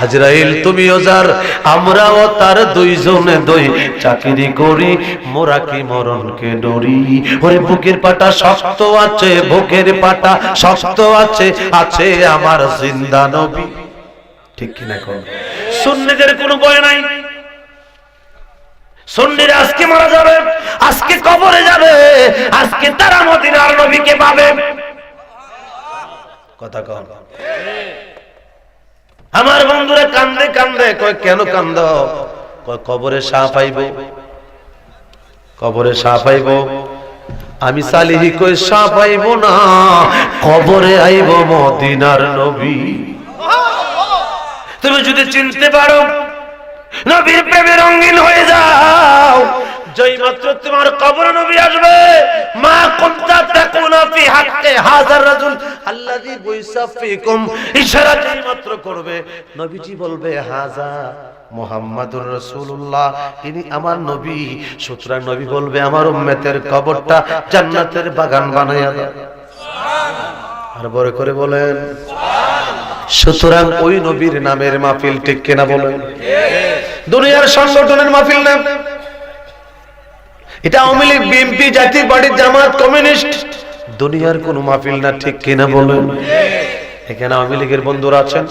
আজরাইল তুমিও যার আমরাও তার, দুইজনে দুই চাকরি করি, মোরা কি মরণকে ডরি। ওরে বুকের পাটা শক্ত আছে, বুকের পাটা শক্ত আছে, আছে আমার জিন্দা নবী। ঠিক কিনা কোন? সুন্নিদের কোনো ভয় নাই। সুন্নিরা আজকে মারা যাবে, আজকে কবরে যাবে, আজকে তারা মদিনার নবীকে পাবে। কথা কন। আমার বন্ধুরা কান্দে কান্দে কয় কেন কান্দ? কয় কবরে শাহ পাইব, কবরে শাহ পাইব। আমি সালিহি কই শাহ পাইব না, কবরে আইব মদিনার নবী। তুমি যদি চিনতে পারো, নবীর প্রেমে রঙিন হয়ে যাও, যেই মাত্র তোমার কবরে নবী আসবে, মা কুনতা তাকুনা ফি হাক্কি হাযার রাজুল আল্লাযী বুইসা ফিকুম, ইশারা যেই মাত্র করবে, নবীজি বলবে হাযা মুহাম্মাদুর রাসূলুল্লাহ, ইনি আমার নবী। সুতরাং নবী বলবে আমার উম্মতের কবরটা জান্নাতের বাগান বানাইয়া দাও। সুবহানাল্লাহ। আর বড় করে বলেন সুবহানাল্লাহ। সুতরাং ওই নবীর নামের মাহফিল, ঠিক কিনা বলেন? দুনিয়ার সংগঠনের মাহফিল না, এটা আওয়ামী লীগ, বিএনপি, জাতীয় পার্টি, জামাত, কমিউনিস্ট, দুনিয়ার কোন মাহফিল না। ঠিক কিনা বলেন? এখানে আওয়ামী লীগের বন্ধুরা আছেন,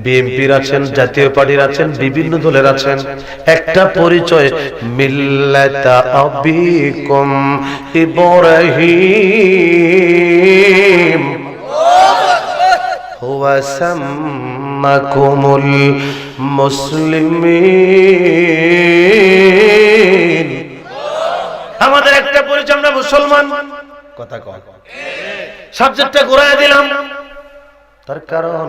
বিএনপির আছেন, জাতীয় পার্টির আছেন, বিভিন্ন দলের আছেন। একটা পরিচয়, মিল্লাতা আবিকুম ইব্রাহিম হুয়া সাম্মাকুমুল মুসলিমিন। আমাদের একটা পরিচয়, আমরা মুসলমান। কথা কয় সাবজেক্টটা ঘুরায় দিলাম, তার কারণ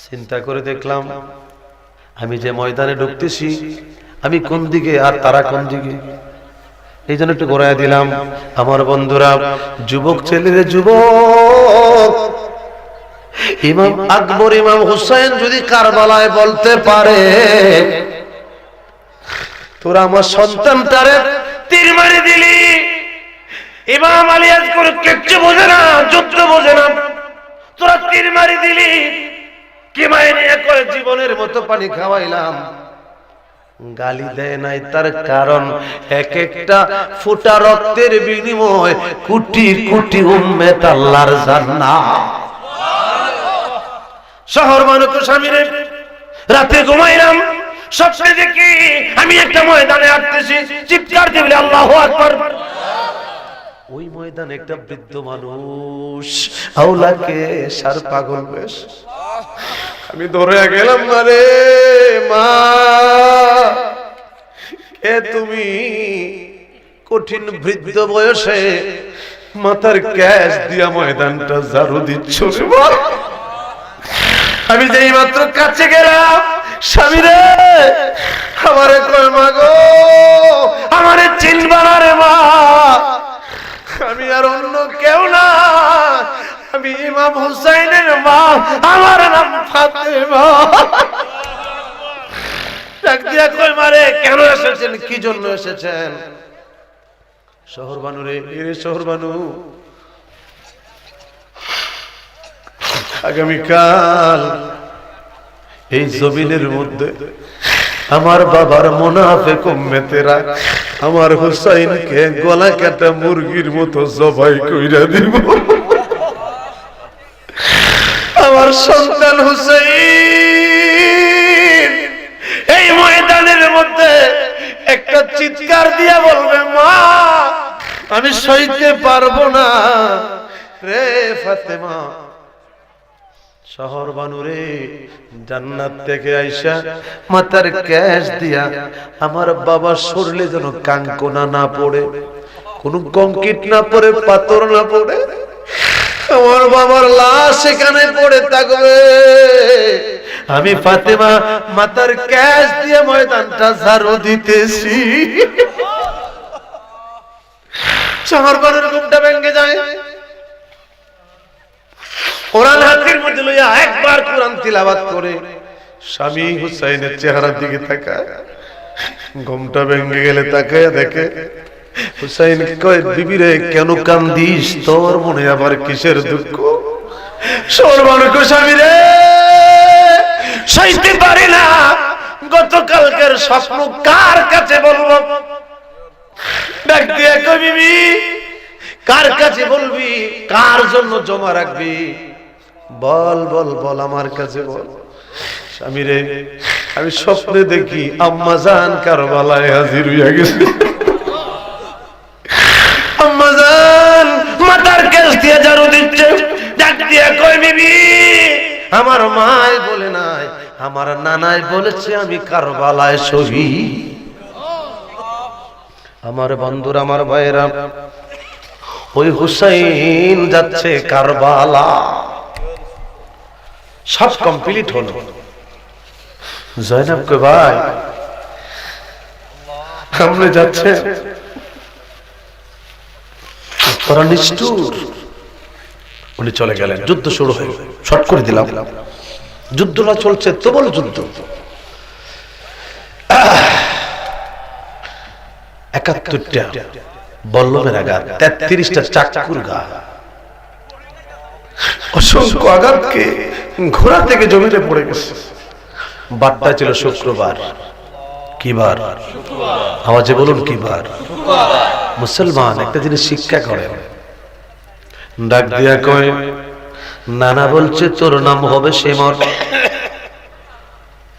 চিন্তা করে দেখলাম আমি যে ময়দানে ঢুকতেছি, আমি কোন দিকে আর তারা কোন দিকে, এই জন্য একটু ঘুরায় দিলাম। আমার বন্ধুরা, যুবক ছেলেরে, যুবক ইমাম আকবর, ইমাম হুসাইন যদি কারবালায় বলতে পারে তোরা আমার সন্তানটারে তীর মারি দিলি, ইমাম আলী আকবর কিচ্ছু বোঝে না, যুদ্ধ বোঝে না, তোরা তীর মারি দিলি, কি মায়ে নিয়ে কয় জীবনের মতো পানি খাওয়াইলাম, গালি দেয় নাই। তার কারণ এক একটা ফোঁটা রক্তের বিনিময় কোটি কোটি উম্মত আল্লাহর জান্নাত। শহর মানুষ স্বামীরে রাতে ঘুমাইলাম, স্বপ্নে দেখি আমি একটা ময়দানে হাঁটতেছি, চিৎকার দিয়ে বলি আল্লাহু আকবার। ওই ময়দানে একটা বৃদ্ধ মানুষ আওলাকে সার পাগল বেশ, আমি ধরে গেলাম, মারে মা কে তুমি? কঠিন বৃদ্ধ বয়সে মাথার ক্যাশ দিয়া ময়দানটা ঝাড়ু দিচ্ছ। আমি যেই মাত্র কাছে গেলাম, স্বামী রে আমারে কয় মা গো, আমারে চিনবা না রে মা, আমি আর অন্য কেউ না, আমি ইমাম হুসাইনের মা, আমার নাম ফাতেমা। ডাক দিয়া কয় মারে কেন এসেছেন, কি জন্য এসেছেন? শহর বানু রে, শহর বানু, আগামীকাল এই জমিনের মধ্যে আমার বাবার মুনাফিক উম্মতেরা আমার হুসাইনকে গলা কাটা মুরগির মতো জবাই কইরা দিব। আমার সন্তান হুসাইন এই ময়দানের মধ্যে একটা চিৎকার দিয়া বলবে, মা আমি সইতে পারবো না রে ফাতেমা। শহর বানুরে জান্নাত থেকে আইসা মাথার ক্যাশ দিয়া আমার বাবার শরীরে যেন কাঙ্কনা না পড়ে, কোন কংক্রিট না পড়ে, পাথর না পড়ে, আমার বাবার লাশ এখানে পড়ে থাকবে। আমি ফাতেমা মাথার ক্যাশ দিয়ে ময়দানটা ঝাড়ু দিতেছি। শহর বানুর ঘুমটা ভেঙে যায়। কোরআন হাতের মধ্যে লইয়া একবার কোরআন তিলাওয়াত করে স্বামী হুসাইনের চেহারার দিকে তাকায়, ঘুমটা ভেঙে গেলে তাকায় দেখে হুসাইন কয়, বিবি রে কেন কান্দিস, তোর মনে আবার কিসের দুঃখ? সর্বানুক স্বামী রে সইতে পারি না, গতকালকের স্বপ্ন কার কাছে বলবো? ডাক দিয়ে কই, বিবি কার কাছে বলবি, কার জন্য জমা রাখবি? বল বল বল, আমার কাছে বল। স্বামী রে আমি স্বপ্নে দেখি আম্মা জান কারবালায় হাজির হইয়া গেছে। আম্মা জান মাথার কেশ দিয়ে ঝাড়ু দিচ্ছে। ডাক দিয়ে কই, বিবি আমার মাই বলে নাই, আমার নানাই বলেছে আমি কারবালায় শহীদ। আমার বন্ধুরা, আমার ভাইরা, ওই হুসাইন যাচ্ছে কারবালা। সব কমপ্লিট হলো। জয়নাব কে ভাই সামনে যাচ্ছে, তারা নিষ্ঠুর, উনি চলে গেলেন। যুদ্ধ শুরু হয়ে গেল, শর্ট করে দিলাম। যুদ্ধটা চলছে, প্রবল যুদ্ধ। ৭১টা বল্লমের আঘাত, ৩৩টা চাকুর ঘা, অসংখ্য আঘাতকে ঘোড়া থেকে জমিতে পড়ে গেছে। বারটা ছিল শুক্রবার। কি বার? আওয়াজে বলুন কি বার? মুসলমান একটা জিনিস শিক্ষা করেন। ডাক দিয়া কয়, নানা বলছে তোর নাম হবে সেমর,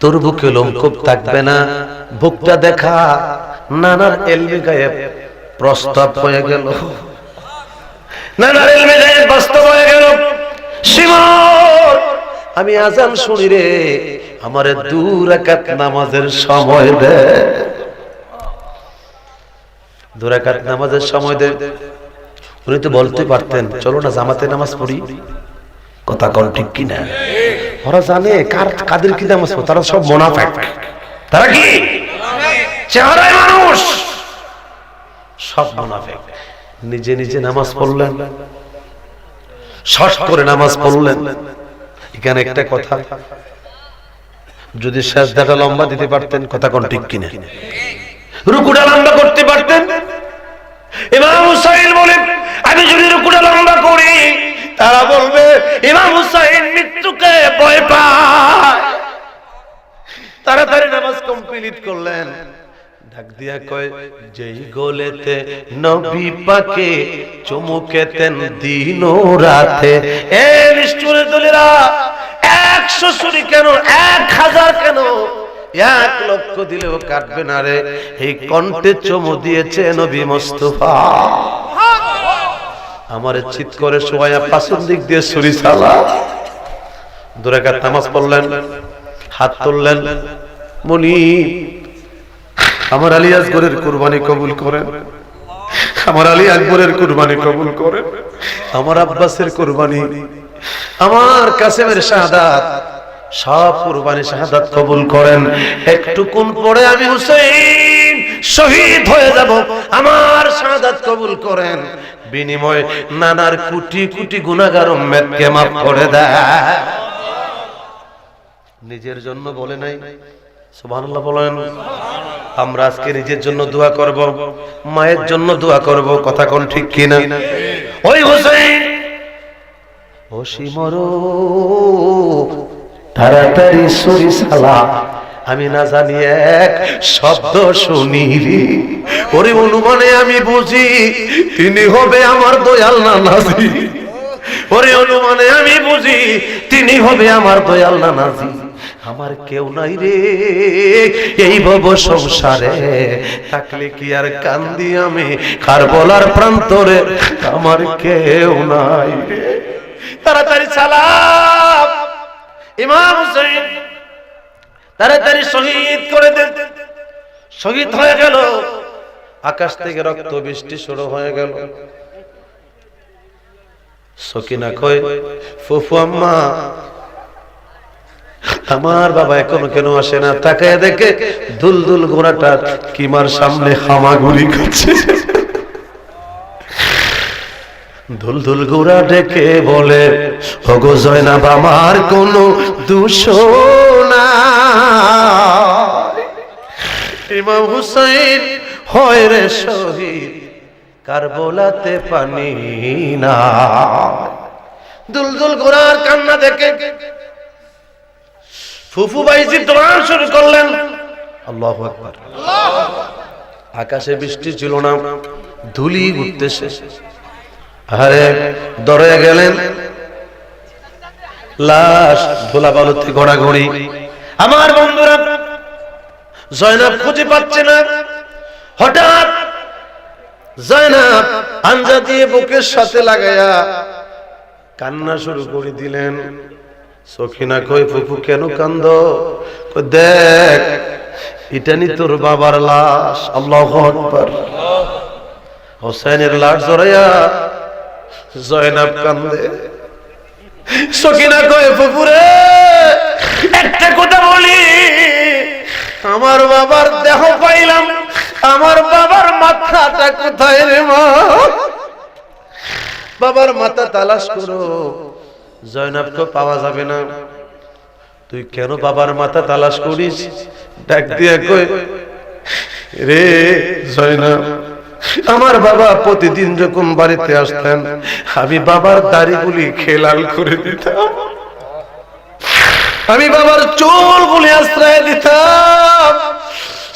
তোর বুকে লোমকূপ থাকবে না, বুকটা দেখা। নানার এলমে গায়েব প্রস্তাব হয়ে গেল, নানার এলমে গায়েব বাস্তব হয়ে গেল। সেমর আমি আজান শুনি রে, আমারে ২ রাকাত নামাজের সময় দে, ২ রাকাত নামাজের সময় দে। উনি তো বলতে পারতেন চলো না জামাতে নামাজ পড়ি, কথা কোন ঠিক কিনা? ওরা জানে কাদের কি নামাজ পড়ে, তারা সব মুনাফিক। তারা কি চেহারায় মানুষ, সব মুনাফিক। নিজে নিজে নামাজ পড়লেন, শর্ট করে নামাজ পড়লেন। এখানে একটা কথা, যদি সাজদাটা লম্বা দিতে পারতেন, কথা কোন ঠিক কিনা? রুকুটা লম্বা করতে পারতেন। ইমাম হুসাইন বলেন, আমি যদি রুকুটা লম্বা করি, তারা বলবে ইমাম হুসাইন মৃত্যুকে ভয় পায়। তাড়াতাড়ি নামাজ কমপ্লিট করলেন। ডাক দিয়া কয়, যেই গোলেতে নবী পাকে চুমুকেতেন দিন ও রাতে। এ নিষ্ঠুর দলেরা, ১০০ ছুরি কেন, ১০০০ কেন, ১ লক্ষ দিলেও কাটবে না রে। এই কণ্ঠে চুমু দিয়েছে নবী মুস্তাফা। আমার চিৎ করে শোয়া পাশের দিক দিয়ে ছুরি চালা। দুরাকাত নামাজ পড়লেন, হাত তুললেন, মনি আমার আলী আসগরের কুরবানি কবুল করেন, আমার আলী আকবরের কুরবানি কবুল করেন, আমার আব্বাসের কুরবানি, আমার কাসেমের শাহাদাত, সব কুরবানি শাহাদাত কবুল করেন। একটুকুন পরে আমি হুসাইন শহীদ হয়ে যাব, আমার শাহাদাত কবুল করেন। বিনিময়ে নানার কোটি কোটি গুনাহগার উম্মতকে মাফ করে দেয়। নিজের জন্য বলে নাই, সুবহানাল্লাহ বলেন। আমরা আজকে নিজের জন্য দোয়া করব, মায়ের জন্য দোয়া করব, কথা কোন ঠিক কিনা? ওই হোসেন ওসিমরো তাড়াতাড়ি ছুরি চালা, আমি না জানি এক শব্দ শুনি রে, ওরে অনুমানে আমি বুঝি তিনি হবে আমার দয়াল নানাজি, ওরে অনুমানে আমি বুঝি তিনি হবে আমার দয়াল নানাজি। আমার কেউ নাই রে এই ভব সংসারে, থাকলে কি আর কান্দি আমি কারবালার প্রান্তরে, আমার কেউ নাই রে। তাড়াতাড়ি সালাম, ইমাম হুসাইন তাড়াতাড়ি শহীদ করে দেন। শহীদ হয়ে গেল, আকাশ থেকে রক্ত বৃষ্টি শুরু হয়ে গেল। সকিনা কয়, ফুফু আম্মা আমার বাবা এখনো কেন আসে না? তাকায় দেখে দুলদুল ঘোড়াটা কিমার সামনে হামাগুড়ি করছে। দুলদুল ঘোড়া ডেকে বলে, ওগো জয়নাব আমার কোনো দোষ নাই, ইমাম হুসাইন হয় রে শহীদ, কারবালাতে পানি না। দুলদুল ঘোড়ার কান্না দেখে ফুফু ভাইজি দোয়া শুরু করলেন, আল্লাহু আকবার। আকাশে বৃষ্টি ছিল না, ধুলি উঠতেছে। আরে দরে গেলেন, লাশ ধুলা বালুতে ঘোরাঘুরি। আমার বন্ধুরা জয়নাব খুঁজে পাচ্ছে না। হঠাৎ জয়নাব আঞ্জা দিয়ে বুকের সাথে লাগায়া কান্না শুরু করে দিলেন। সখিনা কই, ফুফু কেন কান্দো? দেখ এটা নি তোর বাবার লাশ। আল্লাহু আকবার। হোসেনের লাশ জড়াইয়া জয়নাব কান্দে। সখিনা কই, ফুফুরে একটা কথা বলি, আমার বাবার দেহ পাইলাম, আমার বাবার মাথাটা কোথায় রে মা? বাবার মাথা তালাশ করো, জয়নাবকে পাওয়া যাবে না। তুই কেন বাবার মাথা তালাশ করিস? ডাক দিয়া কই, রে জয়নাব, আমার বাবা প্রতিদিন যখন বাড়িতে আসতেন আমি বাবার দাড়িগুলি খেলাল করে দিতাম, আমি বাবার চুলগুলি আশ্রয় দিতাম,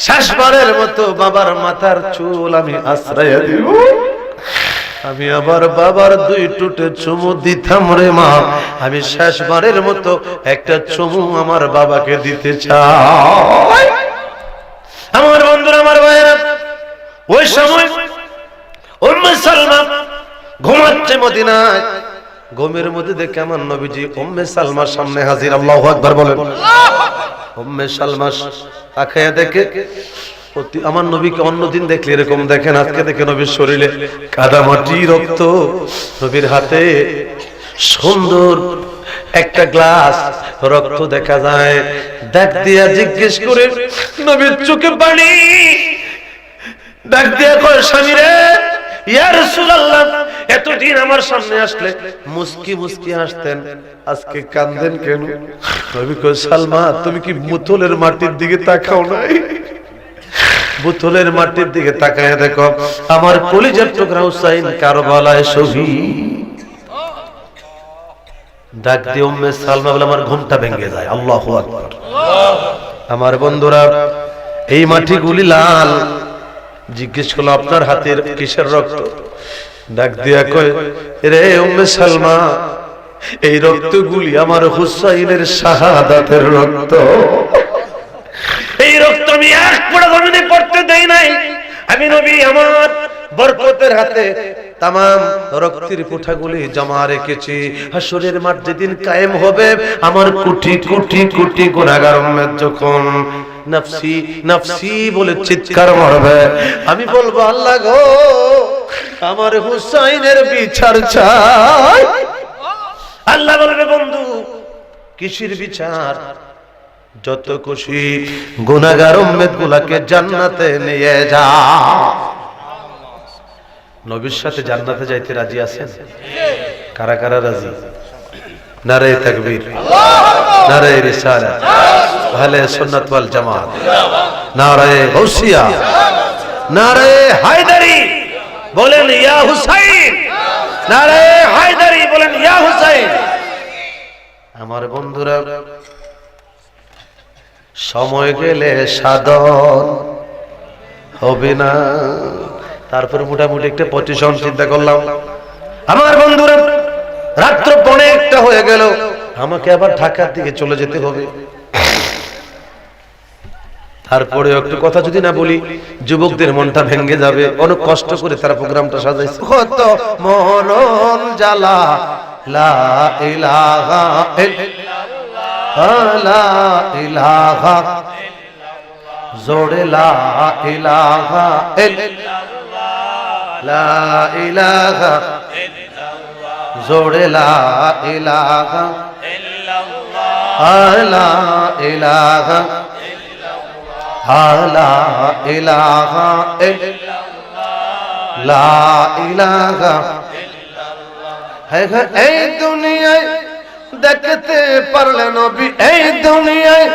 শেষবারের মতো বাবার মাথার চুল আমি আশ্রয় দিব। আমি আবার বাবার দুই টুটে চুমু দিতাম রে মা, আমি শেষবারের মতো একটা চুমু আমার বাবাকে দিতে চাই। আমার বন্ধুরা, আমার ভাইয়েরা, ওই সময় উম্মে সালমা ঘুমাচ্ছে মদিনায়। ঘুমের মধ্যে দেখে আমার নবীজি উম্মে সালমার সামনে হাজির। আল্লাহু আকবার বলেন। উম্মে সালমা তাকায়া দেখে, আমার নবীকে অন্যদিন দেখলে এরকম দেখেন, আজকে দেখে নবীর শরীরে কাদামাটি রক্ত, নবীর হাতে সুন্দর একটা গ্লাস রক্ত দেখা যায়। ডাক দিয়া জিজ্ঞেস করে, নবীর চোখে পানি, ডাক দিয়া কয়, স্বামী রে, ইয়া রাসূলুল্লাহ, এতদিন আমার সামনে আসলে মুস্কি মুস্কি হাসতেন, আজকে কাঁদেন কেন? নবী কয়, সালমা তুমি কি মুতলের মাটির দিকে তাকাও নাই? বুতলের মাটির দিকে তাকায় দেখো, আমার কলিজার টুকরা হুসাইন কারবালায় শহীদ। ডাক দিয়ে উম্মে সালমা বলে, আমার ঘুমটা ভেঙে যায়। আল্লাহু আকবার। আমার বন্ধুরা, এই মাটিগুলি লাল। জিজ্ঞেস করলো, আপনার হাতের কিসের রক্ত? ডাক দিয়া কয়, রে উম্মে সালমা, এই রক্তগুলি আমার হুসাইনের শাহাদাতের রক্ত। এই রক্ত আমি এক ফোঁটা জমিনে পড়তে দেই নাই। আমি নবী আমার বরকতের হাতে তামাম রক্তের ফোঁটাগুলি জমা রেখেছি। হাসরের মাঠ যেদিন কায়েম হবে, আমার কোটি কোটি কোটি গুনাহগার উম্মত যখন নফসি নফসি বলে চিৎকার মারবে, আমি বলবো আল্লাহ গো আমার হুসাইনের বিচার চাই। আল্লাহ বলবে বন্ধু কিসের বিচার? যত খুশি গুনাহগার উম্মত গুলাকে জান্নাতে নিয়ে যা। নবীর সাথে জান্নাতে যাইতে রাজি আছেন? কারা কারা রাজি? নারে তাকবীর, নারে রিসালাত, আহলে সুন্নাত ওয়াল জামাত, নারে গাউসিয়া, নারে হায়দারি, বলেন ইয়া হুসাইন, নারে হায়দারি, বলেন ইয়া হুসাইন। আমার বন্ধুরা, সময় গেলে সাধন হবে না। তারপর মোটামুটি একটা পজিশন চিন্তা করলাম। আমার বন্ধুরা, রাত্র 1:45 হয়ে গেল, আমাকে আবার ঢাকার দিকে চলে যেতে হবে। তারপরে একটু কথা যদি না বলি যুবকদের মনটা ভেঙে যাবে। অনেক কষ্ট করে তারা প্রোগ্রামটা সাজাইছে। কত মরণ জ্বালা, লা ইলাহা ইল্লাল্লাহ, লা ইলাহা, জোরে লা ইলাহা ইল্লাল্লাহ, লা ইলাহা, জোরে লা ইলাহা ইল্লাল্লাহ, লা ইলাহা, লা ইলাহা ইল্লাল্লাহ, লা ইলাহা। এই দুনিয়ায় দেখতে পারলে নবী, এই দুনিয়ায়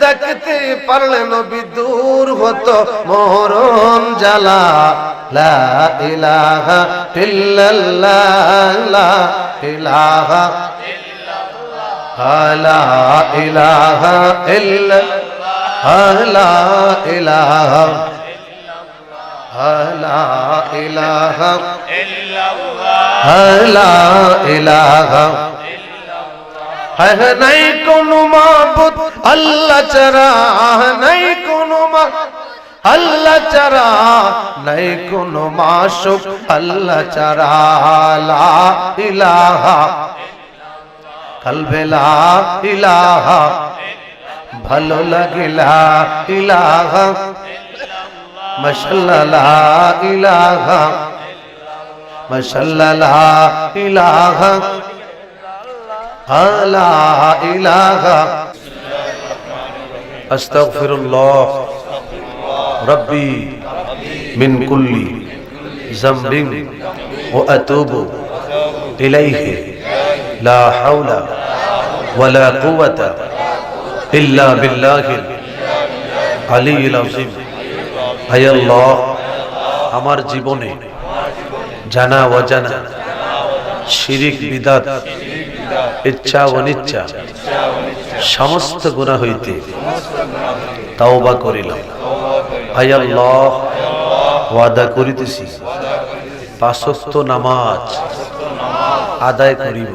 দেখতে পারলে নবী, দূর হতো মরণ জ্বালা, লা ইলাহা ইল্লাল্লাহ, লা ইলাহা ইল্লাল্লাহ, লা ইলাহা ইল্লাল্লাহ, লা ইলাহা, লা ইলাহা ইল্লাল্লাহ, লা ইলাহা। নাই কোনো মাবুদ আল্লাহ ছাড়া, নাই কোনো আল্লাহ ছাড়া, নাই কোনো মাশুক আল্লাহ ছাড়া, লা ইলাহা, কলবে লা ইলাহা, ভালো লাগে লা ইলাহা, মাশাআল্লাহ লা ইলাহা, মাশাআল্লাহ লা ইলাহা, লা ইলাহা। আস্তাগফিরুল্লাহ রাব্বি মিন কুল্লি যামবিন ওয়া আতুবু ইলাইহি, লা হাওলা ওয়ালা কুওয়াতা ইল্লা বিল্লাহিল আলিয়্যিল আযীম। হে আল্লাহ, আমার জীবনে জানা অজানা শিরিক, বিদআত, ইচ্ছা অনিচ্ছা সমস্ত গুনাহ হইতে তাওবা করিলাম। হে আল্লাহ, ওয়াদা করিতেছি 5 ওয়াক্ত নামাজ আদায় করিব,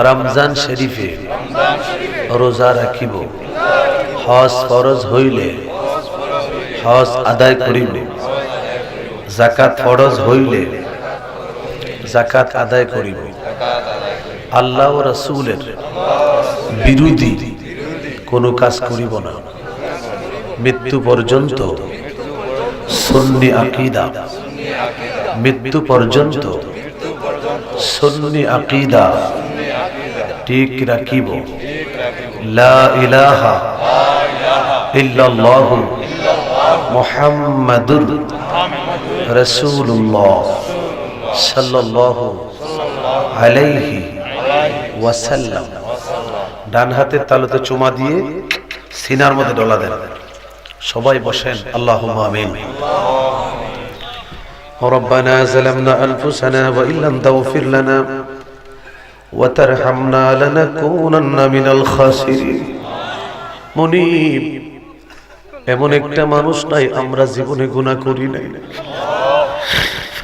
রমজান শরীফে রোজা রাখিব, হজ ফরজ হইলে হজ আদায় করিব, যাকাত ফরজ হইলে যাকাত আদায় করিব, আল্লাহ ও রাসূলের বিরোধী কোনো কাজ করিব না, মৃত্যু পর্যন্ত সুন্নি আকীদা, মৃত্যু পর্যন্ত সুন্নি আকীদা ঠিক রাখিব, লা ইলাহা ইল্লাল্লাহু মুহাম্মাদুর রাসূলুল্লাহ সাল্লাল্লাহু আলাইহি ওয়াসাল্লাম। ডান হাতের তালুতে চুমা দিয়ে সিনার মধ্যে ডলা দেন। সবাই বসেন। আল্লাহুম্মা আমিন। ربنا ظلمنا أنفسنا وإن لم تغفر لنا وترحمنا لنكونن من الخاسرين। মুনিব, এমন একটা মানুষ নাই আমরা জীবনে গুনাহ করি নাই।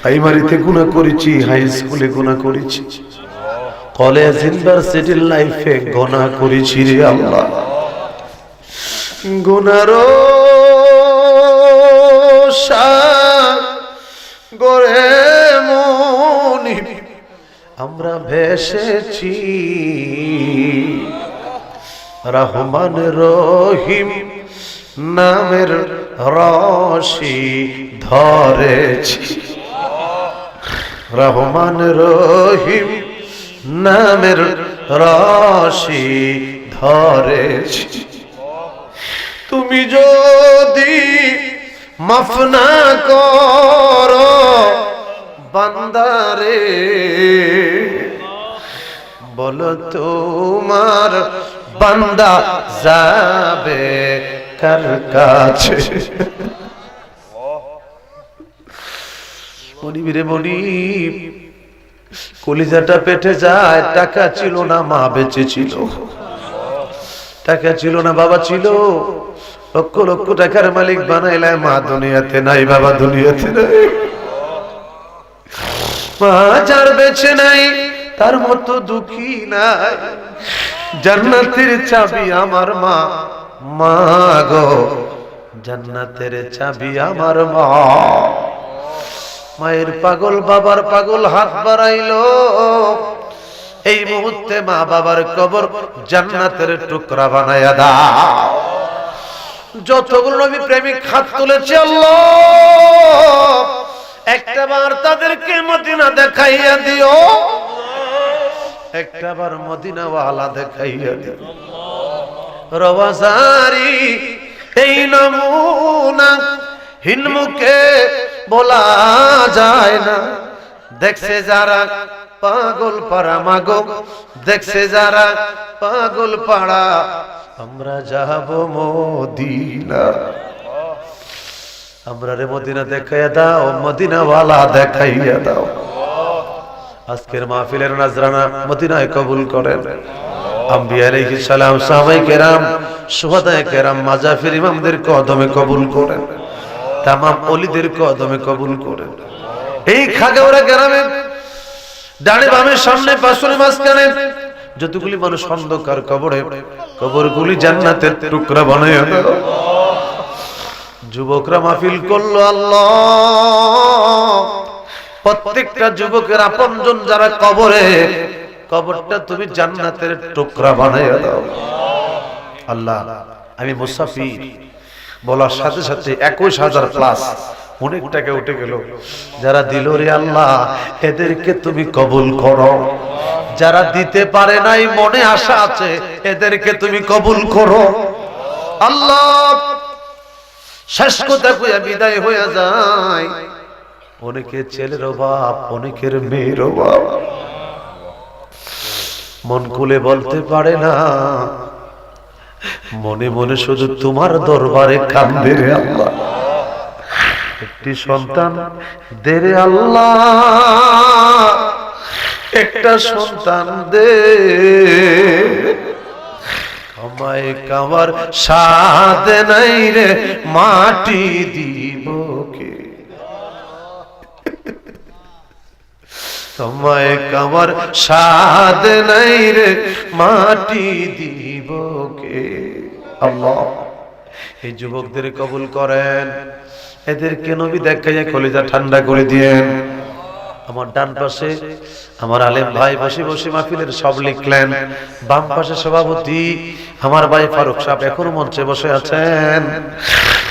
প্রাইমারিতে গুনাহ করেছি, হাই স্কুলে গুনাহ করেছি, কলেজ ইউনিভার্সিটির লাইফে গুনাহ করেছি রে আল্লাহ। গুনারো সাগরে আমরা ভেসেছি রহমান রহিম নামের রশি ধরেছি, রহমান রহিম নামের রশি ধরেছি। তুমি যদি মাফ না করো বান্দারে, বলো তোমার বান্দা যাবে কার কাছে? মনিবরে মনিব, কলিজাটা পেটে যায়। টাকা ছিল না, মা বেঁচে ছিল। টাকা ছিল না, বাবা ছিল। লক্ষ লক্ষ টাকার মালিক বানাইলাম, মা দুনিয়াতে নাই, বাবা দুনিয়াতে নাই। মা যার বেঁচে নাই তার মতো দুঃখী নাই। জান্নাতের চাবি আমার মা, মা গো জান্নাতের চাবি আমার মা। মায়ের পাগল বাবার পাগল হাত বাড়াইলো, এই মুহূর্তে মা বাবার কবর জান্নাতের টুকরা বানায়া দাও। যতগুলো নবী প্রেমিক হাত তুলেছে আল্লাহ, একটাবার তাদেরকে মদিনা দেখাইয়া দিও, একটাবার মদিনা ওয়ালা দেখাইয়া দিও। রওয়াজারি এই নমুনা হিনমুখে বলা যায় না। দেখছে যারা পাগল পাড়া মাগো, দেখছে যারা পাগল পাড়া, আমরা যাব মদিনা। আমরা রে মদিনা দেখাইয়া দাও, মদিনা ওয়ালা দেখাইয়া দাও। আজকের মাহফিলের নাজরানা মদিনায় কবুল করেন। আম্বিয়া আলাইহিস সালাম, সাহাবায়ে কেরাম, শুহাদায়ে কেরাম, মাজাফির ইমামদের কদমে কবুল করেন। তামাম ওলিদের কদমে কবুল করেন। এই খাগাউড়া গ্রামে ডানে বামে সামনে পাশে মাঝখানে যতগুলি মানুষ অন্ধকার কবরে, কবরগুলি জান্নাতের টুকরা বানাইয়া দাও। যুবকরা মাহফিল করলো আল্লাহ, প্রত্যেকটা যুবকের আপনজন যারা কবরে, কবরটা তুমি জান্নাতের টুকরা বানাইয়া দাও আল্লাহ। আমি মুসাফির বলার সাথে সাথে 21,000 প্লাস অনেক টাকা উঠে গেল। যারা দিল রে আল্লাহ, এদেরকে তুমি কবুল করো। যারা দিতে পারে নাই, মনে আশা আছে, এদেরকে তুমি কবুল করো আল্লাহ। শেষ কথা কইয়া বিদায় হইয়া যায়। অনেকের ছেলের অভাব, অনেকের মেয়ের অভাব, মন খুলে বলতে পারে না, মনে মনে শুধু তোমার দরবারে কান্দে রে আল্লাহ। একটি সন্তান দে রে আল্লাহ, একটা সন্তান দে। আমায় কামার সাদ নাই রে, মাটি দিব কে? তোমায় কামার সাদ নাই রে, মাটি দিব কে? আল্লাহ এই যুবকদের কবুল করেন, এদেরকে নবী দেখাইয়া কলিজা ঠান্ডা করে দিয়েন। আমার ডান পাশে আমার আলেম ভাই বসে বসে মাহফিলের সব লিখলেন। বাম পাশে সভাপতি আমার ভাই ফারুক সাহেব এখনো মঞ্চে বসে আছেন।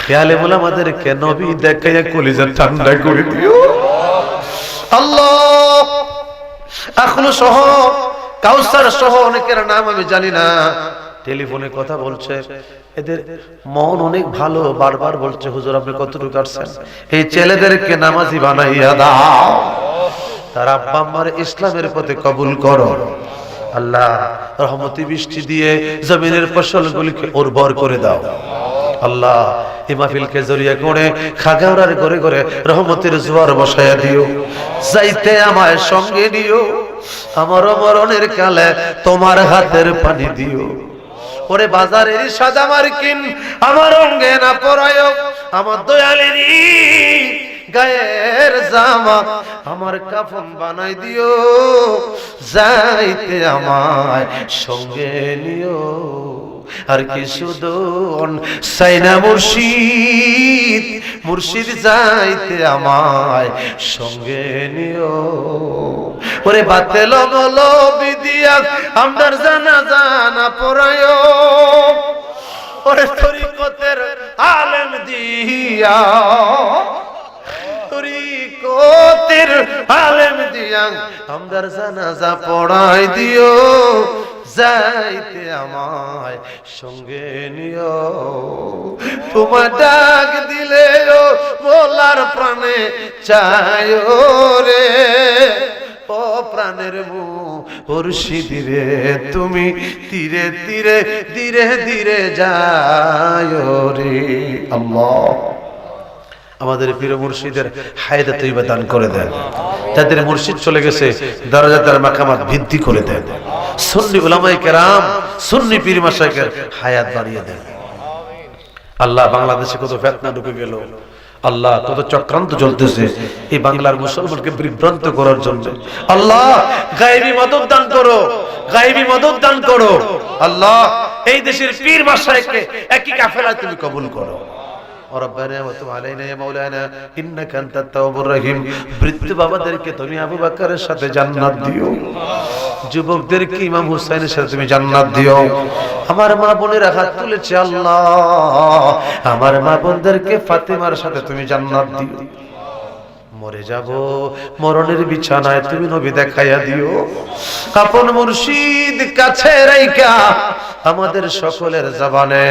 হে আলেমুল, আমাদেরকে নবী দেখাইয়া কলিজা ঠান্ডা করে দিও আল্লাহ। আখলু সহ, কাউসার সহ অনেকের নাম আমি জানি না, টেলিফোনে কথা বলছে। এদের মন অনেক ভালো, বারবার বলছে হুজুর আপনি কতটুকু আসছেন, এই ছেলেদেরকে নামাজি বানাইয়া দাও। তার আব্বা আম্মার ইসলামের পথে কবুল করো আল্লাহ। রহমতি বৃষ্টি দিয়ে জমিনের ফসলগুলিকে উর্বর করে দাও আল্লাহ। এই মাহফিলকে জড়িয়ে করে খাগাউড়ার ঘরে ঘরে রহমতের জোয়ার বসায়া দিও। যাইতে আমায় সঙ্গে নিও, আমার মরণের কালে তোমার হাতের পানি দিও। ওরে বাজারের সাদা মার্কিন আমার অঙ্গে না পরায়, আমার দয়ালেরই গায়ের জামা আমার কাফন বানাই দিও। যাইতে আমায় সঙ্গে নিও, আর কিছু দূর সাইনা মুর্শিদ মুর্শিদ যাইতে আমায় সঙ্গে নিও। ওরে বাতেল বলো বিদিয়া আমদার জানাজা না পড়ায়ো, ওরে তরিকতের আলেম দিয়া, তরিকতের আলেম দিয়া আমদার জানাজা পড়াই দিও, যাইতে আমায় সঙ্গে নিও। তোমার ডাক দিলে ও মোলার প্রাণে চায় রে, ও প্রাণের মুর্শিদ রে তুমি ধীরে ধীরে ধীরে ধীরে যায় রে। আল্লাহ আমাদের প্রিয় মুর্শিদের হায়াতে তৈবা দান করে দেন, যাদের মুর্শিদ চলে গেছে দরজাদার মাকামাত বৃদ্ধি করে দেন, সুন্নি উলামায়ে কেরাম সুন্নি পীর মাশায়েখের হায়াত বাড়িয়ে দেন। আল্লাহ বাংলাদেশে কত ফিতনা ঢুকে গেল, আল্লাহ কত চক্রান্ত চলতেছে এই বাংলার মুসলমানকে বিভ্রান্ত করার জন্য। আল্লাহ গায়েবী মদদ দান করো, গায়েবী মদদ দান করো। আল্লাহ এই দেশের পীর মাশায়েখকে একই কাফেলায় তুমি কবুল করো। রব্বানা ওয়া তুব আলাইনা ইয়া মাওলানা ইন্নাকা আনতাত তাওয়াবুর রহিম। বৃদ্ধ বাবাদেরকে তুমি আবু বকরের সাথে জান্নাত দিও, যুবকদেরকে ইমাম হুসাইনের সাথে তুমি জান্নাত দিও। আমার মা বোনেরা হাত তুলেছে আল্লাহ, আমার মা বোনদেরকে ফাতেমার সাথে তুমি জান্নাত দিও। মরে যাব মরণের বিছানায় তুমি নবী দেখাইয়া দিও। আপন মুর্শিদ কাছে রাইখা আমাদের সকলের জবানে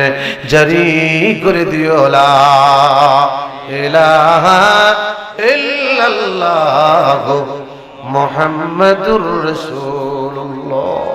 জারি করে দিও লা ইলাহা ইল্লাল্লাহ মুহাম্মাদুর রাসূলুল্লাহ।